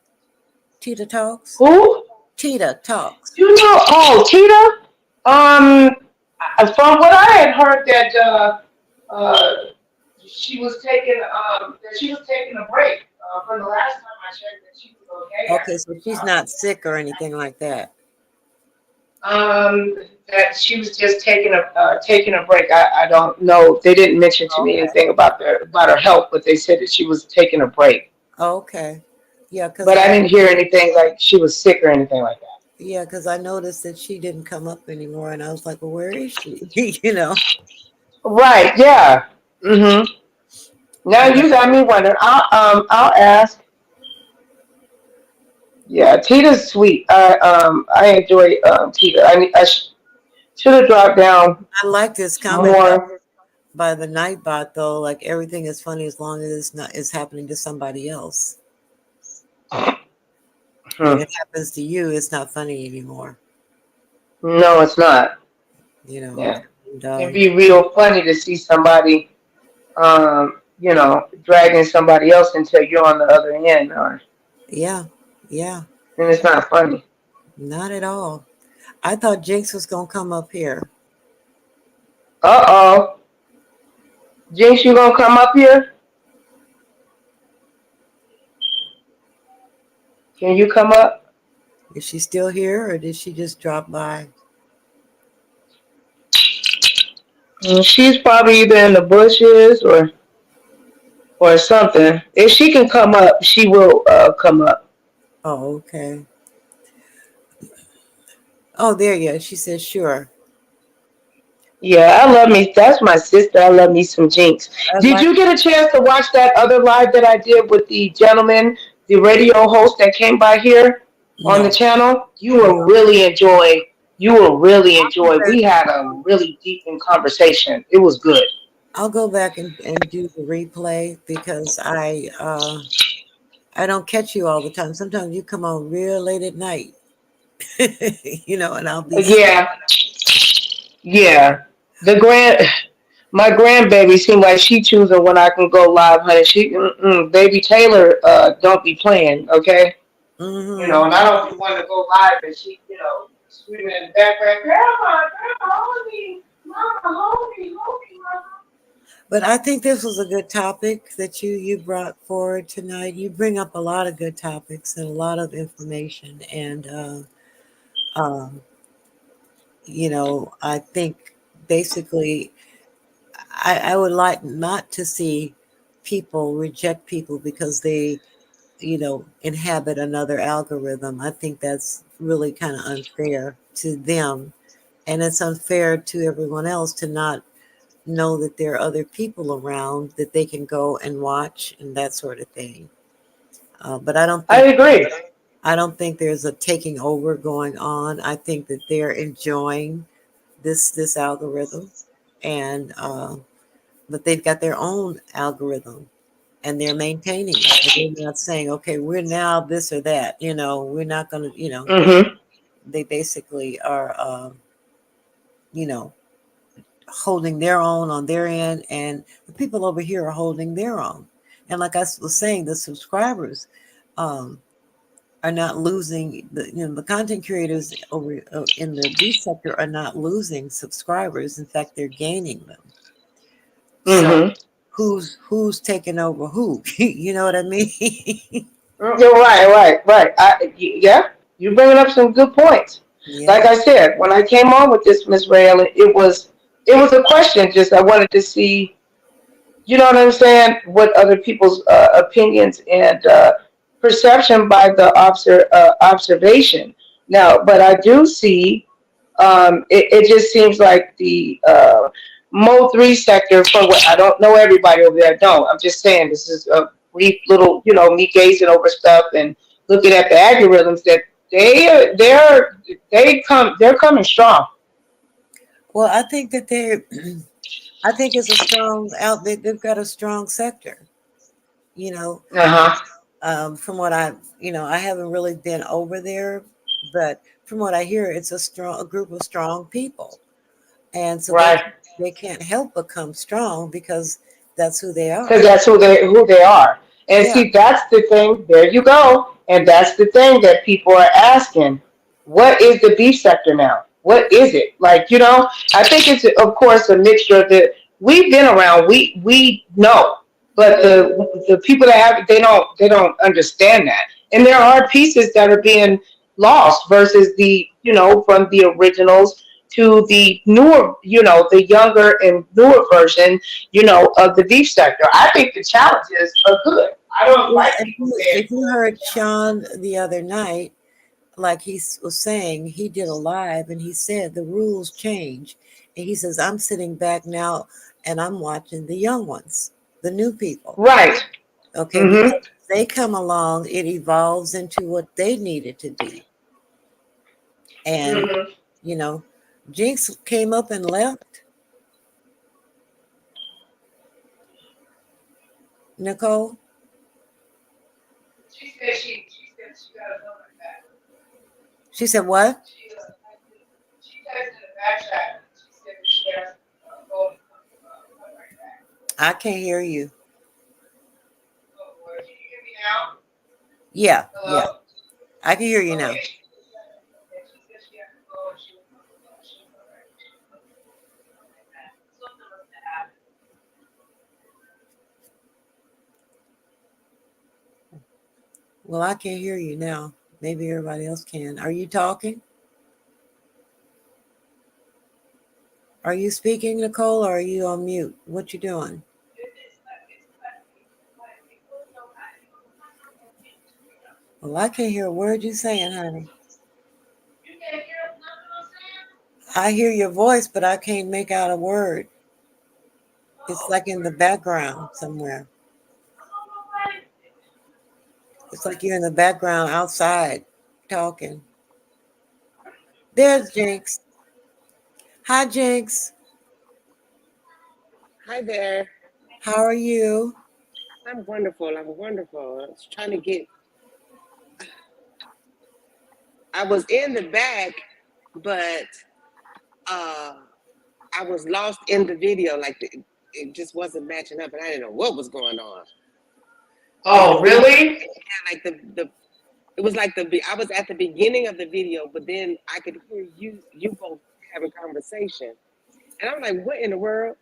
Tita Talks? Who? Tita Talks. Oh, Tita? From what I had heard that she was taking a break from the last time I checked, that she was okay. Okay, so she's not sick or anything like that. That she was just taking a break. I don't know. They didn't mention to me anything about her health, but they said that she was taking a break. Okay. Yeah, but I didn't hear anything like she was sick or anything like that. Yeah, because I noticed that she didn't come up anymore, and I was like, well, where is she? Right, yeah. Now you got me wondering. I'll ask. Yeah, Tita's sweet. I enjoy Tita. I should have dropped down. I like this comment by the Nightbot, though. Like, everything is funny as long as it's happening to somebody else. When it happens to you, it's not funny anymore. No, it's not. Yeah. And, it'd be real funny to see somebody, dragging somebody else until you're on the other end. Yeah. And it's not funny. Not at all. I thought Jinx was gonna come up here. Jinx, you gonna come up here? Can you come up? Is she still here, or did she just drop by? She's probably either in the bushes or something. If she can come up, she will come up. Oh, okay. Oh, there you go. She says, sure. Yeah, I love me. That's my sister. I love me some Jinx. Did you get a chance to watch that other live that I did with the gentleman, the radio host that came by here on the channel? You will really enjoy. We had a really deep conversation. It was good. I'll go back and do the replay because I I don't catch you all the time. Sometimes you come on real late at night, you know, and I'll be asleep. Yeah, yeah. The my grandbaby seems like she choosing when I can go live, honey. Baby Taylor, don't be playing, okay? You know, Mm-hmm. and I don't want to go live and she, screaming in the background, Grandma, hold me, Mama, hold me, Mama. But I think this was a good topic that you brought forward tonight. You bring up a lot of good topics and a lot of information, and um, you know, I think basically I would like not to see people reject people because they, you know, inhabit another algorithm. I think that's really kind of unfair to them, and it's unfair to everyone else to not know that there are other people around that they can go and watch and that sort of thing. But I agree. I don't think there's a taking over going on. I think that they're enjoying this algorithm, and but they've got their own algorithm, and they're maintaining it. And they're not saying, okay, we're now this or that. You know, we're not going to. You know, Mm-hmm. they basically are. You know, holding their own on their end, and the people over here are holding their own. And like I was saying, the subscribers are not losing. The content creators over in the B sector are not losing subscribers. In fact, they're gaining them. So Mm-hmm. who's taking over who? You know what I mean? You're right. Yeah, you're bringing up some good points. Yeah. Like I said, when I came on with this, Miss Rail, it was a question. Just I wanted to see, you know what I'm saying, what other people's opinions and perception by the observation. Now, but I do see, it just seems like the MO3 sector, for what I don't know everybody over there, don't. I'm just saying this is a brief little, me gazing over stuff and looking at the algorithms that they're coming strong. Well, I think that I think it's a strong outlet. They've got a strong sector. You know, Uh-huh. from what I haven't really been over there, but from what I hear, it's a group of strong people, and so Right. they can't help but come strong because that's who they Because are. that's who they are. And Yeah, see, that's the thing. There you go. And that's the thing that people are asking. What is the beef sector now? What is it? Like, I think it's of course a mixture of the we've been around, we know. But the people that have it, they don't understand that. And there are pieces that are being lost versus from the originals to the newer, the younger and newer version of the beef sector. I think the challenges are good. I don't yeah. like people saying, If you heard Sean the other night, like was saying, he did a live and he said the rules change, and he says I'm sitting back now and I'm watching the young ones, the new people. right. Okay, because Mm-hmm. they come along, it evolves into what they needed to be. And, Mm-hmm. you know, Jinx came up and left. Nicole, She got a number back. she said, what? She texted in the back chat. She said that she has a phone right back. I can't hear you. Oh, boy. Can you hear me now? Yeah, yeah. Hello? I can hear you now. Okay. She said she has a phone. She was all right. Something must have happened. Well, I can't hear you now. Maybe everybody else can. Are you talking? Are you speaking, Nicole, or are you on mute? What you doing? Well, I can't hear a word you saying, honey. You can't hear nothing I'm saying? I hear your voice, but I can't make out a word. It's like in the background somewhere. It's like you're in the background outside talking. There's Jinx. Hi, Jinx. Hi there. How are you? I'm wonderful. I'm wonderful. I was trying to get. I was in the back, but I was lost in the video. Like it just wasn't matching up, and I didn't know what was going on. Oh, really? Yeah, like the it was like I was at the beginning of the video, but then I could hear you both having conversation, and I'm like, what in the world?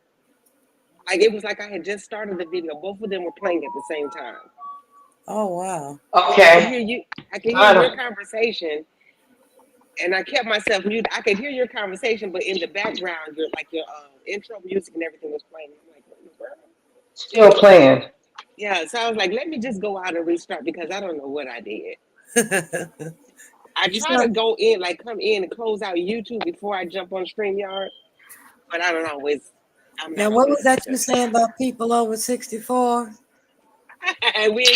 Like it was like I had just started the video. Both of them were playing at the same time. Oh wow. Okay. I could hear your conversation, and I kept myself muted. I could hear your conversation, but in the background, your intro music and everything was playing. I'm like, what in the world? Still playing. Yeah, so I was like, let me just go out and restart because I don't know what I did. I try to go in, like come in and close out YouTube before I jump on StreamYard, but I don't always. Now, what was that you saying about people over 64? We ain't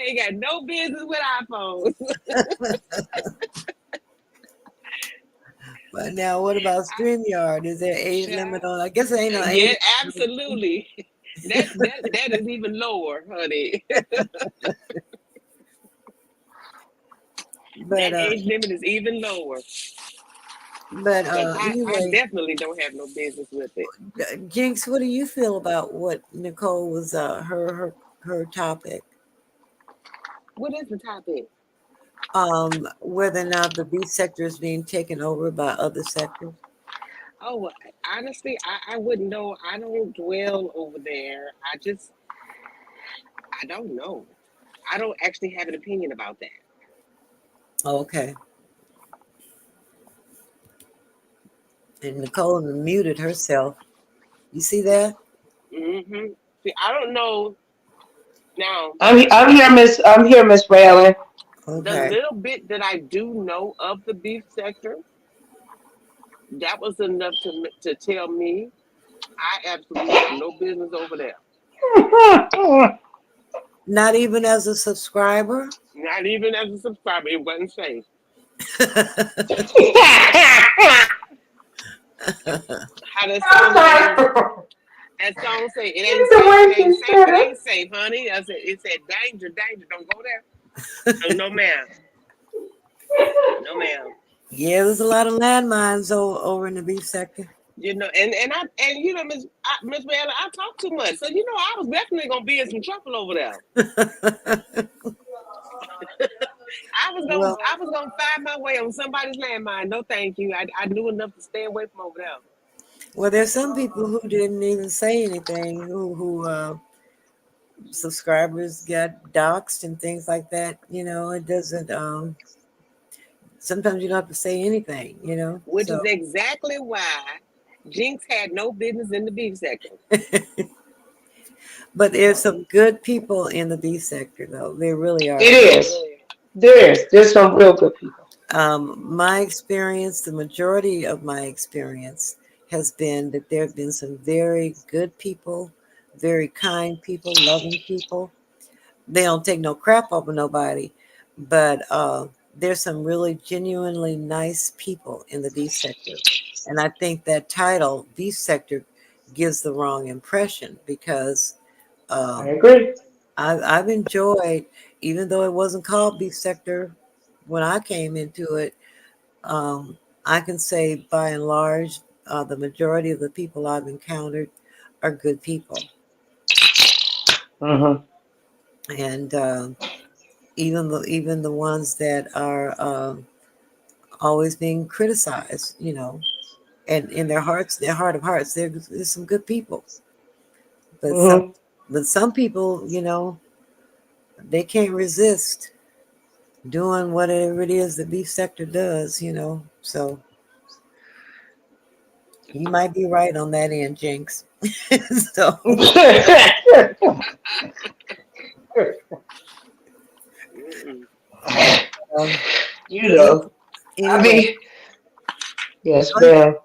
ain't got no business with iPhones. But now, what about StreamYard? Is there age limit on? I guess it ain't no age. Yeah, absolutely. That is even lower, honey. But that age limit is even lower. But anyway, I definitely don't have no business with it. Jinx, what do you feel about what Nicole was her topic? What is the topic? Whether or not the beef sector is being taken over by other sectors. Oh, honestly, I wouldn't know. I don't dwell over there. I don't know. I don't actually have an opinion about that. Oh, okay. And Nicole muted herself. You see that? Mm-hmm. See, I don't know. Now I'm here, Miss Raylan. Okay. The little bit that I do know of the beef sector, that was enough to tell me I absolutely have no business over there. Not even as a subscriber? Not even as a subscriber. It wasn't safe. How does that song say? It ain't safe. It ain't safe. It ain't safe, honey. It said danger, danger. Don't go there. No, ma'am. No, ma'am. Yeah, there's a lot of landmines over in the beef sector. You know, and you know, Miss Bella, I talk too much, so you know, I was definitely gonna be in some trouble over there. I was gonna find my way on somebody's landmine. No, thank you. I knew enough to stay away from over there. Well, there's some people who didn't even say anything. Who subscribers got doxxed and things like that. You know, it doesn't. Sometimes you don't have to say anything. You know, which is exactly why Jinx had no business in the beef sector. But there's some good people in the beef sector, though. There really are. It is. There's some real good people. My experience, the majority of my experience has been that there have been some very good people, very kind people, loving people. They don't take no crap over nobody, but there's some really genuinely nice people in the beef sector. And I think that title, beef sector, gives the wrong impression because I agree. I've enjoyed, even though it wasn't called beef sector when I came into it, I can say by and large, the majority of the people I've encountered are good people. Mm-hmm. And even the ones that are always being criticized, you know, and in their heart of hearts, there's some good people. But some people, you know, they can't resist doing whatever it is the beef sector does, you know. So you might be right on that end, Jinx. So you know, anyway. I mean, yes, ma'am.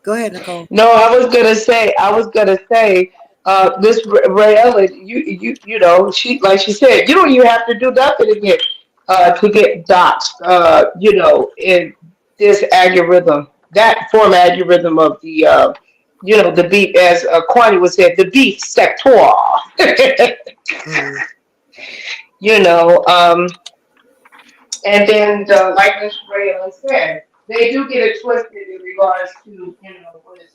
Go ahead, Nicole. No, I was gonna say, Miss Rayella, you know, she, like she said, you don't even have to do nothing to get doxxed. You know, in this algorithm, that form algorithm of the you know, the beef, as Kwani would say, the beef sector. Mm. You know, and then, like Ms. Raylan said, they do get it twisted in regards to, you know, what is,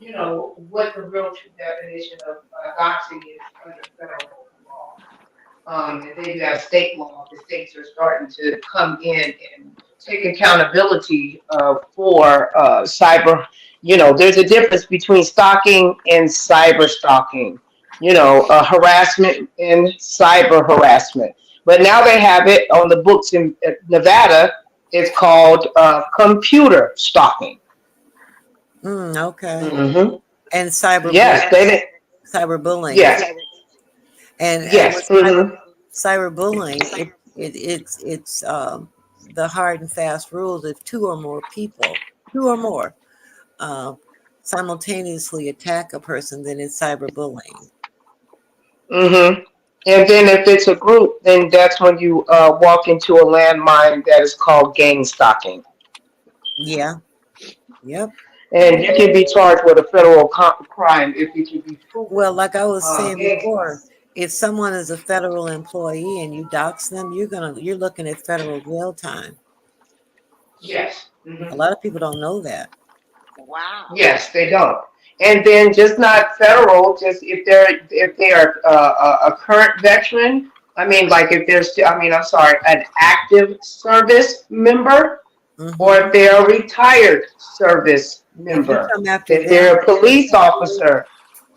you know, what the real true definition of doxing is under federal law. And then you have state law. The states are starting to come in and take accountability for cyber. You know, there's a difference between stalking and cyber stalking. You know, harassment and cyber harassment. But now they have it on the books in Nevada. It's called computer stalking. Okay. Hmm. And Yes, they. cyberbullying, Yes, and yes. with Hmm. cyberbullying, it's the hard and fast rules. If two or more, uh, simultaneously attack a person, then it's cyberbullying. Mm-hmm. And then if it's a group, then that's when you walk into a landmine that is called gang stalking. Yeah. Yep. And you can be charged with a federal crime if it can be proven. Well, like I was saying Gang before, stalking. if someone is a federal employee and you dox them, you're looking at federal jail time. Yes. A Hmm. lot of people don't know that. Wow. Yes, they don't. And then just not federal, just if they are a current veteran. I mean, like if they're still, I mean, I'm sorry, an active service member, or Hmm. if they're a retired service If you member, come after if them, they're a police officer.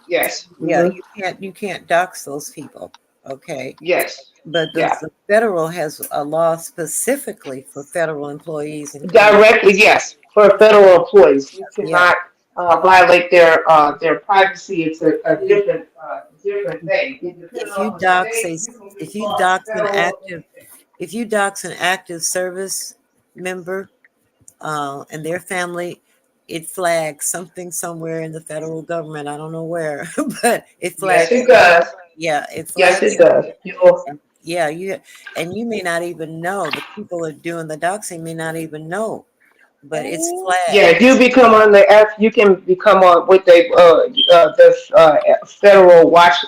Yes. yeah, Hmm. you can't dox those people. Okay. Yes. But Yeah. the federal has a law specifically for federal employees, including, Directly, yes. For federal employees, you yeah. cannot violate their privacy. It's a different thing. And depending If you on the dox state, a, you can get if you charged dox an federal. active, if you dox an active service member, and their family, it flags something somewhere in the federal government. I don't know where, but it Yes, flags. it does. Yeah, it Yes, flags. it does. You'll, Yeah, you may not even know. The people that are doing the doxing may not even know, but it's yeah, flagged. if you become on the F, you can become on what they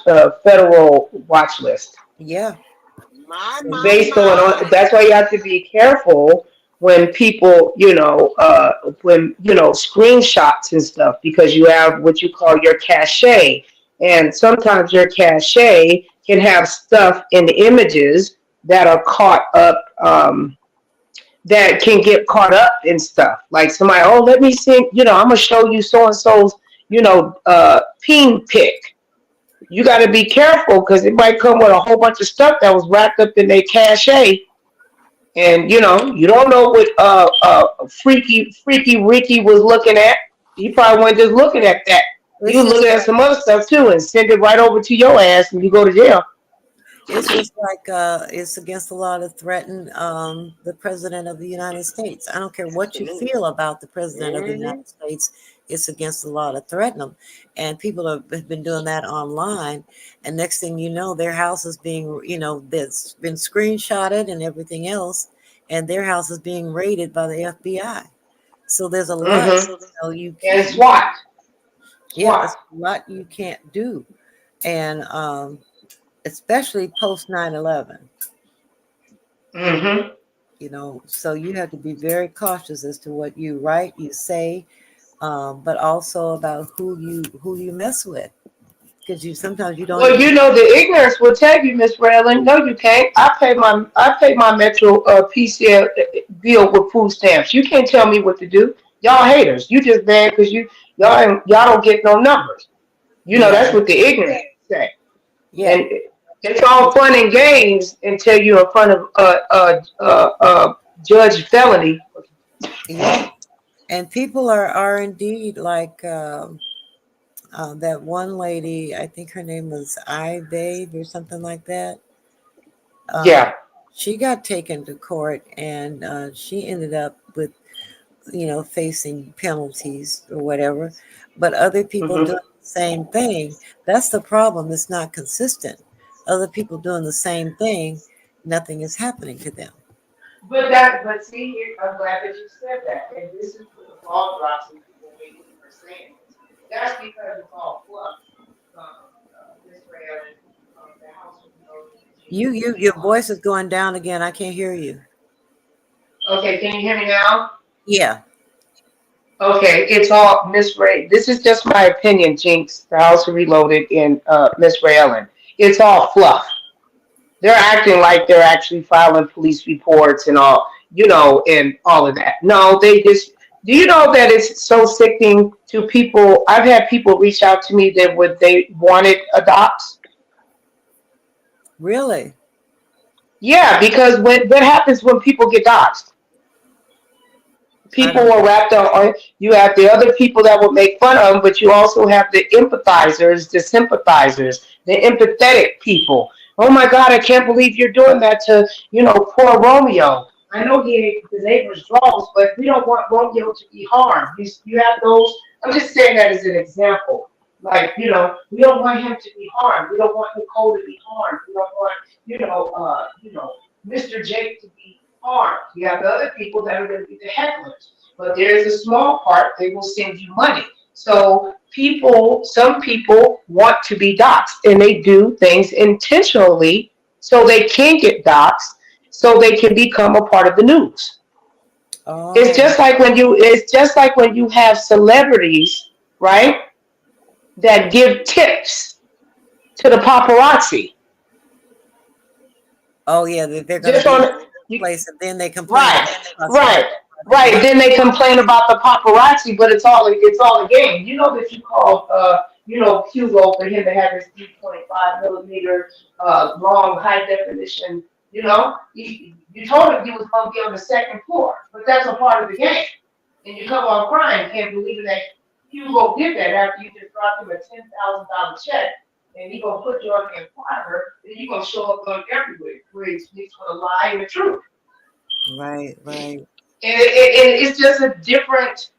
the federal watch list. Yeah. Based on that's why you have to be careful when people when screenshots and stuff, because you have what you call your cache, and sometimes your cache can have stuff in the images that are caught up, that can get caught up in stuff like somebody, oh, let me see, I'm gonna show you so and so's peen pic. You got to be careful because it might come with a whole bunch of stuff that was wrapped up in their cache, and you don't know what freaky Ricky was looking at. He probably wasn't just looking at that. He It's was just looking at some other stuff too, and send it right over to your ass, and you go to jail. It's just like it's against the law to threaten the president of the United States. I don't care what you Absolutely. feel about the president of the Hmm. United States. It's against the law to threaten them, and people have been doing that online. And next thing you know, their house is being, that's been screenshotted and everything else, and their house is being raided by the FBI. So there's a lot, Mm-hmm. you And can't. SWAT, Yeah, SWAT. there's a lot you can't do, and especially post 9/11. Mm-hmm. So you have to be very cautious as to what you write, you say, but also about who you mess with, because sometimes you don't Well, even. the ignorance will tell you, Miss Raylan. No, you can't. I pay my Metro PCL bill with food stamps. You can't tell me what to do. Y'all haters. You just bad because y'all don't get no numbers. Yeah, That's what the ignorant say. yeah, And it's all fun and games until you're in front of judge felony. yeah. And people are indeed like that one lady. I think her name was I Babe or something like that. Uh, Yeah. she got taken to court, and she ended up with facing penalties or whatever, but other people Hmm. doing the same thing. That's the problem. It's not consistent. Other people doing the same thing, nothing is happening to them. But see here, I'm glad that you said that. And this is where the ball drops and people maybe are saying this. That's because it's all fluff. This way of the house will be Your voice is going down again. I can't hear you. Okay, can you hear me now? Yeah. Okay, it's all Miss Ray. This is just my opinion, Jinx. The House of Reloaded and Miss Ray Ellen. It's all fluff. They're acting like they're actually filing police reports and all, and all of that. No, they just. Do you know that it's so sickening to people? I've had people reach out to me that would they wanted adopts. Really? Yeah, because what happens when people get doxxed? I People don't are wrapped up on. You have the other people that will make fun of them, but you also have the empathizers, the sympathizers, the empathetic people. Oh my God, I can't believe you're doing that to, poor Romeo. I know he ate the neighbor's draws, but we don't want Romeo to be harmed. You have those. I'm just saying that as an example. Like, we don't want him to be harmed. We don't want Nicole to be harmed. We don't want, Mr. Jake to be harmed. You have the other people that are going to be the hecklers. But there's a small part, they will send you money. So some people want to be doxxed and they do things intentionally so they can get doxxed, so they can become a part of the news. It's Oh. just like when you have celebrities, right, that give tips to the paparazzi. Oh yeah, they're going to Just be in on a place, and then they complain right, about the right, paparazzi. right. Then they complain about the paparazzi, but it's all a game. You know that you called Hugo for him to have his 3.5 millimeter long high definition. You told him he was going to be on the second floor, but that's a part of the game. And you come on crying, can't believe that Hugo did that after you just dropped him a $10,000 check, and he gonna put you on the Inquirer, and you gonna show up on everywhere where he speaks for the lie and the truth. Right, right. And it's just a different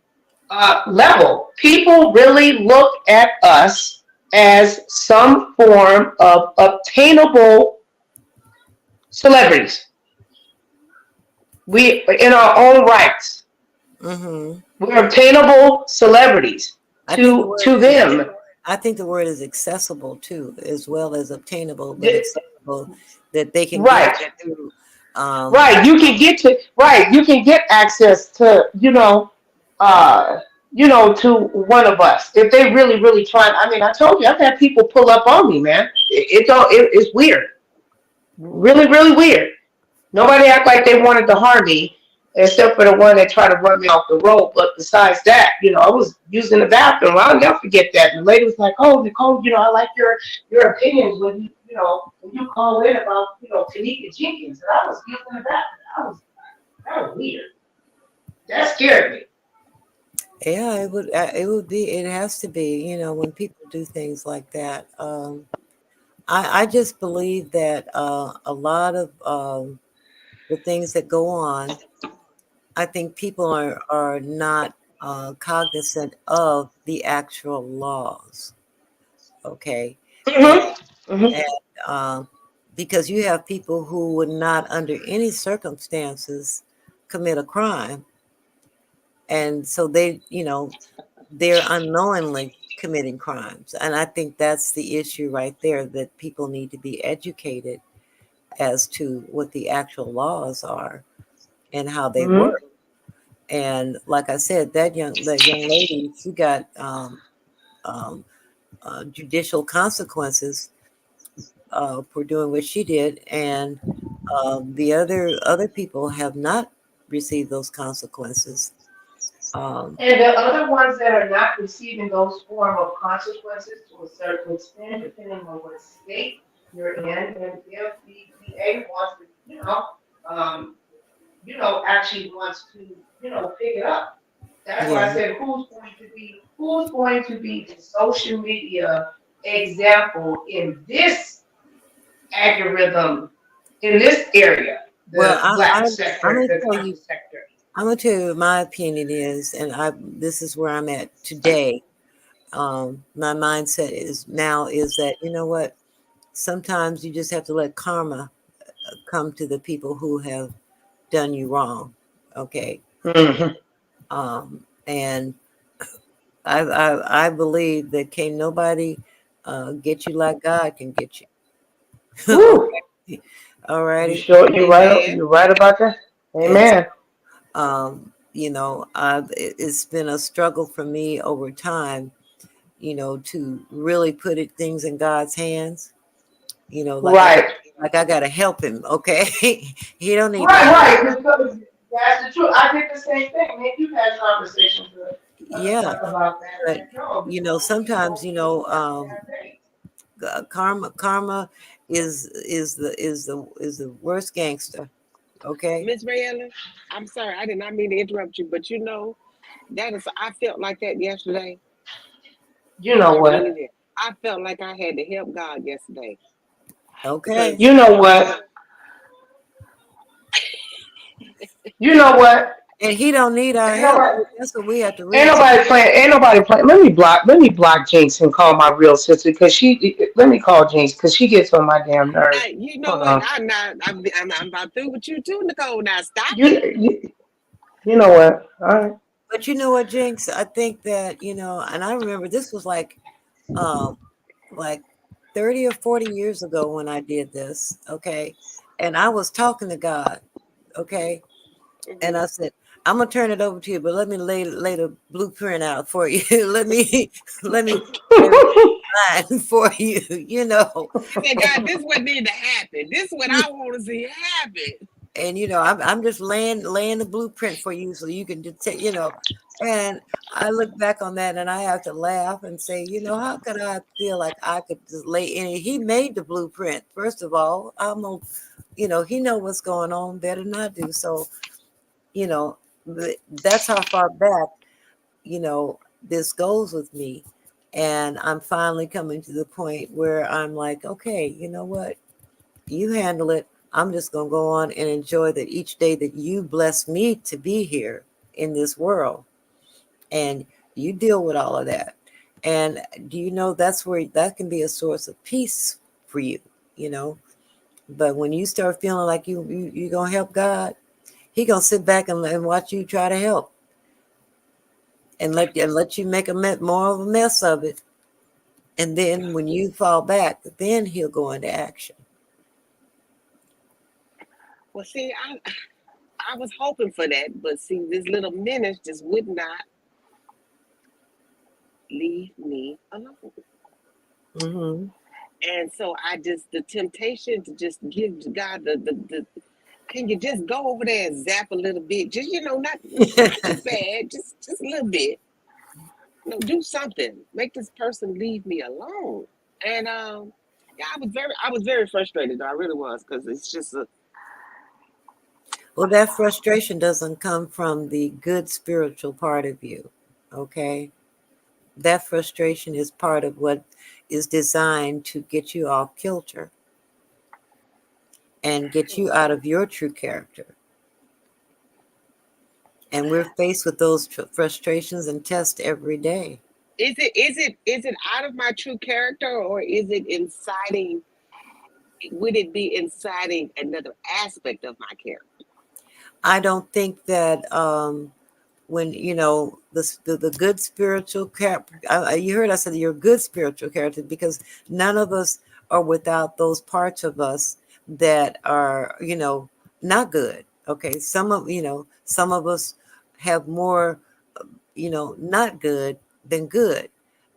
level. People really look at us as some form of obtainable celebrities. We, in our own rights, Mm-hmm. we're obtainable celebrities I think the to word them. I think the word is accessible too, as well as obtainable, but accessible, that they can get Right, to. right. You can get access to, to one of us if they really, really try. I mean, I told you, I've had people pull up on me, man. It's weird, really, really weird. Nobody act like they wanted to harm me, except for the one that tried to run me off the road. But besides that, I was using the bathroom. I'll never forget that. And the lady was like, "Oh, Nicole, I like your opinions when you call in about Tanika Jenkins." And I was using the bathroom. That was weird. That scared me. Yeah, it would. It would be. It has to be. When people do things like that. I just believe that a lot of the things that go on, I think people are not cognizant of the actual laws. Okay, and, Mm-hmm. Mm-hmm. and because you have people who would not, under any circumstances, commit a crime, and so they're unknowingly committing crimes, and I think that's the issue right there. That people need to be educated as to what the actual laws are and how they Mm-hmm. work. And like I said, that young lady, she got um, judicial consequences for doing what she did, and the other people have not received those consequences. And the other ones that are not receiving those form of consequences to a certain extent, depending on what state you're in, and if the VA wants to, um, actually wants to, pick it up. That's why I Yeah. said, who's going to be the social media example in this algorithm, in this area, Well, the black I'm sector, gonna the tell you. conscious sector. I'm gonna tell you what my opinion is, and this is where I'm at today. My mindset is that, you know what? Sometimes you just have to let karma come to the people who have done you wrong. Okay. Mm-hmm. And I believe that can't nobody get you like God can get you. Woo! Okay. All You righty. sure you're right? Amen. You're right about that. And Amen. you know, it's been a struggle for me over time, you know, to really put things in God's hands. You know, Right. like I gotta help him. Okay, he don't need my Right, help. right. Because that's the truth. I did the same thing. Me and you had conversations Yeah, about that. but Like, no, you know, sometimes you know, karma is the worst gangster. Okay. Miss Rayella, I'm sorry, I did not mean to interrupt you, but you know, that is, I felt like that yesterday. you know I really what? did. I felt like I had to help God yesterday Okay. because You know what? You know what? And he don't need our Ain't help. nobody, That's what we have to ain't realize. nobody playing. Ain't nobody playing. Let me block Jinx and call my real sister because she. Let me call Jinx because she gets on my damn nerves. now you know Hold what? on. I'm not. I'm about through with you too, Nicole. Now stop You, it. you, you know what? All right. But you know what, Jinx? I think that, you know, and I remember this was um like 30 or 40 years ago when I did this. Okay. And I was talking to God. Okay. And Mhm. I said, I'm gonna turn it over to you, but let me lay the blueprint out for you. let me put everything for you, you know. I said, God, this what need to happen. This is what I want to see happen. And you know, I'm just laying the blueprint for you so you can detect, you know. And I look back on that and I have to laugh and say, you know, how could I feel like I could just lay in it? He made the blueprint. First of all, I'm a, you know, he know what's going on better than I do. So, you know, that's how far back, you know, this goes with me. And I'm finally coming to the point where I'm like, okay, you know what? You handle it. I'm just going to go on and enjoy that each day that you bless me to be here in this world. And you deal with all of that. And do you know that's where that can be a source of peace for you, you know? But when you start feeling like you're going to help God, he going to sit back and watch you try to help and let you make more of a mess of it. And then when you fall back, then he'll go into action. Well, see, I was hoping for that, but see, this little menace just would not leave me alone. Mm-hmm. And so I just, the temptation to just give God the can you just go over there and zap a little bit? Just, you know, not too bad, just a little bit. You know, do something. Make this person leave me alone. And yeah, I was very frustrated. I really was, because it's just a Well, that frustration doesn't come from the good spiritual part of you. Okay. That frustration is part of what is designed to get you off kilter and get you out of your true character. And we're faced with those frustrations and tests every day. is it out of my true character, or is it inciting? Would it be inciting another aspect of my character? I don't think that when you know the good spiritual character, you heard I said you're a good spiritual character, because none of us are without those parts of us that are, you know, not good. Okay, some of us have more, you know, not good than good,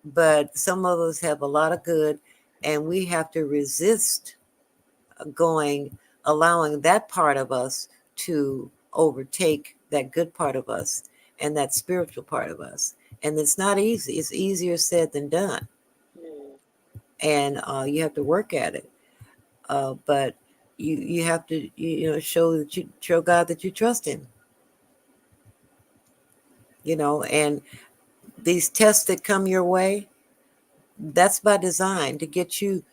but some of us have a lot of good, and we have to resist allowing that part of us to overtake that good part of us and that spiritual part of us. And it's not easy. It's easier said than done. Hmm. And you have to work at it. But you have to, you know, show God that you trust him, you know, and these tests that come your way, that's by design to get you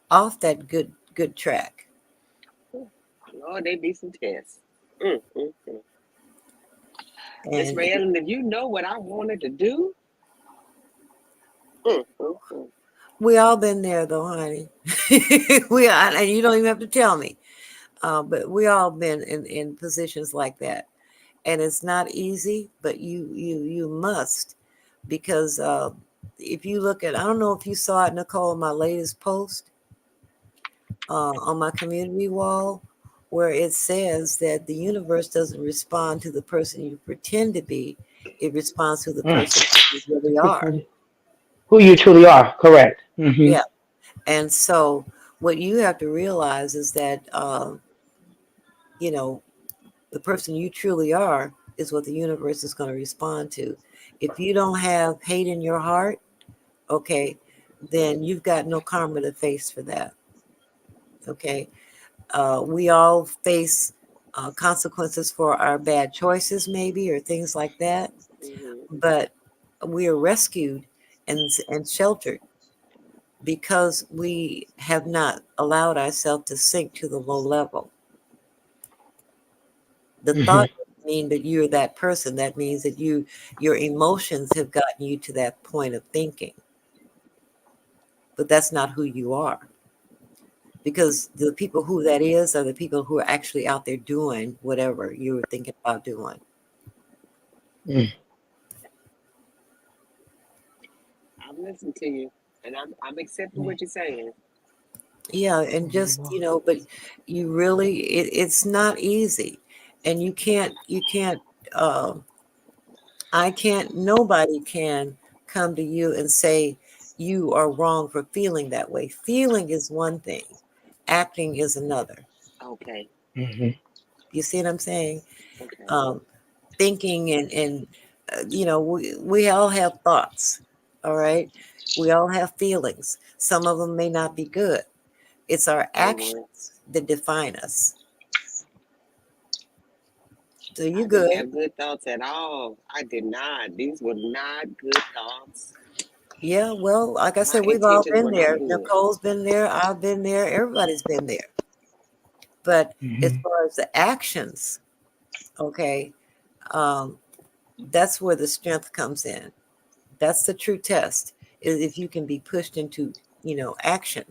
off that good track. Lord, they be some tests. Mm, mm, mm. Miss And Rayellen, if you know what I wanted to do, mm, mm, mm. we all been there though, honey. And you don't even have to tell me. But we all been in positions like that. And it's not easy, but you must because if you look at, I don't know if you saw it, Nicole, my latest post on my community wall, where it says that the universe doesn't respond to the person you pretend to be; it responds to the person you really are. Who you truly are, correct. Mm-hmm. Yeah, and so what you have to realize is that you know, the person you truly are is what the universe is going to respond to. If you don't have hate in your heart, okay, then you've got no karma to face for that. Okay. We all face consequences for our bad choices, maybe, or things like that. But we are rescued and sheltered because we have not allowed ourselves to sink to the low level. The thought doesn't mean that you're that person. That means that your emotions have gotten you to that point of thinking. But that's not who you are. Because the people who that is are the people who are actually out there doing whatever you were thinking about doing. I'm listening to you, and I'm accepting what you're saying. Yeah, and just, but you really, it's not easy. And you can't, nobody can come to you and say you are wrong for feeling that way. Feeling is one thing, acting is another. Okay. You see what I'm saying? Okay. Thinking and we all have thoughts, all right? We all have feelings. Some of them may not be good. It's our actions that define us. So you good. I didn't have good thoughts at all. I did not. These were not good thoughts. Yeah, well, like I said, we've all been there. Nicole's been there. I've been there. Everybody's been there. But as far as the actions, okay, that's where the strength comes in. That's the true test, is if you can be pushed into, action.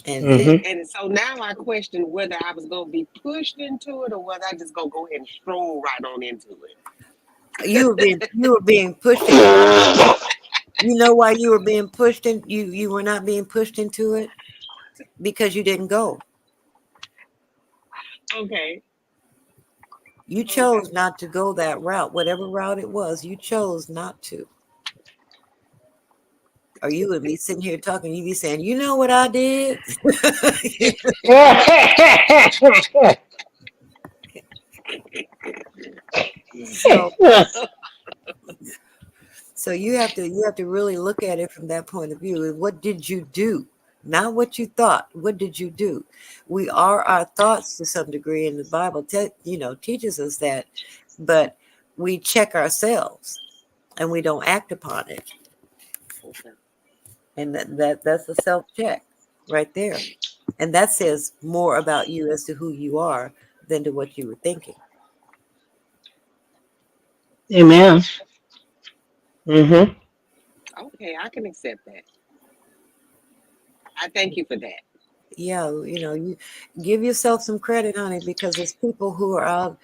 And so now I question whether I was going to be pushed into it or whether I just going to go ahead and stroll right on into it. You were being pushed into it. You know why you were being pushed in? You were not being pushed into it because you didn't go. Okay. You chose not to go that route, whatever route it was. You chose not to. Or you would be sitting here talking. You'd be saying, "You know what I did." So you have to really look at it from that point of view. What did you do? Not what you thought. What did you do? We are our thoughts to some degree, and the Bible teaches us that, but we check ourselves and we don't act upon it. Okay. And that's a self-check right there. And that says more about you as to who you are than to what you were thinking. Amen. Okay, I can accept that. I thank you for that. Yeah, you give yourself some credit, honey, because there's people who are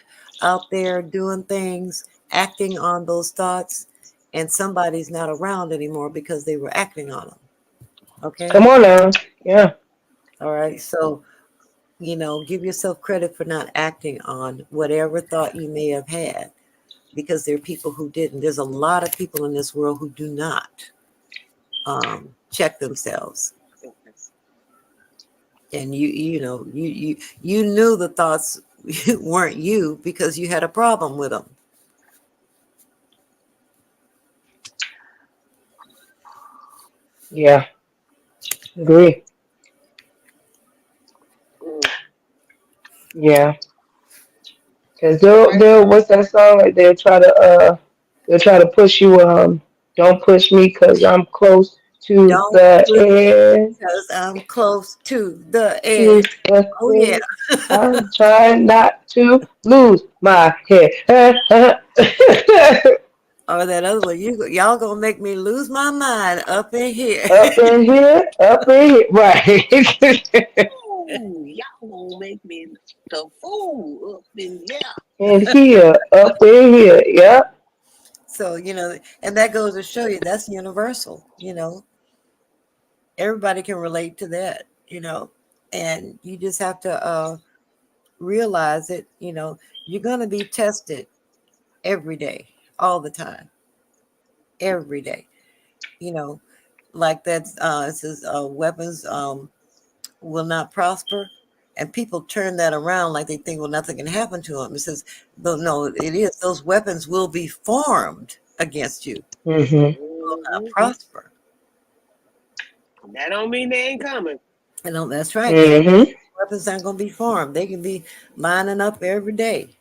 out there doing things, acting on those thoughts, and somebody's not around anymore because they were acting on them. Okay? Come on now. Yeah. All right. So, give yourself credit for not acting on whatever thought you may have had, because there are people who didn't. There's a lot of people in this world who do not check themselves. And you knew the thoughts weren't you because you had a problem with them. Yeah. Agree. Yeah. Cause they'll what's that song? Like they'll try to push you. Don't push me cause I'm close to Don't the push edge. because I'm close to the edge. Oh yeah. I'm trying not to lose my head. Or that other one, y'all gonna make me lose my mind up in here. Up in here, right. Ooh, y'all gonna make me the fool up in here. And here, up there, here. Yep. So, and that goes to show you that's universal, everybody can relate to that, and you just have to realize it, you're going to be tested every day, all the time, every day, like that, it says weapons will not prosper. And people turn that around like they think, well, nothing can happen to them. It says, no, it is. Those weapons will be formed against you, Mm-hmm. will not prosper. That don't mean they ain't coming. That's right. Mm-hmm. Weapons aren't going to be formed. They can be lining up every day.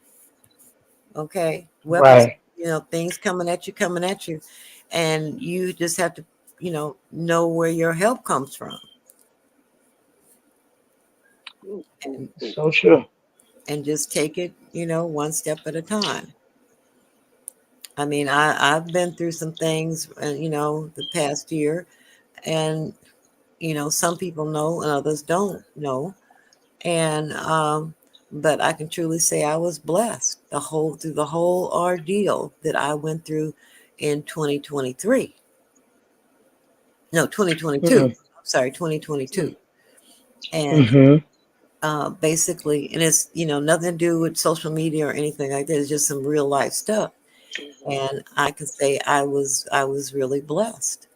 Okay. Weapons, Right. things coming at you. And you just have to, know where your help comes from. So true. And just take it, one step at a time. I mean, I've been through some things, the past year, and, some people know and others don't know. And, but I can truly say I was blessed through the whole ordeal that I went through in 2023. No, 2022. Mm-hmm. I'm sorry, 2022. And Mm-hmm. basically, and it's, nothing to do with social media or anything like that. It's just some real life stuff. And I can say I was really blessed.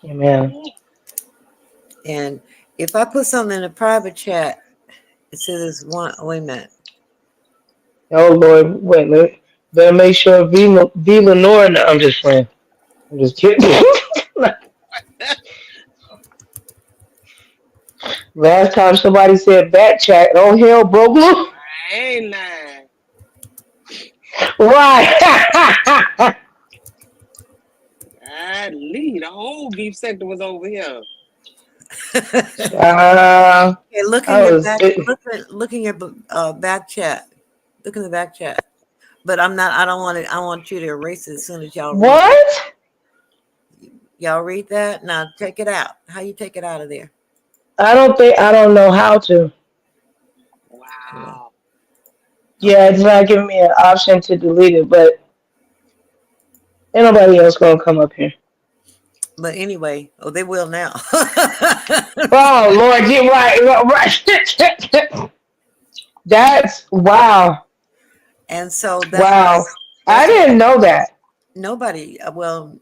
Amen. And if I put something in a private chat, it says wait a minute. Oh Lord, wait, better make sure V Lenore. No, I'm just playing. I'm just kidding. Last time somebody said back chat, oh hell broke loose. I ain't lying. Right. The whole beef sector was over here. Okay, look in your was back. it, Look in your back chat. Look in the back chat. But I'm not. I don't want it. I want you to erase it as soon as y'all read it. what? Y'all read that? Now take it out. How you take it out of there? I don't know how to. Wow. Yeah, it's not giving me an option to delete it, but ain't nobody else gonna come up here. But anyway, they will now. Oh Lord, get right. That's wow. And so Wow. I that's didn't know that. nobody. Well,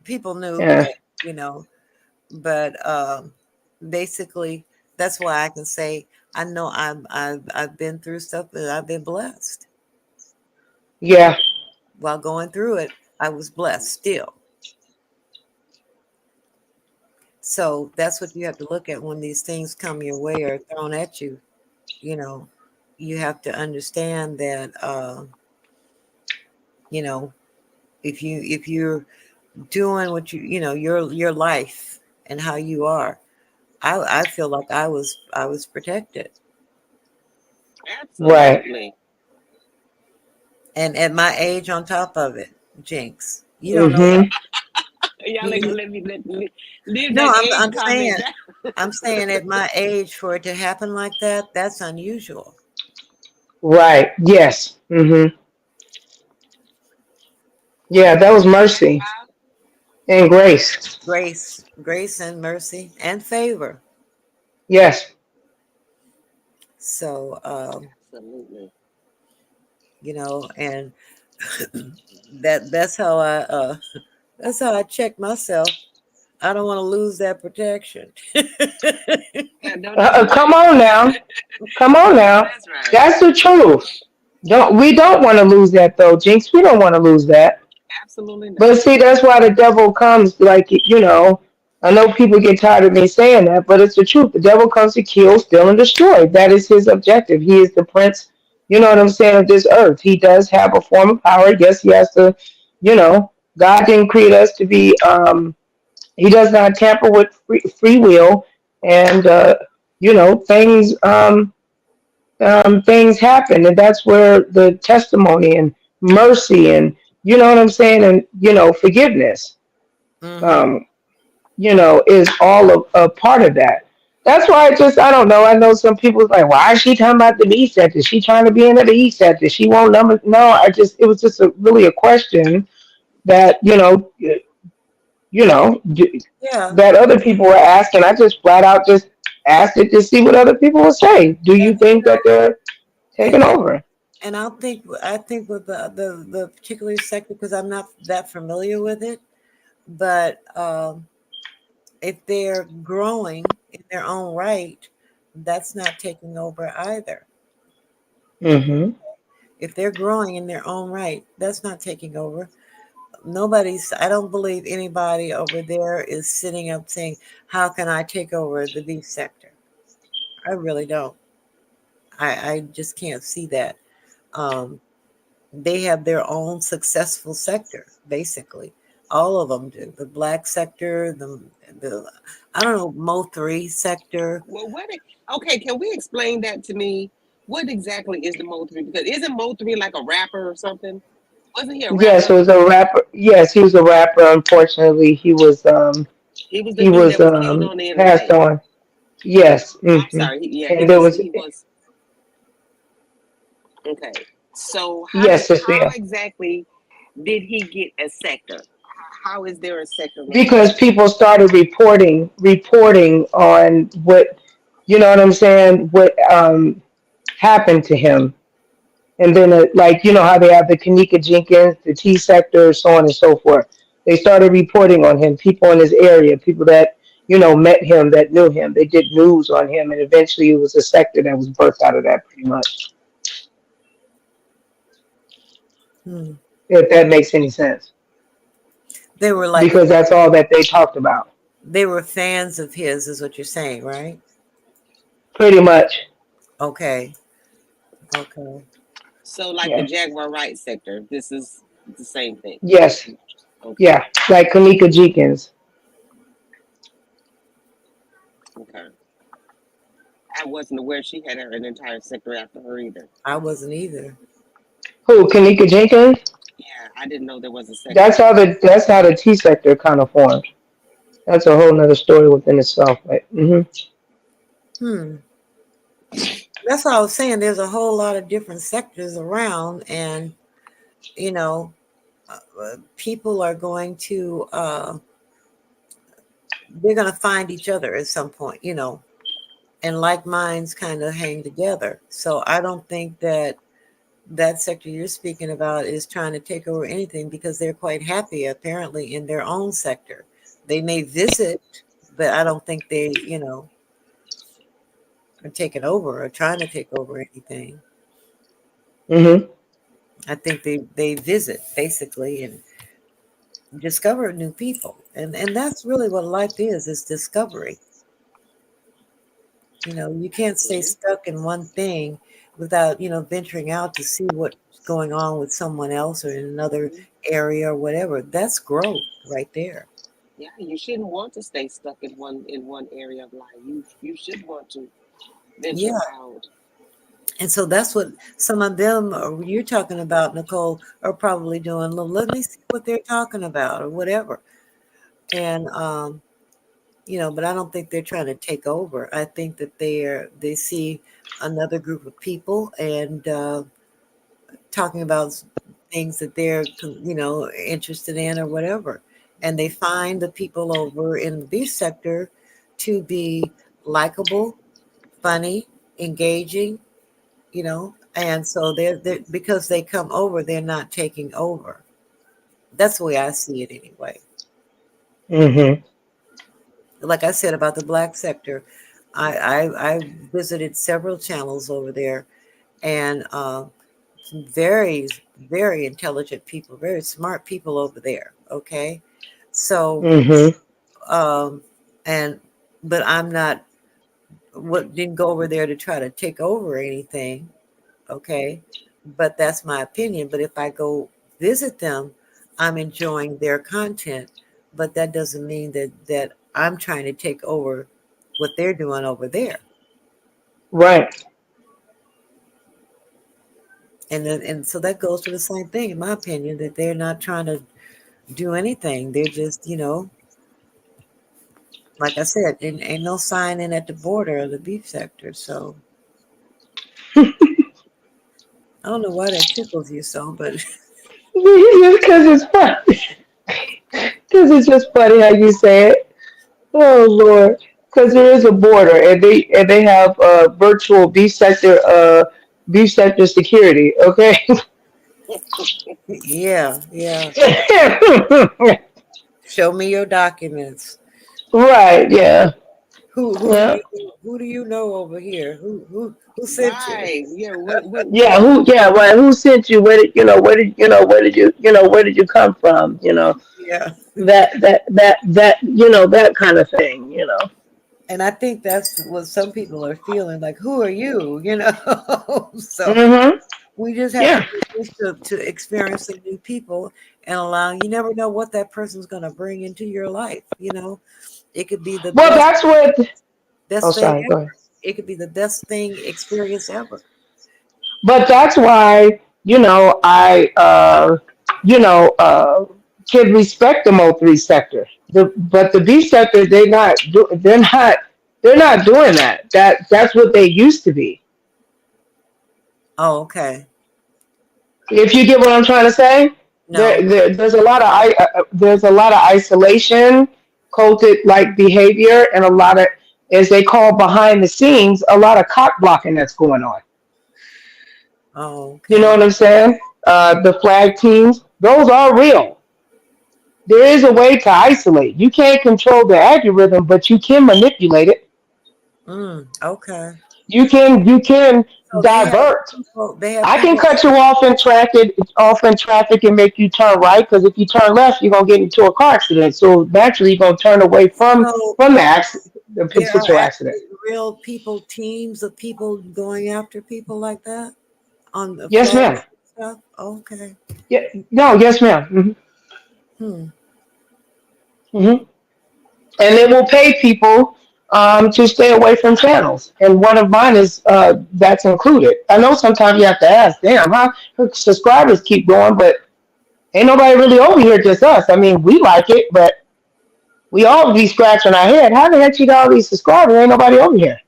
people knew, Yeah. but basically, that's why I can say I know I've been through stuff, but I've been blessed. Yeah. While going through it, I was blessed still. So that's what you have to look at when these things come your way or thrown at you. You have to understand that if you're doing what your life and how you are, I feel like I was protected. Absolutely. Right. And at my age, on top of it, Jinx, you don't know that. Y'all ain't gonna let me leave No, that age I'm comment saying, down. I'm saying at my age for it to happen like that, that's unusual. Right. Yes. Yeah, that was mercy and grace. Grace and mercy and favor. Yes. So, Absolutely. And that's how I check myself. I don't want to lose that protection. Yeah, no, that's right. Come on now. Come on now. That's right. That's the truth. We don't want to lose that though, Jinx. We don't want to lose that. Absolutely not. But see, that's why the devil comes. Like I know people get tired of me saying that, but it's the truth. The devil comes to kill, steal, and destroy. That is his objective. He is the prince. You know what I'm saying, of this earth. He does have a form of power. Yes, he has to. God didn't create us to be. He does not tamper with free will, and things. Things happen, and that's where the testimony and mercy and you know what I'm saying, and forgiveness, Mm-hmm. is all a part of that. That's why I don't know. I know some people's like, why is she talking about the B sector? Is she trying to be in the E sector? She won't number. No, it was just really a question that, Yeah. that other people were asking. I just flat out just asked it to see what other people would say. Do you think that they're And taking over? and I think with the particular sector, because I'm not that familiar with it, but if they're growing in their own right, that's not taking over either. Mm-hmm. If they're growing in their own right, that's not taking over. I don't believe anybody over there is sitting up saying, how can I take over the beef sector? I really don't. I just can't see that. Um, they have their own successful sector, basically. All of them do. The black sector, the I don't know, MO3 sector. Well, okay, can we explain that to me? What exactly is the Mo3? Because isn't Mo3 like a rapper or something? Wasn't he a Yes, it rapper? was a rapper. Yes, he was a rapper. Unfortunately, He was the he dude was that was killed on the passed internet. on. Yes. I'm Hmm. sorry. He And there was was he was okay. So yes, how Sophia. exactly did he get a sector? How is there a sector like Because that? people started reporting on what, you know what I'm saying, what happened to him. And then like, you know how they have the Kanika Jenkins, the T sector, so on and so forth. They started reporting on him. People in his area, people that, met him, that knew him. They did news on him, and eventually it was a sector that was birthed out of that, pretty much. Hmm. If that makes any sense, They were like because that's all that they talked about, they were fans of his, is what you're saying, right? pretty much. Okay. Okay. So like the Yeah. Jaguar Right sector, this is the same thing. Yes. Okay. Yeah. Like Kanika Jenkins. Okay. I wasn't aware she had an entire sector after her either. I wasn't either. Who? Kanika Jenkins. Yeah, I didn't know there was a sector. That's how the T sector kind of formed. That's a whole nother story within itself. But, Hmm. That's what I was saying. There's a whole lot of different sectors around, and you know, people are going to they're going to find each other at some point, and like minds kind of hang together. So I don't think that sector you're speaking about is trying to take over anything, because they're quite happy apparently in their own sector. They may visit, but I don't think they, are taking over or trying to take over anything. hmm I think they visit basically and discover new people, and that's really what life is discovery. You can't stay Mhm. stuck in one thing without venturing out to see what's going on with someone else or in another Mhm. area or whatever. That's growth right there. Yeah, you shouldn't want to stay stuck in one area of life. You should want to venture Yeah. out. And so that's what some of them you're talking about, Nicole, are probably doing. Let me see what they're talking about or whatever. And but I don't think they're trying to take over. I think that they see another group of people and talking about things that they're interested in or whatever, and they find the people over in the beef sector to be likable, funny, engaging, and so they're because they come over, they're not taking over. That's the way I see it anyway. hmm Like I said about the black sector, I visited several channels over there, and some very, very intelligent people, very smart people over there. Okay. So, hmm um, and, but I'm not, didn't go over there to try to take over anything. Okay. But that's my opinion. But if I go visit them, I'm enjoying their content. But that doesn't mean that I'm trying to take over what they're doing over there. Right. And so that goes for the same thing, in my opinion, that they're not trying to do anything. They're just, Like I said, ain't no signing at the border of the beef sector. So I don't know why that tickles you so, but Because it's funny. Because it's just funny how you say it. Oh Lord. Because there is a border, and they have virtual beef sector security. Okay. yeah, yeah. Show me your documents. Right. Yeah. Yeah. Who do you know over here? Who sent you? Right. Yeah. What Yeah. Who? Yeah. Right. Who sent you? Where did you know? Where did you know? Where did where did you come from? Yeah. That that kind of thing. And I think that's what some people are feeling like, who are you? So Mm-hmm. we just have to Yeah. get used to experiencing new people and allow, you never know what that person's going to bring into your life. It could be the Well, best, that's what. Oh, best thing sorry. Go ahead. ever. It could be the best thing experience ever. But that's why I can respect the MO3 sector. But the B sector they're not doing that. That's what they used to be. Oh, okay. If you get what I'm trying to say, No. there's a lot of isolation, cultic like behavior, and a lot of, as they call behind the scenes, a lot of cock blocking that's going on. Oh, You know okay. what I'm saying? The flag teams, those are real. There is a way to isolate. You can't control the algorithm, but you can manipulate it. Okay. You can So they have divert. people. I can cut you off in traffic and make you turn right, because if you turn left, you're gonna get into a car accident. So naturally, you're gonna turn away So from the there are potential accident. actually real people, teams of people going after people like that on the Yes, flags ma'am. and stuff. Okay. Yeah, no, yes, madam Hmm. hmm And they will pay people to stay away from channels. And one of mine is that's included. I know sometimes you have to ask, damn, how her subscribers keep going, but ain't nobody really over here, just us. I mean, we like it, but we all be scratching our head. How the heck you got all these subscribers? Ain't nobody over here.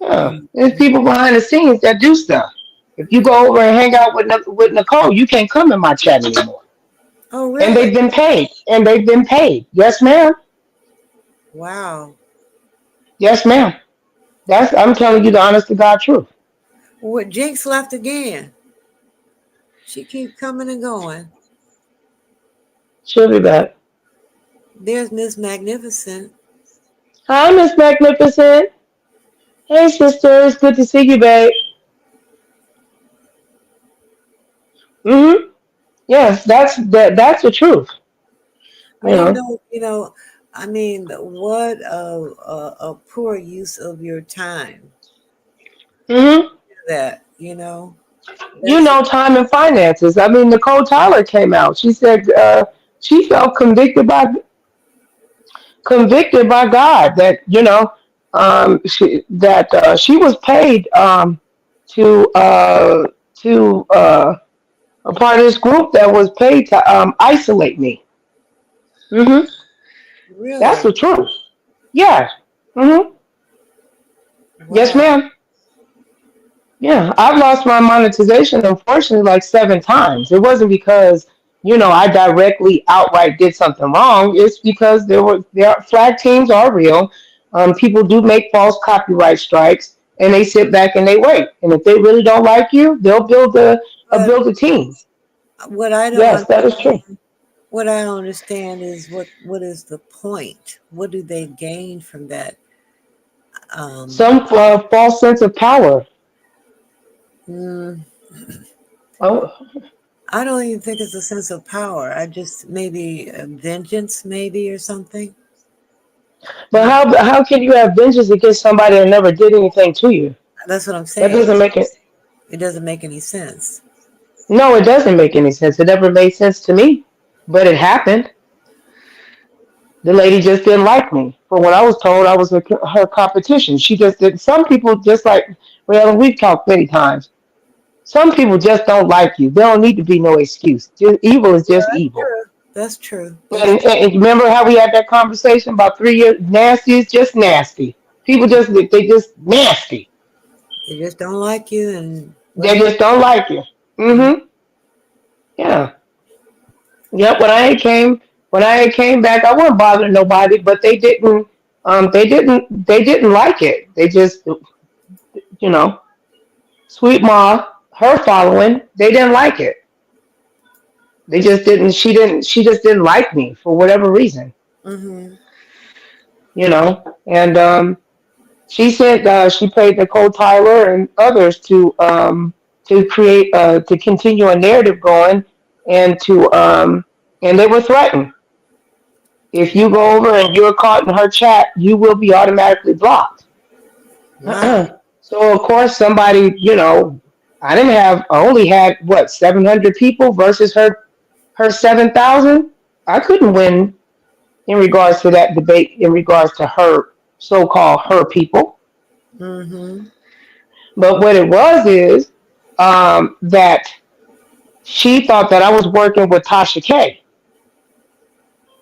Yeah, Hmm. there's people behind the scenes that do stuff. If you go over and hang out with Nicole, you can't come in my chat anymore. Oh, And really? they've been paid. And they've been paid. Yes, ma'am. Wow. Yes, ma'am. I'm telling you the honest to God truth. What, Jinx left again? She keep coming and going. She'll be back. There's Miss Magnificent. Hi, Miss Magnificent. Hey, sister. It's good to see you, babe. Mm-hmm. Yes, that's the truth. I You didn't know. know. I mean, what a poor use of your time. Mm-hmm. That. You That's know, time and finances. I mean, Nicole Tyler came out. She said she felt convicted by God that she was paid to a part of this group that was paid to isolate me. Hmm. That's really the truth. Yeah. Hmm. Yes, wow. ma'am. Yeah, I've lost my monetization, unfortunately, like 7 times. It wasn't because, I directly outright did something wrong. It's because flag teams are real. People do make false copyright strikes, and they sit back and they wait. And if they really don't like you, they'll But build a team. what I Yes, don't that is true. what I don't understand is what is the point? What do they gain from that? Um, Some false sense of power. mm, Oh, I don't even think it's a sense of power. I just maybe vengeance, maybe or something. but Uh, how can you have vengeance against somebody that never did anything to you? that's what I'm That saying. doesn't make it. It doesn't make any sense. No, it doesn't make any sense. It never made sense to me, but it happened. The lady just didn't like me. From what I was told, I was her competition. She just did. Some people just like, well, we've talked many times. Some people just don't like you. There don't need to be no excuse. Just evil is Yeah, just that's evil. true. That's true. That's And remember how we had that conversation about 3 years? Nasty is just nasty. People they just nasty. they just don't like you and They whatever. just don't like you. Mm. Yeah. Yep. When I came back, I wasn't bothering nobody, but they didn't like it. They just, you know, Sweet Ma, her following, they didn't like it. They just didn't. She just didn't like me for whatever reason. Mm-hmm. And she paid Nicole Tyler and others to create to continue a narrative going, and to and they were threatened. If you go over and you're caught in her chat, you will be automatically blocked. Wow. So of course somebody, I only had what, 700 people versus her 7,000. I couldn't win in regards to that debate, in regards to her so-called her people. Mm-hmm. But what it was is that she thought that I was working with Tasha K,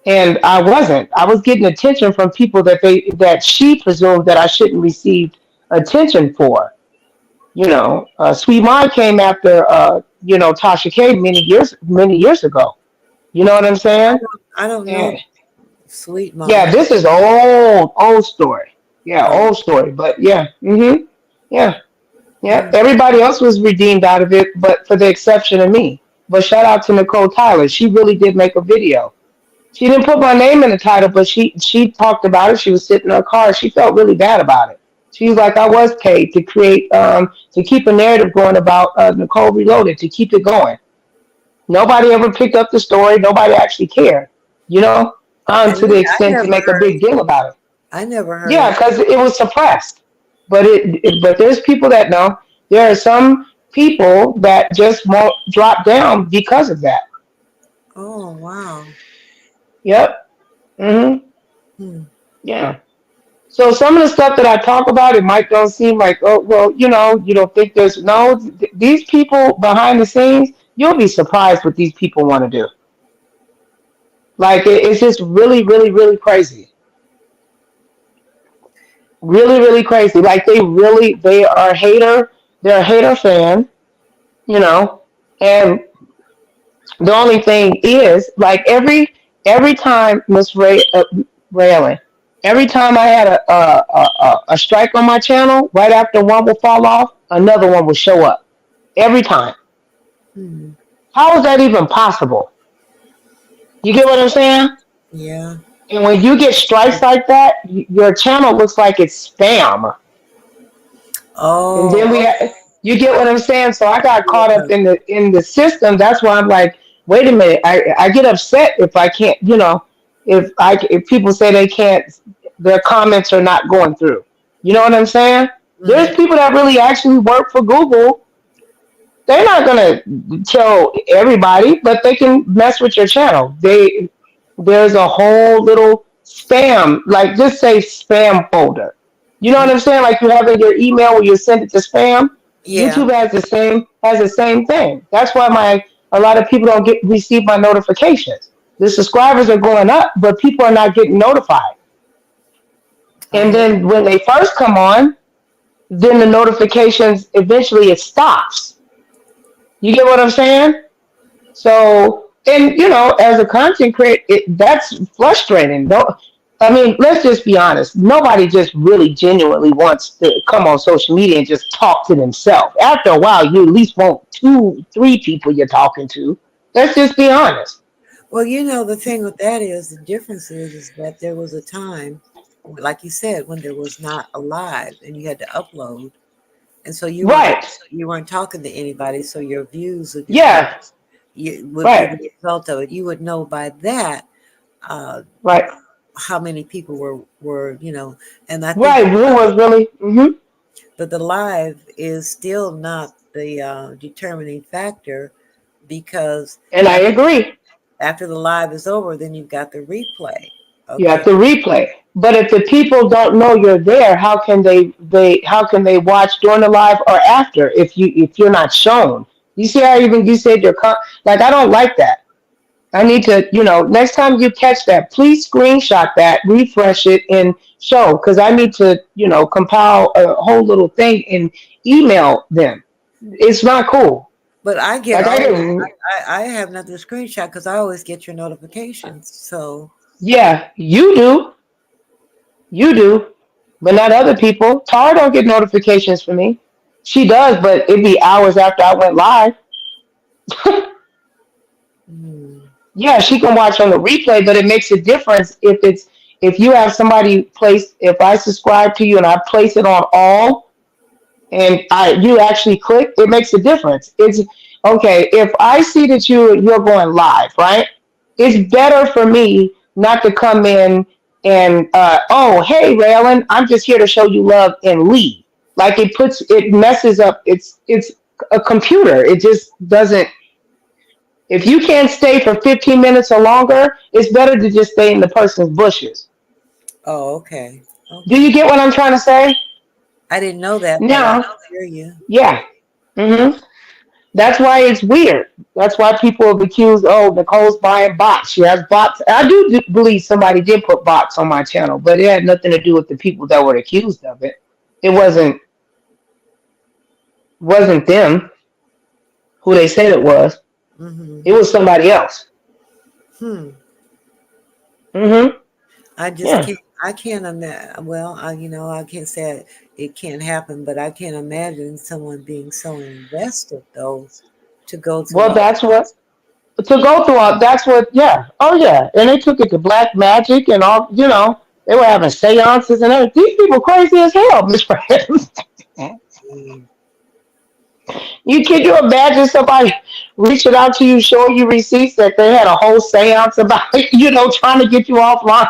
and I wasn't. I was getting attention from people that she presumed that I shouldn't receive attention for. Sweet Mind came after Tasha K many years ago. You know what I'm saying? I don't know. And Sweet yeah, mom. this is old story. Yeah, Oh. old story. But yeah, yeah, yeah. Mm. Everybody else was redeemed out of it, but for the exception of me. But shout out to Nicole Tyler. She really did make a video. She didn't put my name in the title, but she talked about it. She was sitting in her car. She felt really bad about it. She was like, I was paid to create to keep a narrative going about Nicole Reloaded, to keep it going. Nobody ever picked up the story. Nobody actually cared, you know, And to the I extent to never make a heard. big deal about it. I never Yeah, heard. because it was suppressed. But there's people that know. There are some people that just won't drop down because of that. Oh wow. Yep. hmm Hmm. Yeah. So some of the stuff that I talk about, it might don't seem like, oh, well, you don't think there's no, these people behind the scenes, you'll be surprised what these people want to do. Like it's just really, really, really crazy. Really, really crazy. Like they are a hater. They're a hater fan, you know. And the only thing is, like every time Raylan, every time I had a strike on my channel, right after one will fall off, another one will show up. Every time. Hmm. How is that even possible? You get what I'm saying? Yeah. And when you get strikes like that, your channel looks like it's spam. And then Oh. you get what I'm saying? So I got caught Yeah. up in the system. That's why I'm like, wait a minute. I get upset if I can't, if people say they can't, their comments are not going through. You know what I'm saying? Mm. There's people that really actually work for Google. They're not gonna tell everybody, but they can mess with your channel. There's a whole little spam, like just say spam folder. You know what I'm saying? Like you have in your email where you send it to spam. Yeah. YouTube has the same thing. That's why a lot of people don't receive my notifications. The subscribers are going up, but people are not getting notified. And Oh. then when they first come on, then the notifications eventually it stops. You get what I'm saying? So, and as a content creator, that's frustrating. Don't, I mean, let's just be honest. Nobody just really genuinely wants to come on social media and just talk to themselves. After a while, you at least want 2, 3 people you're talking to. Let's just be honest. Well, the thing with that is the difference is that there was a time, like you said, when there was not a live and you had to upload, and so Right. you weren't talking to anybody, so your views would decrease. Yeah. Would be Right. the result of it. You would know by that uh, Right. how many people were and I think Right. Who was really? but the live is still not the determining factor because And I agree. after the live is over, then you've got the replay. You have Okay. to replay. But if the people don't know you're there, how can they watch during the live or after if you're not shown? You see how even you said like I don't like that. I need to, next time you catch that, please screenshot that, refresh it, and show, because I need to, compile a whole little thing and email them. It's not cool. But I get Like I all get, I have nothing to screenshot because I always get your notifications. So yeah, you do, but not other people. Tara don't get notifications for me. She does, but it'd be hours after I went live. mm, Yeah, she can watch on the replay, but it makes a difference if you have somebody place, if I subscribe to you and I place it on all, and you actually click, it makes a difference. It's okay if I see that you're going live, right? It's better for me not to come in and oh, hey Raylan, I'm just here to show you love and leave. Like it messes up. It's a computer. It just doesn't. If you can't stay for 15 minutes or longer, it's better to just stay in the person's bushes. oh, okay. Do you Okay. get what I'm trying to say? I didn't know that, but I Now, hear you. yeah. That's why it's weird. That's why people have accused, oh, Nicole's buying bots. She has bots. I do believe somebody did put bots on my channel, but it had nothing to do with the people that were accused of it. It wasn't them who they said it was. Mm-hmm. It was somebody else. Hmm. hmm I just Yeah. can't. I can't imagine. Well, I can't say it can't happen, but I can't imagine someone being so invested though to go to Well, all. that's what to go through all. That's what. Yeah. Oh, yeah. And they took it to black magic and all. They were having seances and everything. These people crazy as hell, Miss Friends. Mm, You imagine somebody reaching out to you, showing you receipts that they had a whole seance about, trying to get you offline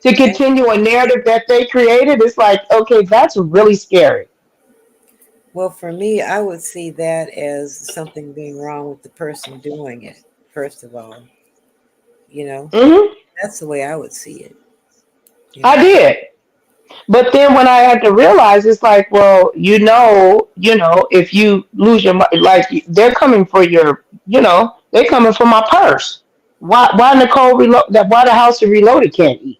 to and continue a narrative that they created? It's like, okay, that's really scary. well, for me, I would see that as something being wrong with the person doing it. First of all, you know, hmm that's the way I would see it. You I know. did. But then when I had to realize, it's like, well, if you lose your money, like they're coming for they're coming for my purse. Why Nicole reload that? Why the house of reloaded can't eat?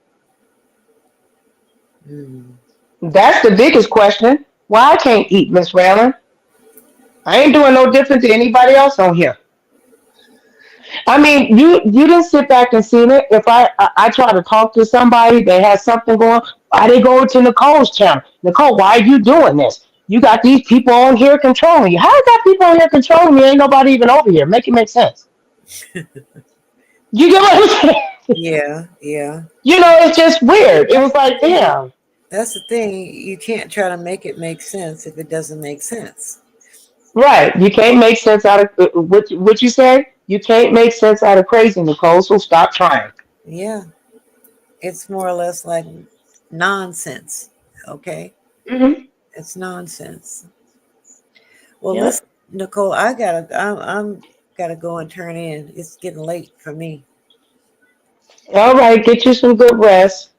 Mm. That's the biggest question. Why I can't eat, Miss Raylan? I ain't doing no different to anybody else on here. I mean, you didn't sit back and see it. If I try to talk to somebody that has something going, why they go to Nicole's channel? Nicole, why are you doing this? You got these people on here controlling you. How you got people on here controlling me? Ain't nobody even over here. Make it make sense. You get what I'm saying? Yeah, yeah. It's just But weird. It that's was the like, thing. damn. That's the thing. You can't try to make it make sense if it doesn't make sense. Right. You can't make sense out of what you say. You can't make sense out of crazy, Nicole. So stop trying. Yeah, it's more or less like nonsense. Okay, hmm it's nonsense. Well, Yeah. listen, Nicole, I'm gotta go and turn in. It's getting late for me, All right. Get you some good rest.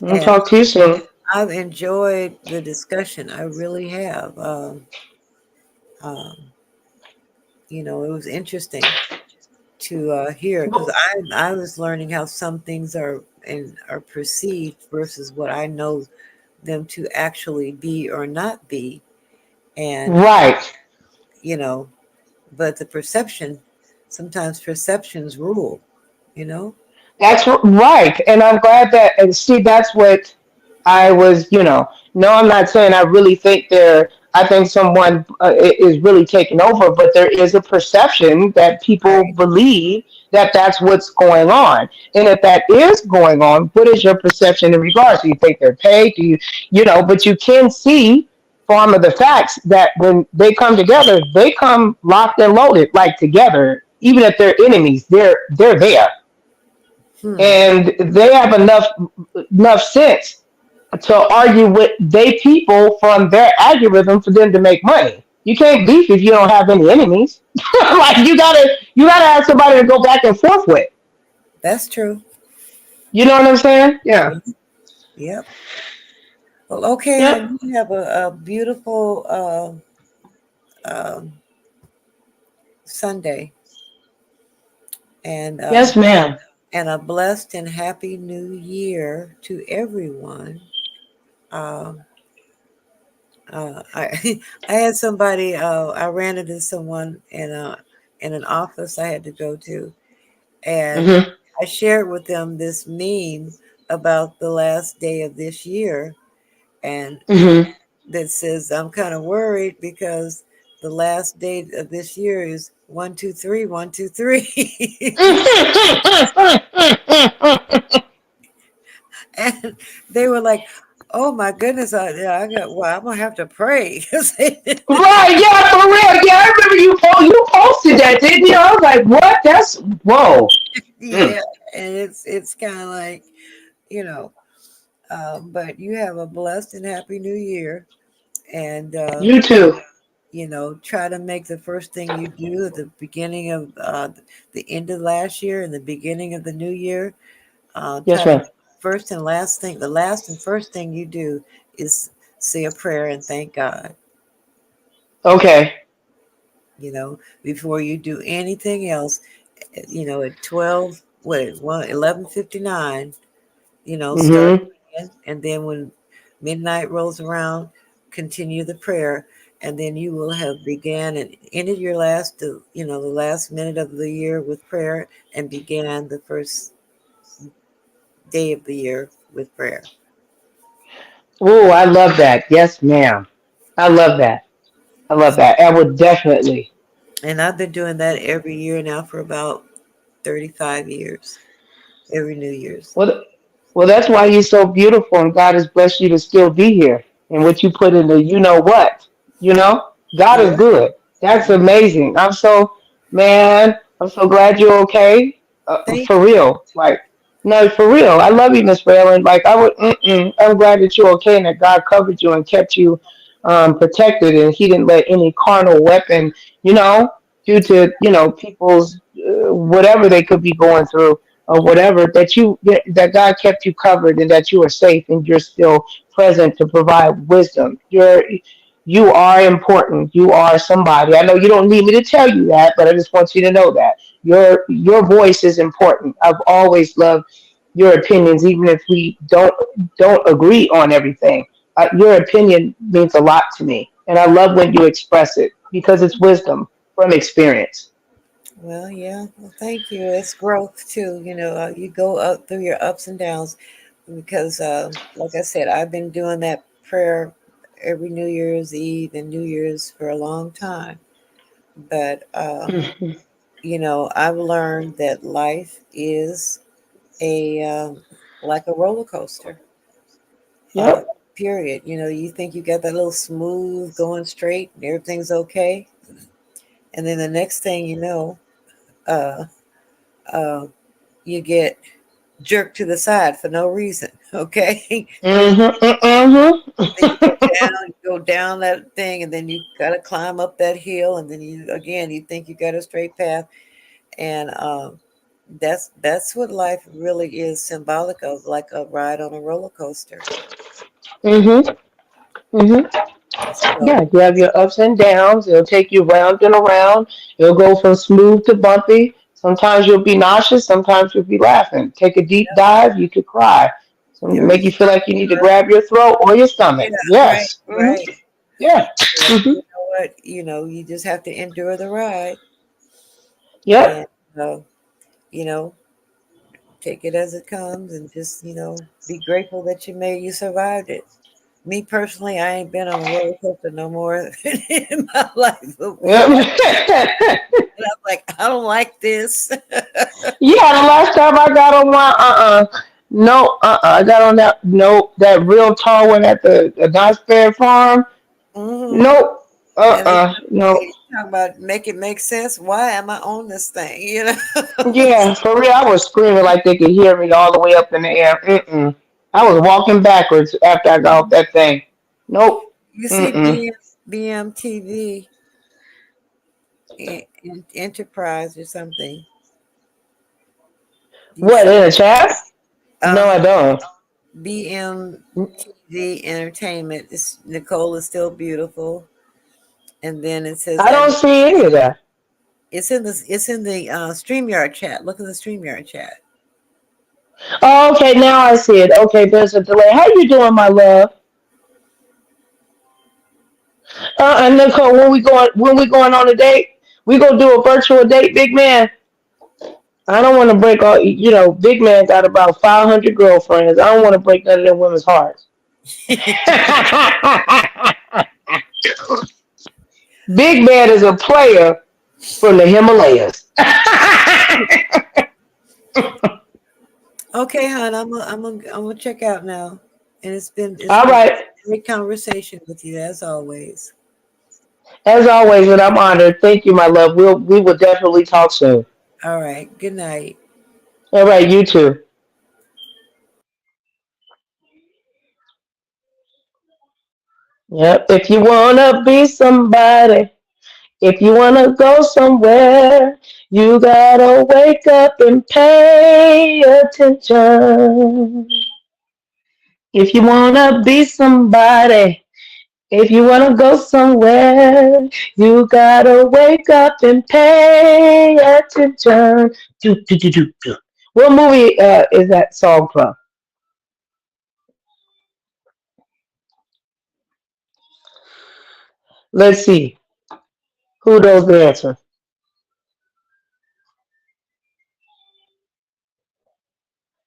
I'll and talk to you soon. I've enjoyed the discussion. I really have. Um, it was interesting to hear because I was learning how some things are perceived versus what I know them to actually be or not be, and Right. you know, but the perception sometimes perceptions rule. You know, Right. And I'm glad that, and see, that's what I was, no, I'm not saying I really think I think someone is really taking over, but there is a perception that people right? believe that that's what's going on. And if that is going on, what is your perception in regards? Do you think they're paid? But you can see from the facts that when they come together, they come locked and loaded, like together. Even if they're enemies, they're there Hmm. and they have enough sense to argue with they people from their algorithm for them to make money. You can't beef if you don't have any enemies. Like you gotta have somebody to go back and forth with. That's true. You know what I'm saying? Yeah. Yeah. Yep. Well, okay, Yep. honey. You have a beautiful um Sunday, And Yes, ma'am. and a blessed and happy new year to everyone. Um, I I had somebody. I ran into someone in an office I had to go to, and Mm-hmm. I shared with them this meme about the last day of this year, and Mm-hmm. that says, "I'm kind of worried because the last day of this year is 1 2 3 1 2 3." And they were like, "Oh my goodness, I got well, I'm gonna have to pray." 'Cause Right, yeah, for real. Yeah, I remember you posted that, didn't you? I was like, what? That's whoa. Mm. yeah, and it's kind of like, you know, but you have a blessed and happy new year, and You too. try to make the first thing you do at the beginning of the end of last year and the beginning of the new year. Try Yes, to ma'am. first and last thing, the last and first thing you do is say a prayer and thank God. Okay. Before you do anything else, at 12, what, 11:59, start Mm-hmm. praying, and then when midnight rolls around, continue the prayer, and then you will have began and ended your the last minute of the year with prayer, and began the first day of the year with prayer. Oh, I love that. Yes, ma'am. I love that. I love that. I would definitely. And I've been doing that every year now for about 35 years, every New Year's. Well, well, that's why you're so beautiful, and God has blessed you to still be here. And what you put in the, you know what, God is Yeah. good. That's amazing. Man, I'm so glad you're okay. Thank For you. real, like, no, for real. I love you, Miss Raylan. Like, I'm glad that you're okay and that God covered you and kept you protected, and He didn't let any carnal weapon, you know, due to people's whatever they could be going through or whatever, that God kept you covered and that you are safe and you're still present to provide wisdom. You are important. You are somebody. I know you don't need me to tell you that, but I just want you to know that your voice is important. I've always loved your opinions, even if we don't agree on everything. Your opinion means a lot to me, and I love when you express it because it's wisdom from experience. Well, yeah. Well, thank you. It's growth too. You go up through your ups and downs because, like I said, I've been doing that prayer every New Year's Eve and New Year's for a long time. But, Mhm. I've learned that life is a like a roller coaster. Uh, Yep. period. You think you got that little smooth going straight and everything's okay, and then the next thing you know, uh, uh, you get jerked to the side for no reason. Okay, then you Mm-hmm. go down that thing, and then you got to climb up that hill, and then you think you got a straight path, and that's what life really is symbolic of, like a ride on a roller coaster. Mm-hmm. Mm-hmm. So Yeah, you have your ups and downs. It'll take you round and around. It'll go from smooth to bumpy. Sometimes you'll be nauseous. Sometimes you'll be laughing. Take a deep dive. You could cry. Some there make you is, feel like you need to grab your throat or your yeah, stomach. right, Yes. Hmm. right. Yeah. But Hmm. you know what? You just have to endure the ride, and Yep. uh, you know, take it as it comes, and just be grateful that you survived it. Me personally, I ain't been on a roller coaster no more in my life before. Yep. And I'm like, I don't like this. Yeah, the last time I got on one, no, I got on that, no, that real tall one at the Knott's Berry Farm. Hmm. Nope, And no. they talk about make it make sense. Why am I on this thing? Yeah, for real, I was screaming like they could hear me all the way up in the air. Mm-mm. I was walking backwards after I got off that thing. Nope. You see Mm-mm. BMTV Enterprise or something. Do you What, see in it? the chat? No, I Uh-huh. don't. BMTV Entertainment. Nicole is still beautiful. And then it says I don't see any of that. It's in the StreamYard chat. Look at the StreamYard chat. Oh, okay, now I see it. Okay, there's a delay. How you doing, my love? And Nicole, when we going on a date, we gonna do a virtual date, big man. I don't want to break all. Big man got about 500 girlfriends. I don't want to break none of them women's hearts. Big man is a player from the Himalayas. Okay, hon, I'm gonna check out now, and it's All been right. a great conversation with you as always. As always, and I'm honored. Thank you, my love. We will definitely talk soon. All right, good night. All right, you too. Yep. If you wanna be somebody, if you wanna go somewhere, you gotta wake up and pay attention. If you wanna be somebody, if you wanna go somewhere, you gotta wake up and pay attention. Do, do, do, do, do. What movie is that song from? Let's see. Who knows the answer?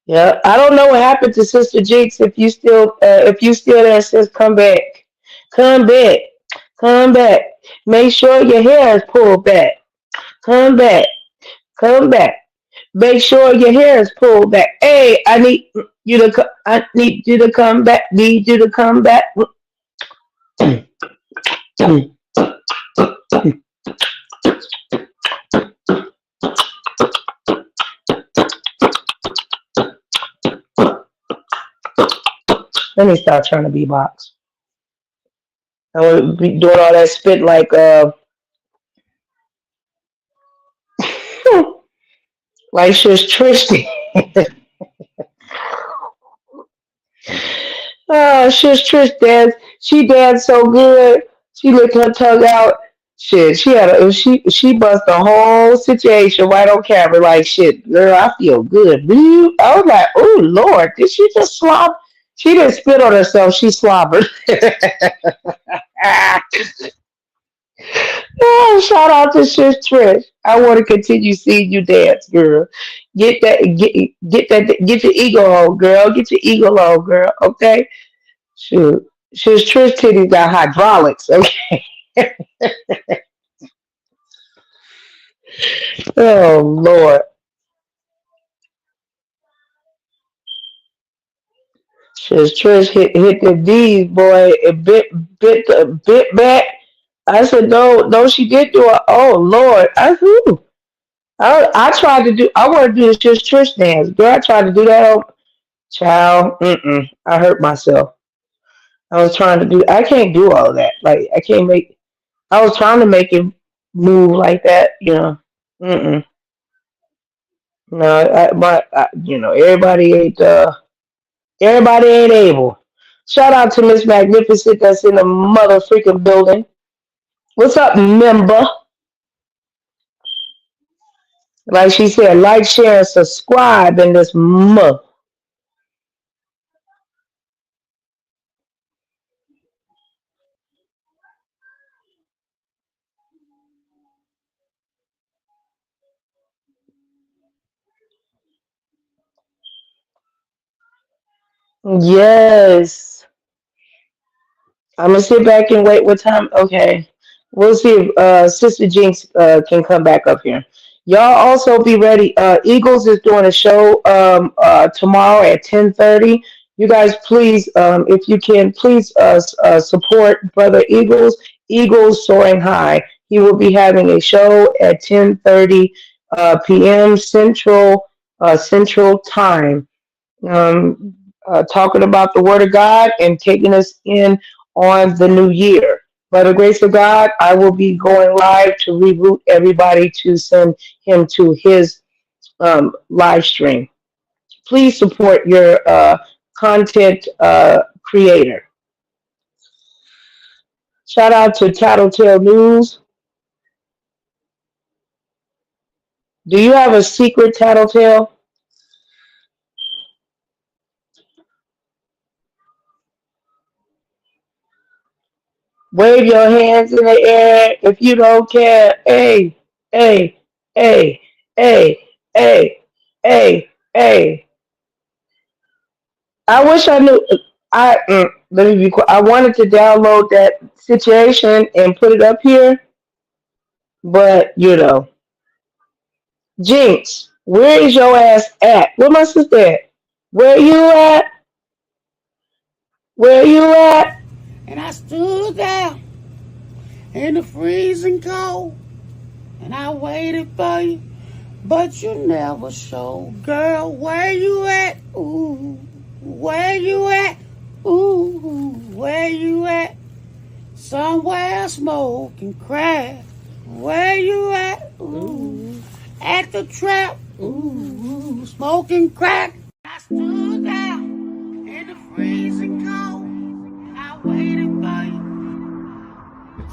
Yeah, I don't know what happened to Sister Jinx. If you still there, sis, come back, come back, come back. Make sure your hair is pulled back. Come back, come back. Make sure your hair is pulled back. Hey, I need you to come back. Need you to come back. Let me stop trying to beatbox. I want to be doing all that spit like she's Tristan. Oh, Trish danced. She danced so good. She licked her tongue out. Shit, she bust the whole situation right on camera. Like shit, girl, I feel good. I was like, oh Lord, did she just slop? She didn't spit on herself. She slobbered. Oh, shout out to Trish. I want to continue seeing you dance, girl. Get your ego on, girl. Get your ego on, girl. Okay. Shoot. Trish titties got hydraulics. Okay. Oh Lord. Trish hit the D's, boy. It bit back. I said no, no, she did do it. Oh Lord. I tried to do. I want to do the Trish dance, girl. I tried to do that. Child. I hurt myself. I was trying to do. I can't do all that. Like I can't make. I was trying to make it move like that. Mm-mm. No, everybody ain't able. Shout out to Miss Magnificent that's in the mother freaking building. What's up, member? Like she said, like, share, and subscribe in this month. Yes. I'm gonna sit back and wait. What time? Okay, we'll see if Sister Jinx can come back up here. Y'all also be ready. Eagles is doing a show tomorrow at 10:30. You guys, please, if you can, please support Brother Eagles. Eagles soaring high. He will be having a show at 10:30 p.m. Central Time, talking about the Word of God and taking us in on the new year. By the grace of God, I will be going live to reboot everybody to send him to his live stream. Please support your content creator. Shout out to Tattletale News. Do you have a secret tattletale? Wave your hands in the air if you don't care. Hey, hey, hey, hey, hey, hey, hey. I wish I knew. Let me be quiet. I wanted to download that situation and put it up here, but Jinx, where is your ass at? Where my sister at? Where you at? Where you at? And I stood there in the freezing cold, and I waited for you, but you never showed. Girl, where you at? Ooh, where you at? Ooh, where you at? Somewhere smoking crack. Where you at? Ooh, at the trap. Ooh, smoking crack. I stood there in the freezing cold, and I waited for you.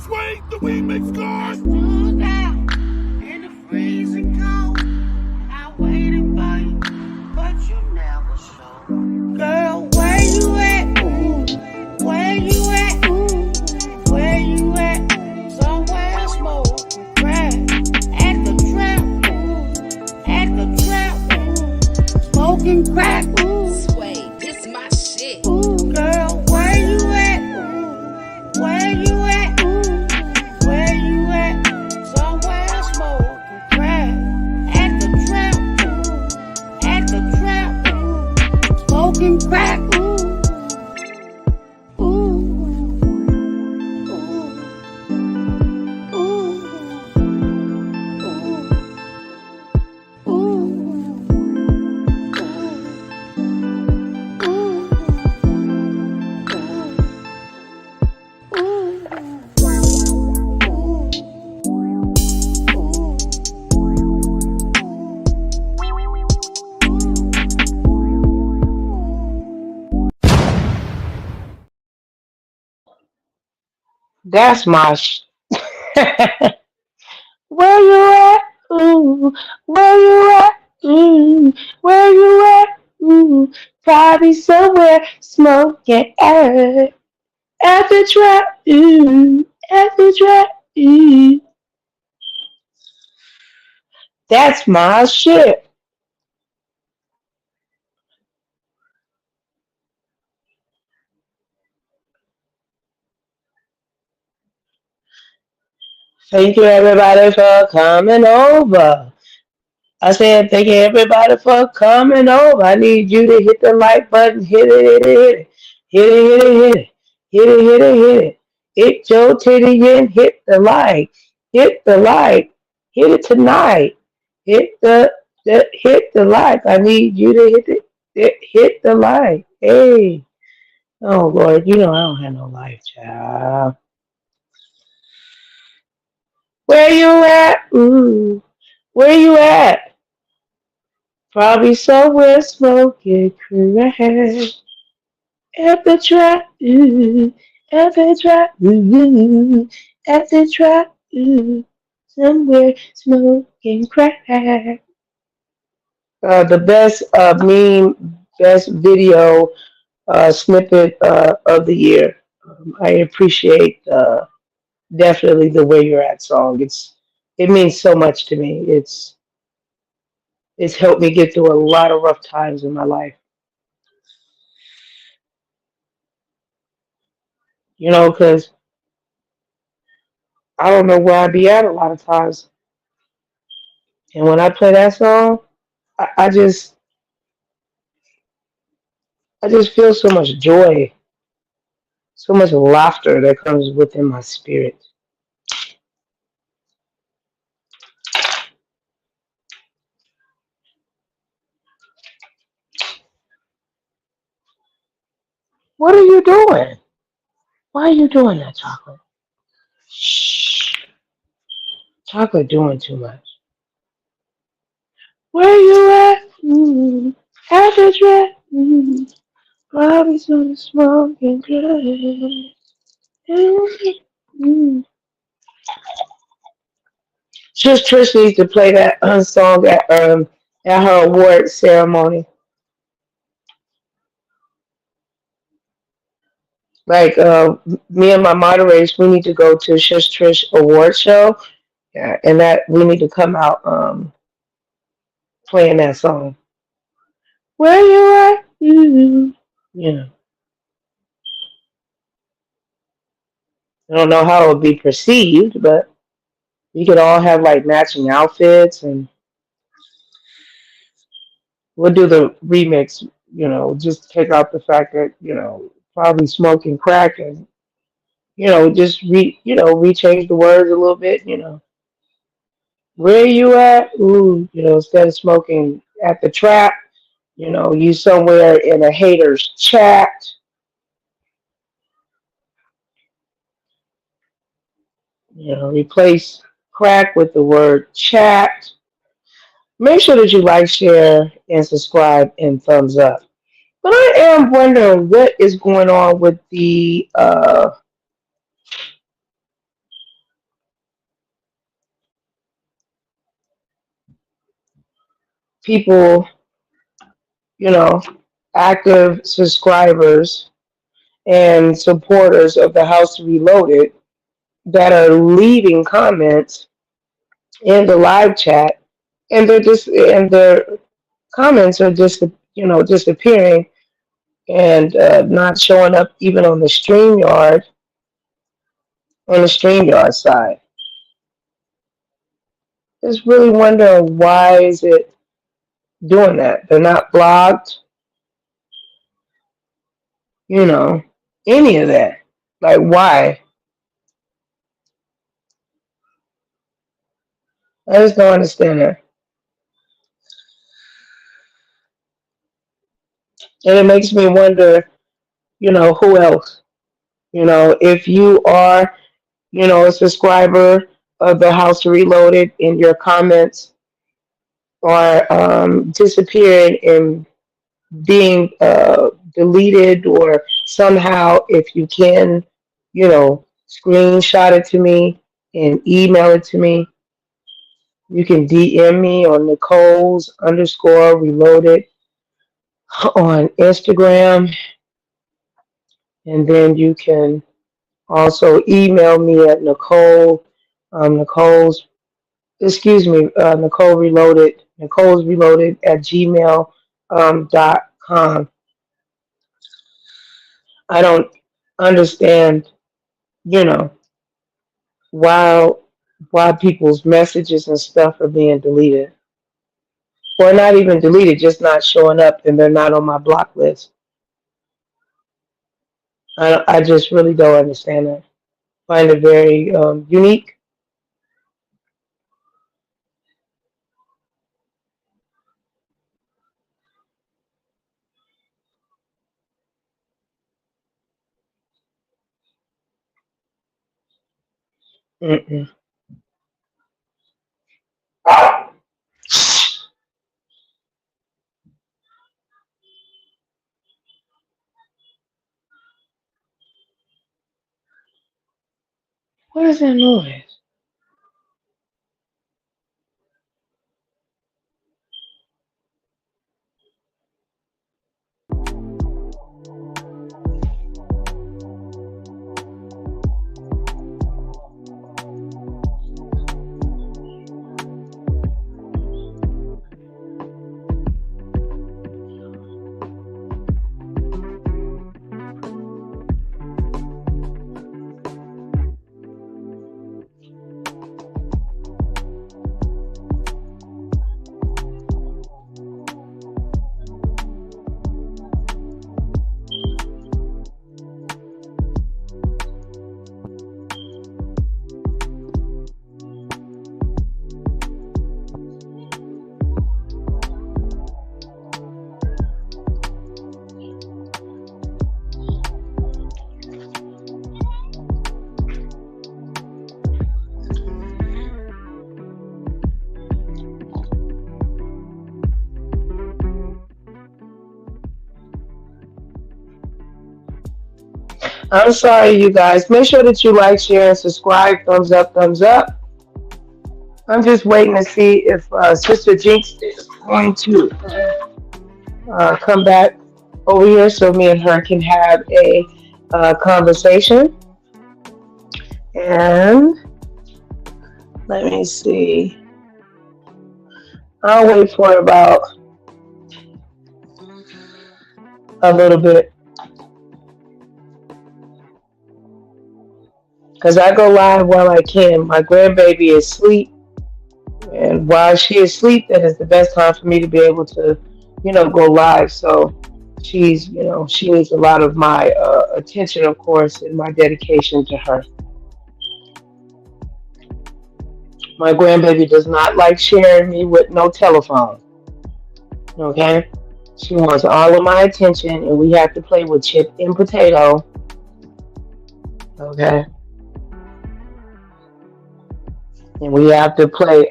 Swing the remix, guys. I stood there in the freezing cold, and I waited for you, but you never showed. Girl, where you at? Ooh, where you at? Ooh, where you at? Somewhere smoking crack. At the trap. Ooh, at the trap. Ooh, smoking crack. Ooh, Sway, this my shit. ooh, girl, where you at? Ooh, where you at? Ooh, where you at? Somewhere smoking crack. At the trap. Ooh, at the trap. Ooh, smoking crack. Ooh, ooh, ooh, ooh, ooh, ooh, ooh, ooh. That's my Where you at? Ooh, where you at? Ooh, where you at? Ooh, probably somewhere smoking at the trap. Ooh, at the trap. Ooh, that's my shit. Thank you everybody for coming over. I said thank you everybody for coming over. I need you to hit the like button. Hit it, hit it, hit it. Hit it, hit it, hit it. Hit it, hit it, hit it. Hit your titty and hit the like. Hit the like. Hit it tonight. Hit hit the like. I need you to hit the like. Hey. Oh Lord, you know I don't have no life, child. Where you at? Ooh. Where you at? Probably somewhere smoking crack. At the trap, ooh, at the trap, ooh, at the trap, ooh, somewhere smoking crack. The best meme, best video snippet of the year. I appreciate definitely the Where You're At song. It means so much to me. It's helped me get through a lot of rough times in my life. Because I don't know where I'd be at a lot of times. And when I play that song, I, I just I just feel so much joy, so much laughter that comes within my spirit. What are you doing? Why are you doing that, Chocolate? Shh. Chocolate doing too much. Where you at? At the track. Bobby's on the smoking glass. Just Trish needs to play that song at her award ceremony. Like me and my moderators, we need to go to Shush Trish award show, yeah, and that we need to come out playing that song. Where you at? Mm-hmm. Yeah, I don't know how it would be perceived, but we could all have like matching outfits, and we'll do the remix. Just take out the fact that probably smoking crack and just rechange the words a little bit. Where you at? Ooh, instead of smoking at the trap, you somewhere in a hater's chat. Replace crack with the word chat. Make sure that you like, share, and subscribe and thumbs up. But I am wondering what is going on with the people, you know, active subscribers and supporters of the House Reloaded that are leaving comments in the live chat, and their comments are just disappearing and not showing up even on the StreamYard side. Just really wondering why is it doing that? They're not blocked, any of that. Like why? I just don't understand that. And it makes me wonder, who else? If you are, a subscriber of the House Reloaded and your comments are disappearing and being deleted, or somehow, if you can, screenshot it to me and email it to me. You can DM me on Nicoles_Reloaded on Instagram, and then you can also email me at Nicole Reloaded, NicolesReloaded at gmail.com. I don't understand, you know, why people's messages and stuff are being deleted. Or not even deleted, just not showing up, and they're not on my block list. I just really don't understand that. Find it very unique. Mm-mm. What is that noise? I'm sorry, you guys. Make sure that you like, share, and subscribe. Thumbs up, thumbs up. I'm just waiting to see if Sister Jinx is going to come back over here so me and her can have a conversation. And let me see. I'll wait for about a little bit. Because I go live while I can. My grandbaby is asleep. And while she is asleep, that is the best time for me to be able to, go live. So she's, she needs a lot of my attention, of course, and my dedication to her. My grandbaby does not like sharing me with no telephone. Okay? She wants all of my attention, and we have to play with chip and potato. Okay? And we have to play,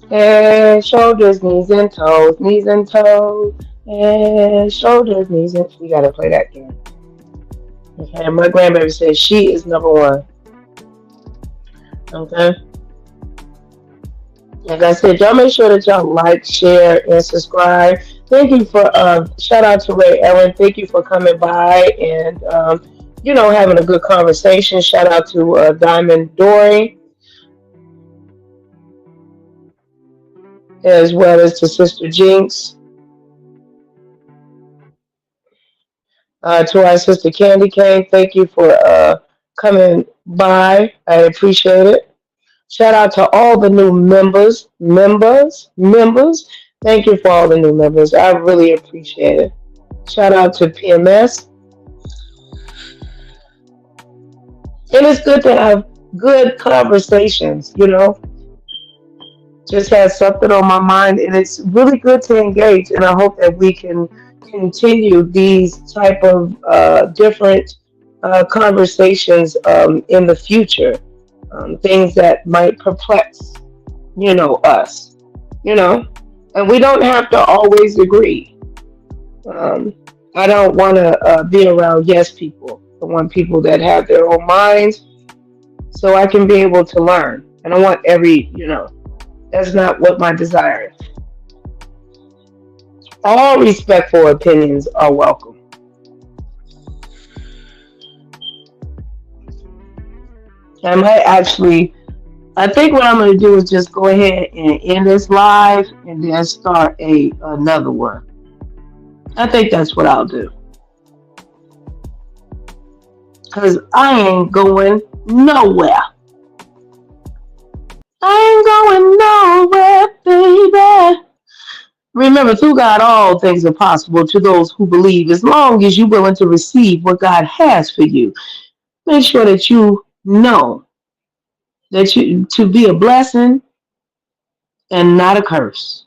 head, shoulders, knees and toes, head, shoulders, knees and we gotta play that game. Okay, my grandbaby says she is number one. Okay. Like I said, y'all make sure that y'all like, share, and subscribe. Thank you for shout out to Ray Ellen. Thank you for coming by and having a good conversation. Shout out to Diamond Dory, as well as to Sister Jinx. To our sister Candy Cane, thank you for coming by. I appreciate it. Shout out to all the new members. Thank you for all the new members. I really appreciate it. Shout out to PMS. And it's good to have good conversations, Just had something on my mind, and it's really good to engage. And I hope that we can continue these type of different conversations in the future. Things that might perplex, us, and we don't have to always agree. I don't want to be around yes people. I want people that have their own minds so I can be able to learn. And I want that's not what my desire is. All respectful opinions are welcome. I think what I'm going to do is just go ahead and end this live and then start another one. I think that's what I'll do. Because I ain't going nowhere. Baby. Remember, through God, all things are possible to those who believe, as long as you're willing to receive what God has for you. Make sure that you know that to be a blessing and not a curse.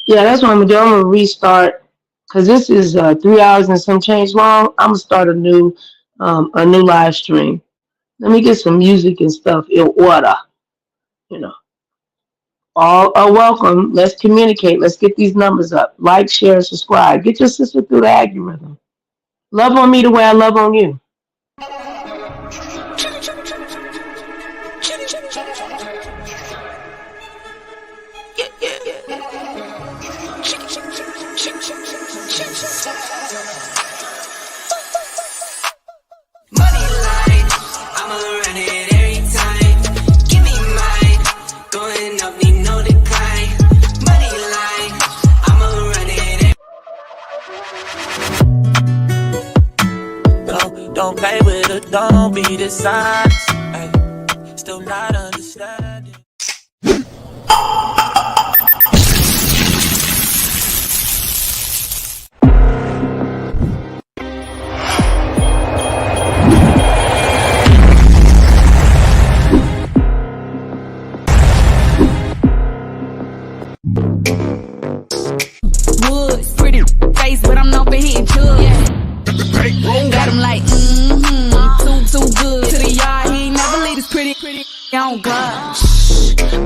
Yeah, that's what I'm going to do. I'm going to restart because this is 3 hours and some change long. I'm going to start a new live stream. Let me get some music and stuff in order. All are welcome. Let's communicate. Let's get these numbers up. Like, share, subscribe. Get your sister through the algorithm. Love on me the way I love on you. Don't play with it, don't be dishonest. Ay, still not understanding. Woods, pretty face, but I'm known for hitting chugs. Got him like, too good. To the yard, he ain't never leave his pretty on God.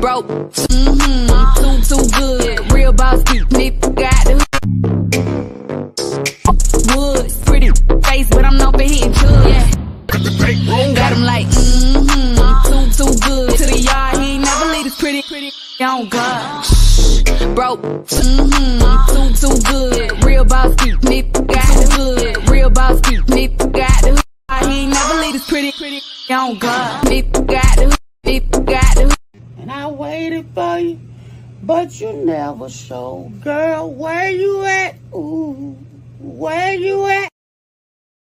Broke, too good. Real boss, nigga got the woods, pretty face, but I'm known for hitting chugs. Got him like, this pretty on God. Broke, too good. Real boss beat, nigga got the hood. Real boss beat, nigga got the hood. He ain't never leave this pretty on God. Nigga got the hood, nigga got the hood. And I waited for you, but you never showed. Girl, where you at? Ooh, where you at?